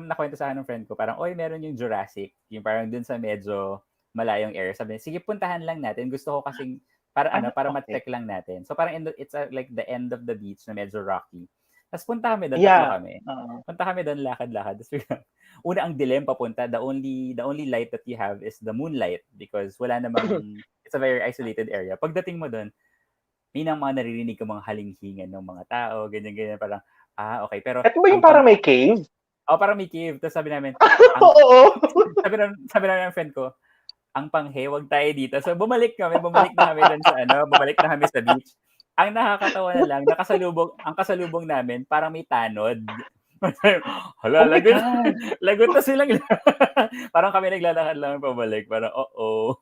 nakwento sa'kin ng friend ko, parang, "Uy, meron yung Jurassic," yung parang dun sa medyo malayong area. Sabi niya, "Sige, puntahan lang natin. Gusto ko kasing para ano, para Okay. ma-check lang natin." So parang it's like the end of the beach na medyo rocky. Tapos punta kami dun, tatlo Yeah, kami. oo. Punta kami dun, lakad-lakad. Tapos biglang una ang dilim papunta, the only light that you have is the moonlight because wala namang it's a very isolated area. Pagdating mo dun, may mga naririnig kang mga halinghingan ng mga tao, ganyan-ganyan. Parang, okay. Pero Eto ba yung ang parang may cave? parang may cave. Tapos sabi namin, ang Oo. sabi namin ng friend ko, ang panghe, wag tayo dito. So bumalik na kami sa beach. Ang nakakatawa na lang, ang kasalubong namin, parang may tanod. Oh Hala, my lagot, God. lagot na silang parang kami naglalakad lang pabalik. Parang, oh.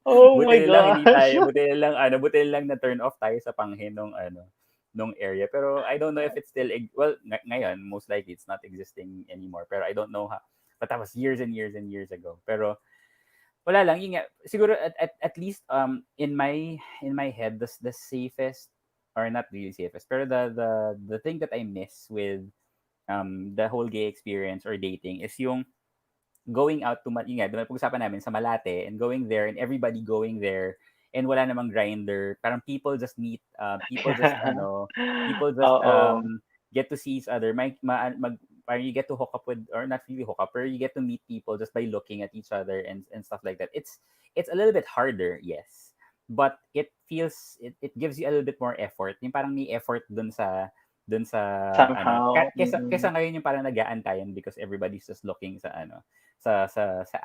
Oh Buti my na lang hindi gosh. tayo, buti na lang na turn off tayo sa panghe nung area. Pero I don't know if it's still, well, ngayon, most likely it's not existing anymore. Pero I don't know but that was years and years and years ago. Pero wala lang, yun nga, siguro at least in my head, the safest, or not really safest, pero the thing that I miss with the whole gay experience or dating is yung going out to yun nga, diba, pag-usapan namin sa Malate and going there and everybody going there and wala namang grinder. Parang people just meet, people just Oo. get to see each other. Parang you get to hook up with, or not really hook up, pero you get to meet people just by looking at each other and stuff like that. It's a little bit harder, yes. But it gives you a little bit more effort. Yung parang may effort dun sa ano, Somehow. kesa ngayon yung parang nag-aantayan because everybody's just looking sa ano, sa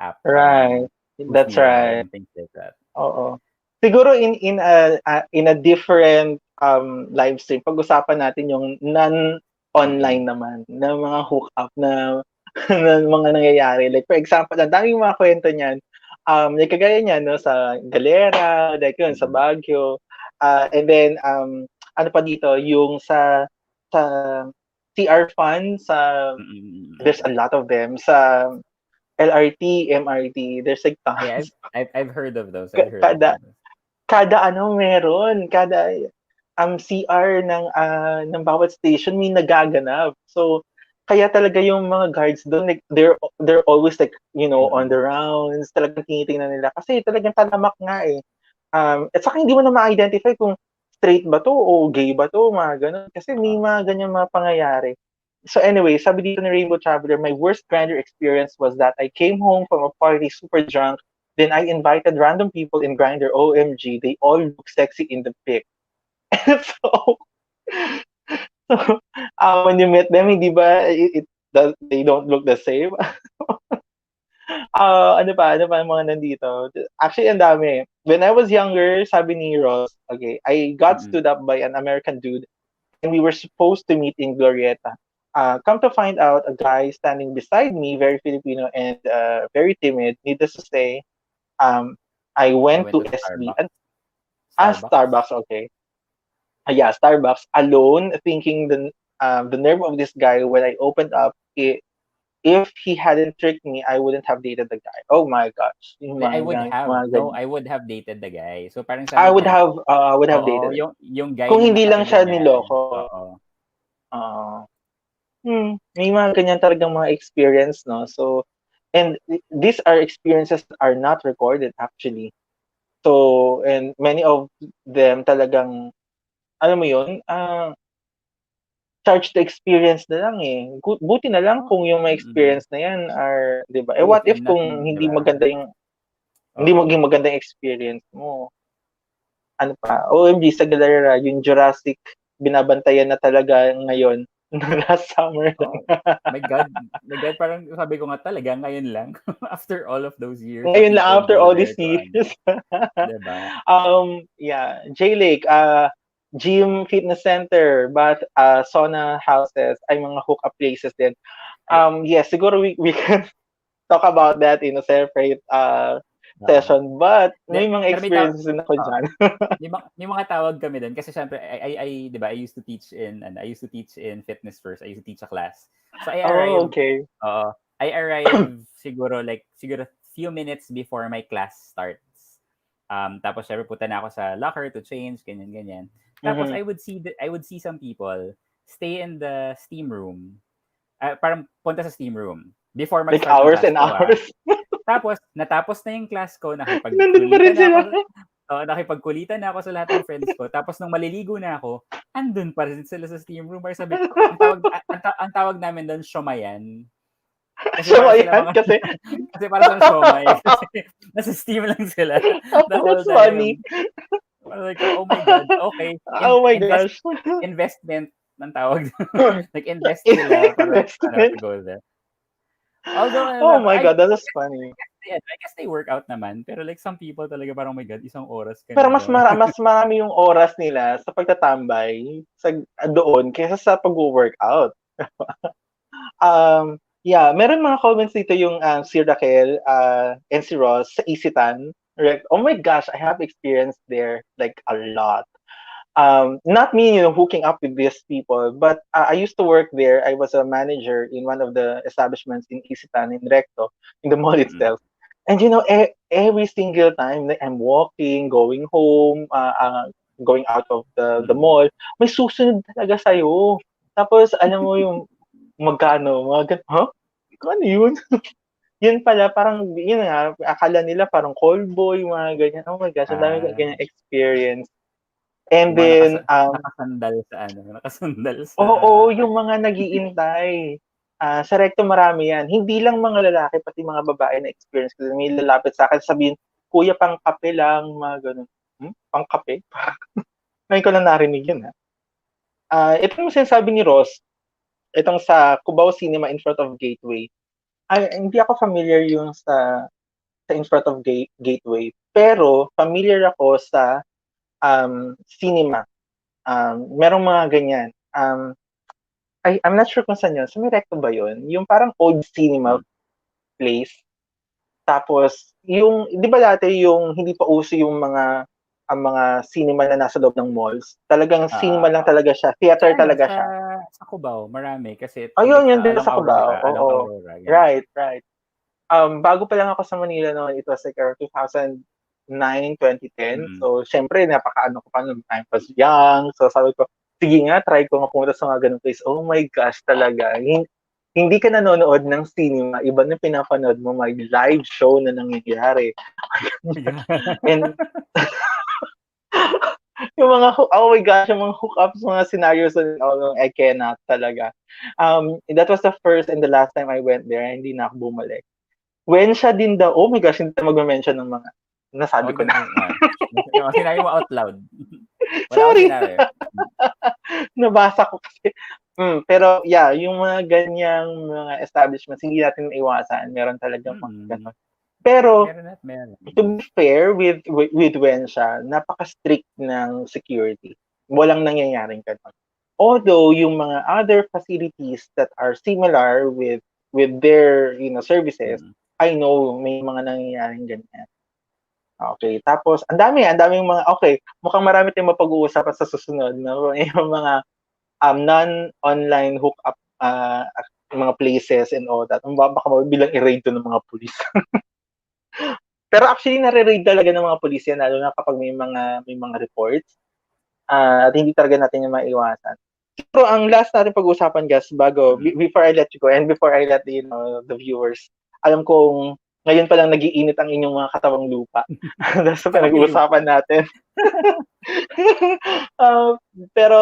app Right. kung who's That's nearby right. and things like that. Oo. Siguro in a different live stream, pag-usapan natin yung non-online Mm. naman na mga hookup na na mga nangyayari. Like for example, ang daming mga kwento niyan. Like kagaya niyan 'no, sa Galera, like yun sa Mm. Baguio. And then ano pa dito, yung sa CR Fun, Mm, mm. there's a lot of them sa LRT, MRT, there's like Yeah, tons. I've heard of those. I've Ka- heard of Kada those. kada ano meron, kada CR ng bawat station may nagaganap. So kaya talaga yung mga guards doon, like they're always like, on Mm. the rounds, talagang tinitingnan nila kasi talagang talamak nga eh. At saka hindi mo na ma-identify kung straight ba 'to o gay ba 'to, mga gano'n. Kasi may Oo. mga ganyang mga pangyayari. So anyway, sabi dito ni Rainbow Traveler, "My worst grinder experience was that I came home from a party super drunk, then I invited random people in Grindr. OMG, they all look sexy in the pic." So, when you meet them, hindi ba they don't look the same? Ano pa ang mga nandito? Actually, ang dami. When I was younger, sabi ni Ross, okay, I got Mm. stood up by an American dude and we were supposed to meet in Glorieta. Come to find out, a guy standing beside me, very Filipino and very timid. Needless to say, um, I I went went to to SB Starbucks. and Starbucks. Starbucks. Okay, yeah, Starbucks alone, thinking the nerve of this guy when I opened up. If he hadn't tricked me, I wouldn't have dated the guy. Oh my gosh, yung I mga would have. mga No, ganyan. I would have dated the guy. So parang sabi niya, I would have oo, dated. yung guy Kung na hindi lang nakatabi siya niya, niloko. oo. Oo. May mga ganyan talagang mga experience, no? So, and these are experiences that are not recorded actually. So, and many of them talagang, alam mo yun, charge to experience na lang eh. Buti na lang kung yung may experience na yan are, di ba? Safe What if and kung nothing, di hindi ba? maganda yung, hindi Oo. maging maganda yung experience mo? Ano pa? OMG, sa Galera, yung Jurassic, binabantayan na talaga ngayon. Last summer lang. Oh, my God. My God, parang sabi ko nga talaga, ngayon lang. After all of those years na Ngayon lang, people after go all there these to years. diba? Yeah, J-Lake, gym, fitness center, but sauna houses ay mga hookup places din. Ay, Yes, siguro we can talk about that in a separate oo. session, but may mga Pero may tawag, experiences din ako dyan. may mga tawag kami doon kasi syempre di ba, I used to teach in fitness first. I used to teach a class. So Oh, okay. I arrive siguro few minutes before my class starts. Tapos syempre punta na ako sa locker to change, ganyan. Tapos Mm-hmm. I would see some people stay in the steam room. Parang punta sa steam room before Like mag-start ng hours class and ko, ha. hours. Tapos natapos na yung class ko, Nandun pa rin sila. nakipagkulitan na ako sa lahat ng friends ko. Tapos nung maliligo na ako, andun pa rin sila sa steam room. Or sabi ko, ang tawag namin doon, shomayan. Kasi So, para sila ayan, mga, kasi, kasi para sa siomay. Kasi nasa steam lang sila the whole that's time. funny. Like, oh my God, okay. Oh my gosh. Investment ng tawag. Nag-invest sila para to Investment. go there. Although, Oh my God, that was funny. I guess they work out naman. Pero like some people talaga parang, oh my God, isang oras ka Pero na doon. mas marami yung oras nila sa pagtatambay doon kaysa sa pag-workout. Yeah, meron mga comments dito yung si Raquel and si Ross sa Isitan. Right? Oh my gosh, I have experience there like a lot. Not me, hooking up with these people, but I used to work there. I was a manager in one of the establishments in Isitan, in Recto, in the mall Mm-mm. itself. And every single time that I'm walking, going home, going out of the mall, may susunod talaga sa'yo. Tapos, alam mo yung magkano, huh? Ano yun? Yun pala, parang, yun nga, akala nila parang call boy, mga ganyan. Oh my gosh, ang dami ko ganyan experience. And Yung mga then, nakasandal sa oo, yung mga nag-iintay. Sa Recto marami yan. Hindi lang mga lalaki, pati mga babae na experience. Kasi may lalapit sa akin, sabihin, kuya, pang kape lang, mga ganun. Pang kape? Ngayon ko lang narinig yun, ha? Ito yung sinasabi ni Ross, itong sa Cubao Cinema in front of Gateway. Hindi ako familiar yung sa in front of Gateway. Pero, familiar ako sa cinema. Merong mga ganyan. I'm not sure kung saan yun. Sa may Recto ba yun? Yung parang old cinema place. Tapos, di ba dati yung hindi pa uso yung ang mga cinema na nasa loob ng malls? Talagang cinema lang talaga siya. Theater talaga siya. Sa Cubao, marami. Kasi Ayun, yun din along sa Cubao. Along Oo. Aurora. Right. Bago pa lang ako sa Manila noon, it was like around 2009, 2010. So, syempre, napaka-ano ko pa noon. I was young. So, sabi ko, sige nga, try ko pumunta sa mga ganung place. Oh my gosh, talaga. Hindi ka nanonood ng cinema. Iba na pinapanood mo, may live show na nangyayari. And, yung mga, oh my gosh, yung mga hookups, mga scenarios, I cannot talaga. That was the first and the last time I went there. Hindi na ako bumalik. When siya din daw, oh my gosh, hindi tayo mag-mention ng mga nasabi ko na. Sinabi mo out loud. Wala Sorry. Nabasa ko kasi. Pero yeah, yung mga ganyang mga establishments, hindi natin maiwasan. Meron talaga mga gano'n. Pero, to be fair with Wensha, napaka-strict ng security. Walang nangyayaring gano'n. Although, yung mga other facilities that are similar with their services, I know may mga nangyayaring ganyan. Okay, tapos ang daming mga mukhang marami tayong mapag-uusapan sa susunod, no? Yung mga non-online hookup mga places and all that. Baka bilang i-raid to ng mga pulis. Pero actually nare-raid talaga ng mga pulis yan, lalo na kapag may mga reports. At hindi talaga natin yung maiwasan. Pero ang last natin pag-uusapan, guys, before I let you go and before I let the viewers, alam kong ngayon pa lang nag-iinit ang inyong mga katawang lupa. Dahil sa pinag-uusapan natin. Um, pero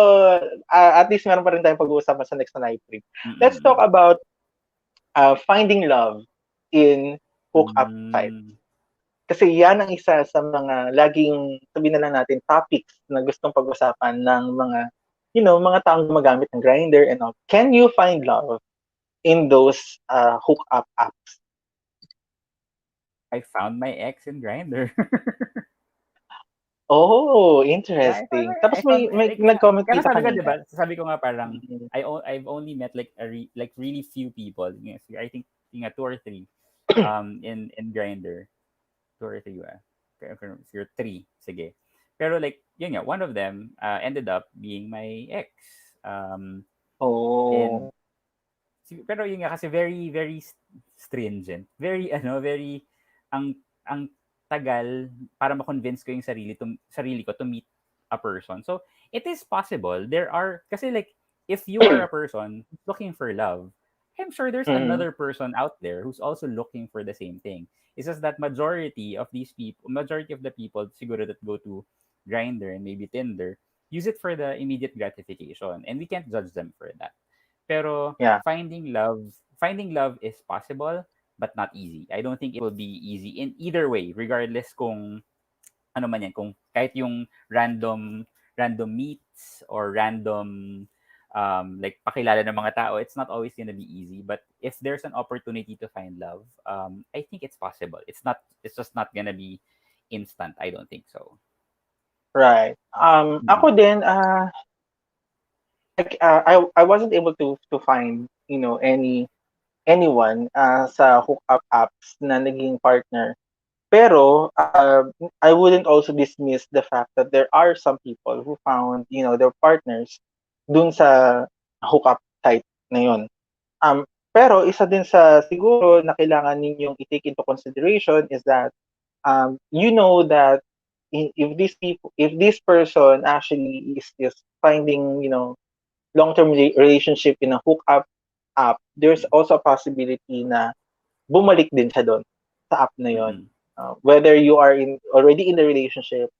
at least meron pa rin tayong pag-uusapan sa next na live stream. Let's talk Mm. about finding love in hookup sites. Mm. Kasi yan ang isa sa mga laging, sabihin na lang natin, topics na gustong pag-usapan ng mga, mga taong gumagamit ng Grindr and all. Can you find love in those hookup apps? I found my ex in Grindr. Oh, Yeah, interesting. Tapos may like nag-comment kaya dito sabi ko 'di kanina. ba, sabi ko nga parang Mm. I've only met like like really few people. Yes, I think two or three in Grindr. Two or three ba? You're three, sige. Pero like yun nga, one of them ended up being my ex. And Oh, pero yun nga kasi very very stringent. Very very ang tagal para ma-convince ko yung sarili ko to meet a person. So, it is possible. There are kasi like if you are a person looking for love, I'm sure there's mm, another person out there who's also looking for the same thing. It's just that majority of the people siguro that go to Grindr and maybe Tinder use it for the immediate gratification, and we can't judge them for that. Pero yeah, finding love is possible but not easy. I don't think it will be easy in either way, regardless kung ano man yan, kung kahit yung random meets or random like pakilala ng mga tao, it's not always gonna be easy. But if there's an opportunity to find love, I think it's possible. It's just not gonna be instant. I don't think so. right. Mm-mm. Ako din, I wasn't able to find, anyone sa hookup apps na naging partner. Pero I wouldn't also dismiss the fact that there are some people who found, their partners dun sa hookup site na yun. Pero isa din sa siguro na kailangan ninyong i-take into consideration is that you know that if this person actually is finding, long-term relationship in a hookup app, there's also a possibility na bumalik din siya doon sa app na yon. Mm-mm. Whether you are already in the relationship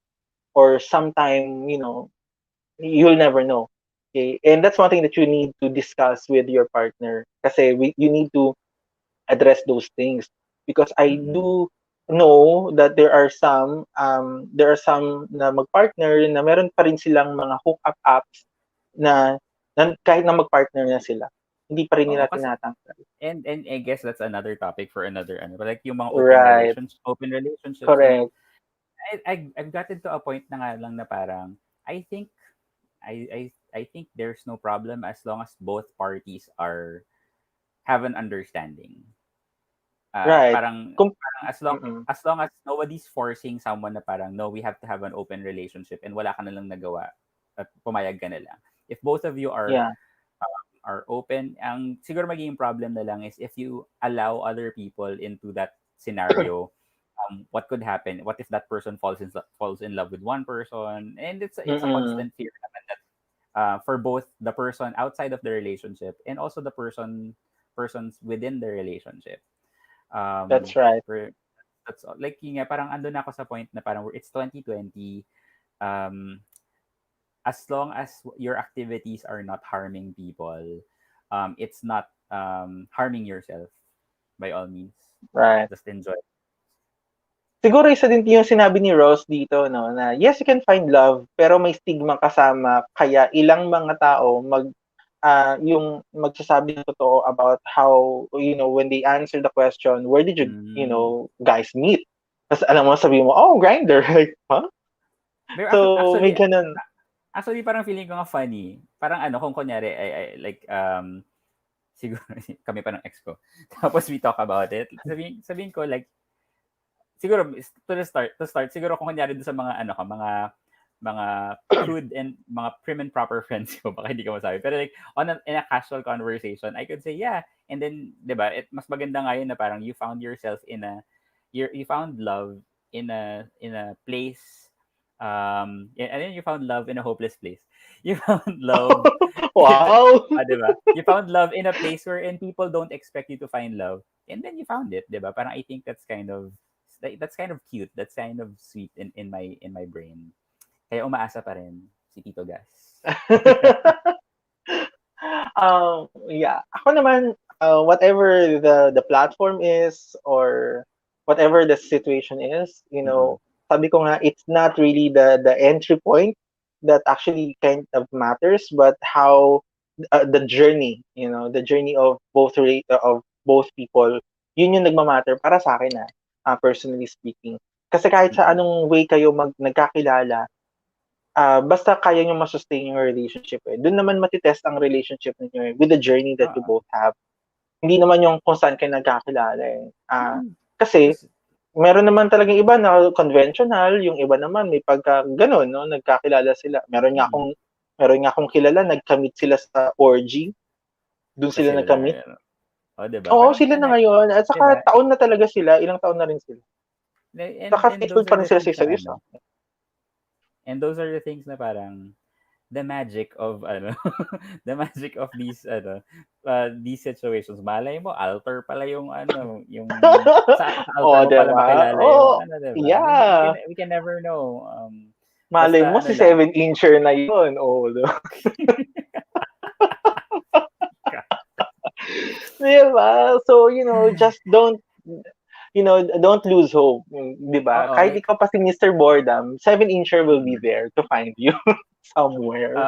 or sometime, you'll never know. Okay? And that's one thing that you need to discuss with your partner kasi you need to address those things because I Mm-mm. do know that there are some na magpartner na meron pa rin silang mga hookup apps na, kahit na magpartner na sila, hindi pa rin Oo, nila kasi tinatanggal. and I guess that's another topic for another but like yung mga Right. open relationships and all. Correct. I've gotten to a point na nga lang na parang I think I think there's no problem as long as both parties are have an understanding. Right. Parang Mm. as long as nobody's forcing someone na parang no, we have to have an open relationship and wala ka na lang nagawa at pumayag ka na lang. If both of you Yeah. are open, ang siguro magiging problem na lang is if you allow other people into that scenario, what could happen? What if that person falls in love with one person? And it's a Mm. constant fear naman that for both the person outside of the relationship and also the persons within the relationship. That's right. For that's like yun nga, parang ando na ako sa point na parang it's 2020. Um, as long as your activities are not harming people, it's not harming yourself by all means. Right. Just enjoy. Siguro isa din yung sinabi ni Ross dito 'no, na yes, you can find love, pero may stigma kasama kaya ilang mga tao yung magsasabi ng totoo about how, when they answer the question, "Where did Mm. guys meet?" Ta's alam mo sabihin mo, "Oh, Grindr." Like, huh? Pero So, may gano'n. actually parang feeling ko nga funny. Parang ano kung kunyari I like siguro kami pa ng ex ko. Tapos we talk about it. Sabihin ko like siguro to start siguro kung kunyari doon sa mga ano ka mga crude and mga prim and proper friends ko baka hindi ko masabi pero like in a casual conversation I could say yeah, and then 'di ba mas maganda nga yun na parang you found yourself you found love in a place, and then you found love in a hopeless place. You found love in Wow! 'di ba? You found love in a place wherein people don't expect you to find love, and then you found it, 'di ba? Parang I think that's kind of cute. That's kind of sweet in my brain. Kaya umaasa pa rin si Tito Gas. Yeah, ako naman, whatever the platform is or whatever the situation is, Mm-mm. sabi ko nga, it's not really the entry point that actually kind of matters, but how the journey, the journey of both people, yun yung nagmamatter para sa akin na, personally speaking. Kasi kahit sa Mm-mm. anong way kayo nagkakilala, basta kaya nyo masustain yung relationship doon naman matitest ang relationship niyo with the journey that you Oo. both have. Hindi naman yung kung saan kayo nagkakilala Kasi Kasi, meron naman talagang iba na conventional, yung iba naman may pagka gano'n, no, nagkakilala sila. mm, Meron nga akong kilala, nagka-meet sila sa orgy, do'n tapos sila sila na nagka-meet. ngayon. O, di ba? Oo, Parang, sila na ngayon at di ba? saka taon na talaga sila, ilang taon na rin sila. Saka And faithful those pa are rin the sila sa things na isa't isa. and those are the things na parang the magic of the magic of these situations. Malay mo altar pala yung sa altar Oh, mo 'di pala ba? makilala yung Oo, 'di ba? yeah. We can never know. Malay mo Basta si lang. 7-incher na yun. Oh, 'di ba? 'Di ba? So, just don't lose hope, 'di ba? Oo, Kahit like ikaw pa si Mr. Boredom, 7-incher will be mm. there to find you somewhere.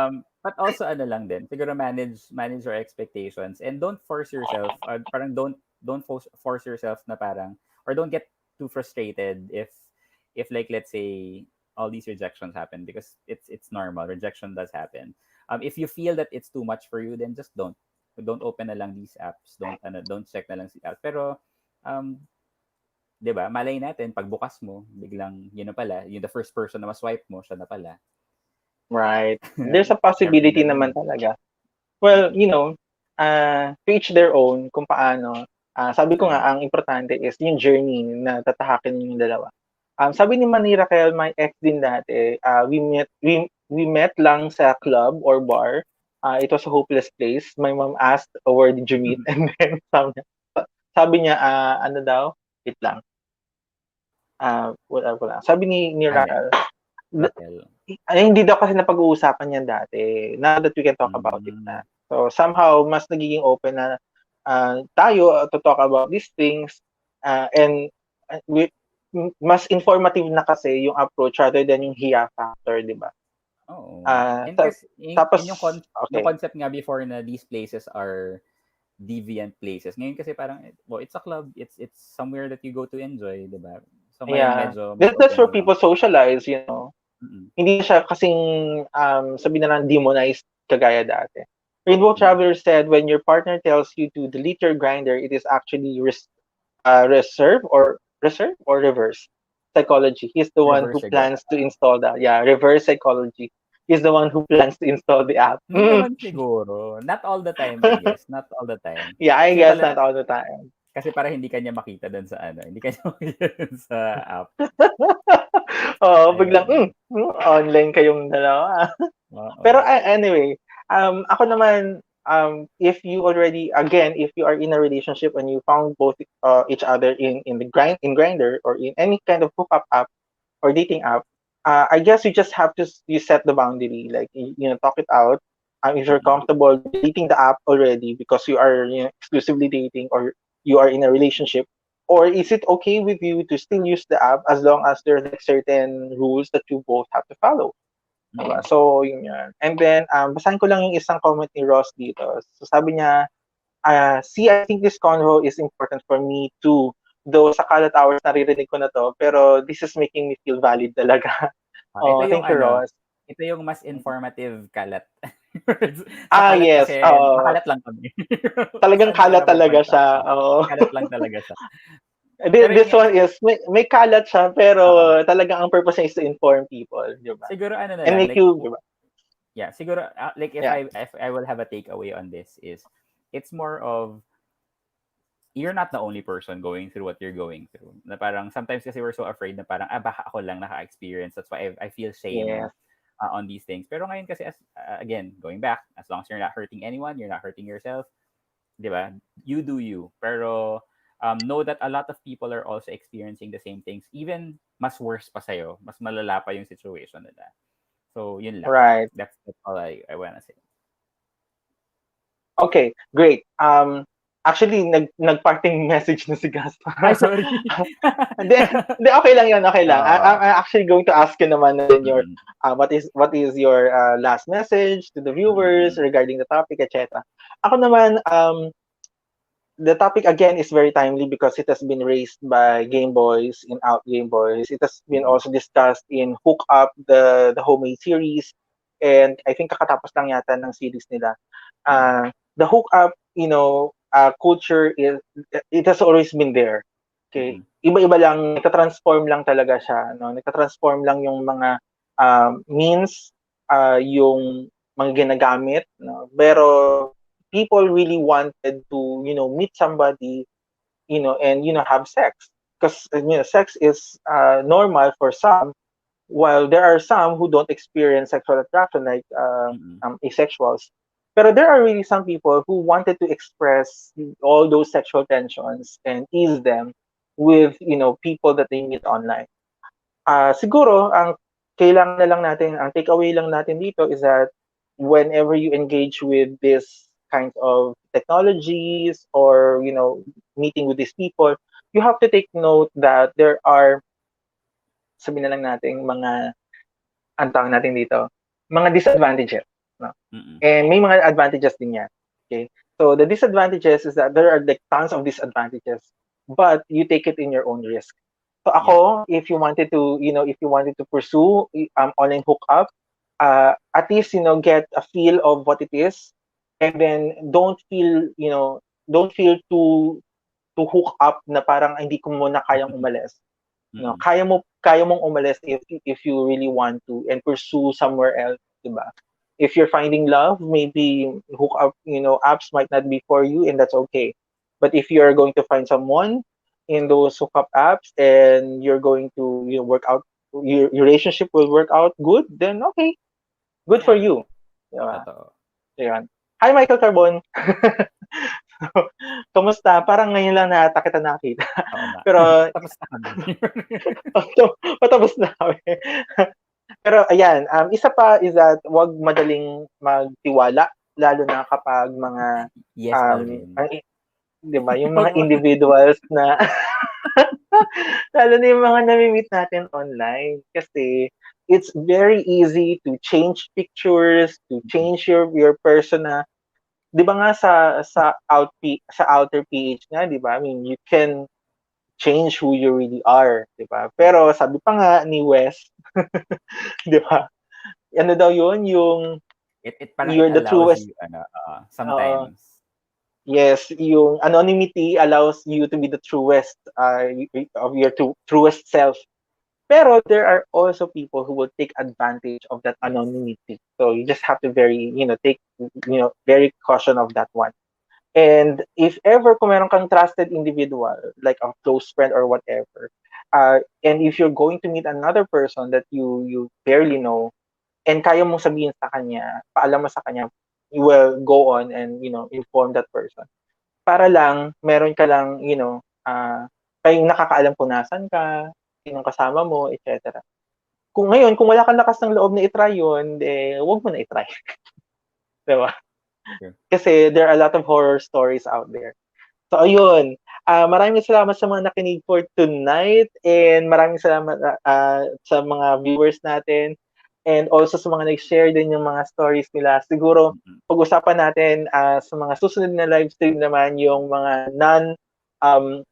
But also lang din, siguro manage your expectations and don't force yourself, parang don't force yourself na parang, or don't get too frustrated if like let's say all these rejections happen, because it's normal, rejection does happen. If you feel that it's too much for you, then just don't open na lang these apps, don't check na lang si apps. Pero 'di ba, malay natin pagbukas mo biglang yun na pala, yung the first person na ma-swipe mo siya na pala. Right. There's a Never possibility never naman know. talaga. Well, Mm. to each their own kung paano. Sabi ko nga, Tama. ang importante is yung journey na tatahakin yung dalawa. Sabi ni Manny Raquel, my ex din dati, we met lang sa club or bar. It was a hopeless place. My mom asked, where did you meet? And then sabi niya, ano daw? Wait lang. Wala. Sabi ni Ano, Raquel, Raquel? hindi daw kasi napag-uusapan yan dati. Now that we can talk about it Hmm. na. So somehow, mas nagiging open na tayo to talk about these things. And mas informative na kasi yung approach rather than yung hiya factor, di ba? Oo. And Ta- kasi tapos, yung yung okay. concept nga before na these places are deviant places. Ngayon kasi parang, well, it's a club, it's somewhere that you go to enjoy, 'di ba? So ngayon Yeah. medyo mas That's open where na lang. people socialize. Mm. Hindi siya kasing, sabi na lang, demonized kagaya dati. Rainbow Mm. Traveler said, when your partner tells you to delete your grinder, it is actually reserve or reverse psychology. He's the one who Reverse regret. plans to install that. Yeah, reverse psychology. He's the one who plans to install the app. Hindi naman siguro. Not all the time, I guess. Not all the time. Yeah, I Kasi guess pala not all the time. kasi para hindi kanya makita doon sa hindi kanya makita dun sa app. Oo, biglang, Ayun. online kayong dalawa. Pero Oo. anyway, ako naman, if you are in a relationship and you found both each other in the grinder or in any kind of hookup app or dating app, I guess you just have to you set the boundary, like talk it out. If you're Mm. comfortable deleting the app already because you are exclusively dating or you are in a relationship, or is it okay with you to still use the app as long as there are like certain rules that you both have to follow? Diba? Mm. So, yun yan. And then, basahin ko lang yung isang comment ni Ross dito. So, sabi niya, see, I think this convo is important for me too. Though sa kalat hours, naririnig ko na to, pero this is making me feel valid talaga. Ito Oh, yung thank you, Ross. ito yung mas informative kalat. Sa kalat Yes. kasi makalat lang kami. Talagang Saan tayo kalat talaga napupunta? siya. Oo. Kalat lang talaga siya. Pero yun This nga, one is, may kalat siya, pero oo. talagang ang purpose niya is to inform people, di ba? Siguro na And lang, make like, you, di ba? yeah, siguro, like Yeah. if I will have a takeaway on this is, it's more of, you're not the only person going through what you're going through. Na parang, sometimes kasi we're so afraid na parang, baka ako lang naka-experience. That's why I feel shame Yes. on these things. Pero ngayon kasi, again, going back, as long as you're not hurting anyone, you're not hurting yourself, di ba? You do you. Pero know that a lot of people are also experiencing the same things. Even mas worse pa sa'yo. Mas malala pa yung situation nila. So yun lang. Right. That's all I wanna say. Okay, great. Actually, nag-parting message na si Gas. Ay, sorry. Hindi, hindi, okay lang yun, okay lang. Oo. I'm actually going to ask you naman na din your, Mm, what is your last message to the viewers mm, regarding the topic, etc. Ako naman, the topic again is very timely because it has been raised by Game Boys in Out Game Boys. It has been mm, also discussed in Hookup, the homemade series, and I think kakatapos lang yata ng series nila. mm, The Hookup, culture is it has always been there. Okay, mm, iba-iba lang, nagta-transform lang talaga siya, no? Nagta-transform lang yung mga means, yung mga ginagamit, no? Pero people really wanted to, meet somebody, and have sex, because sex is normal for some, while there are some who don't experience sexual attraction, like mm, asexuals. Pero there are really some people who wanted to express all those sexual tensions and ease them with, people that they meet online. Siguro, ang kailangan na lang natin, ang takeaway lang natin dito is that whenever you engage with this kinds of technologies, or, meeting with these people, you have to take note that there are, sabihin na lang natin, mga, ang tawag natin dito, mga disadvantages. No? mm, And may mga advantages din yan. Okay? So the disadvantages is that there are like tons of disadvantages, but you take it in your own risk. So yeah, ako, if you wanted to pursue online hookup, at least, get a feel of what it is, and then don't feel to hook up na parang hindi ko muna kayang umalis. No, mm, kaya mong umalis if you really want to and pursue somewhere else, 'di ba? If you're finding love, maybe hook up, apps might not be for you, and that's okay. But if you're going to find someone in those hookup apps, and you're going to, work out, your relationship will work out good, then okay, good for yeah, you. 'Di ba? totoo. Ayan. Hi, Michael Carbon. Kamusta? Parang ngayon lang nata kita nakita. Oo nga. Pero Tapos na kami. patapos na kami. Pero ayan, isa pa is that wag madaling magtiwala, lalo na kapag mga Yes, Alvin. ang 'di ba, yung mga individuals na lalo na yung mga nami-meet natin online, kasi it's very easy to change pictures, to change your persona. 'Di ba nga sa outer PH nga, 'di ba? I mean, you can change who you really are, 'di ba? Pero sabi pa nga ni Wes, 'di ba? Ano daw 'yun, yung It you're the allows truest. you Oo. sometimes. Yes, yung anonymity allows you to be the truest, of your truest self. Pero there are also people who will take advantage of that Yes. anonymity. So you just have to take, very caution of that one. And if ever kung meron kang trusted individual, like a close friend or whatever, and if you're going to meet another person that you barely know, and kaya mong sabihin sa kanya, paalam mo sa kanya, you will go on and, inform that person. Para lang, meron ka lang, kayong nakakaalam kung nasan ka, sinong kasama mo, etc. Kung ngayon, kung wala kang lakas ng loob na i-try yun, wag mo na i-try. Diba? True. Kasi there are a lot of horror stories out there. So ayun, maraming salamat sa mga nakinig for tonight, and maraming salamat sa mga viewers natin, and also sa mga nag-share din yung mga stories nila. Siguro Mm, pag-usapan natin sa mga susunod na live stream naman yung mga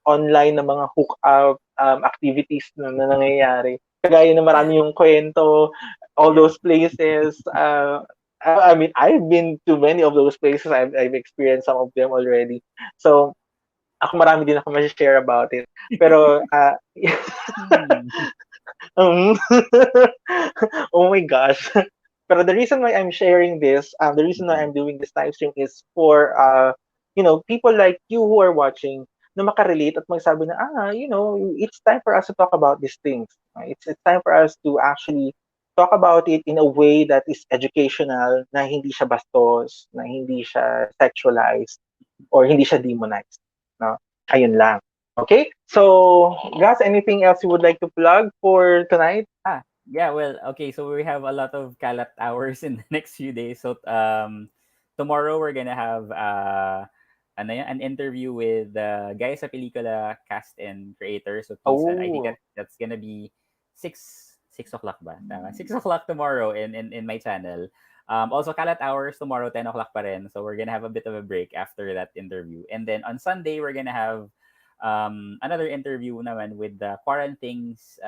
online na mga hookup activities na nangyayari. Kagaya na marami yung kwento, all yeah. those places. I mean, I've been to many of those places. I've experienced some of them already. So, ako marami din ako ma-share about it. Pero, Hmm. um, oh my gosh. Pero the reason why I'm sharing this, the reason why Mm, I'm doing this live stream is for, people like you who are watching na makarelate at magsabi na, it's time for us to talk about these things. It's time for us to actually talk about it in a way that is educational, na hindi siya bastos, na hindi siya sexualized, or hindi siya demonized. No? Ayun lang. Okay? So, guys, anything else you would like to plug for tonight? Yeah, well, okay, so we have a lot of kalat hours in the next few days. So tomorrow we're gonna have ano yan, an interview with the guys sa pelikula cast and creator. So please, I think Oh, that's gonna be 6 o'clock ba? Tama. 6 o'clock tomorrow in my channel. Also kalat hours tomorrow 10 o'clock pa rin. So we're gonna have a bit of a break after that interview. And then on Sunday we're gonna have another interview naman with the Quarantines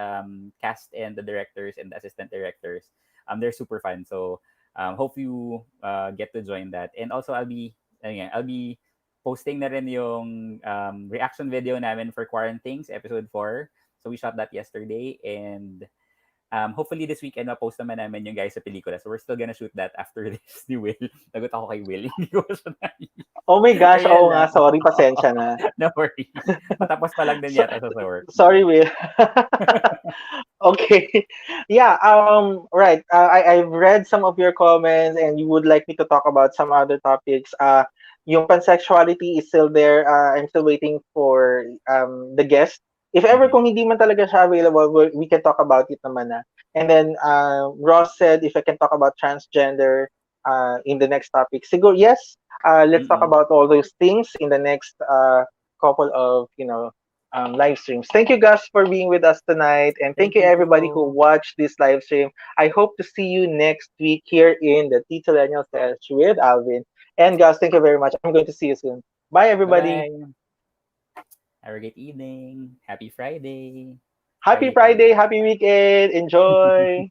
cast and the directors and the assistant directors. They're super fun. So hope you get to join that. And also I'll be posting na rin yung reaction video namin for Quarantines episode 4. So we shot that yesterday and hopefully this weekend ma-post naman namin yung guys sa pelikula. So we're still gonna shoot that after this ni Will. Nagot ako kay Will. Hindi ko siya na. oh my gosh, Pero yan oo nga, lang. sorry, pasensya na. No worries. Patapos pa lang din So, yata sa work. sorry, Will. Okay. Yeah, right. I've read some of your comments and you would like me to talk about some other topics. Yung pansexuality is still there. I'm still waiting for the guest. If ever Mhm. kung hindi man talaga siya available, we can talk about it naman na. And then Ross said if I can talk about transgender in the next topic. Siguro, yes, let's talk Mm. about all those things in the next couple of, live streams. Thank you guys for being with us tonight, and thank Thank you you everybody who too. watched this live stream. I hope to see you next week here in the Titollenial Sesh with Alvin. And guys, thank you very much. I'm going to see you soon. Bye, everybody. Bye-bye. Have a great evening. Happy Friday. Happy Friday today. Friday, happy weekend. Enjoy.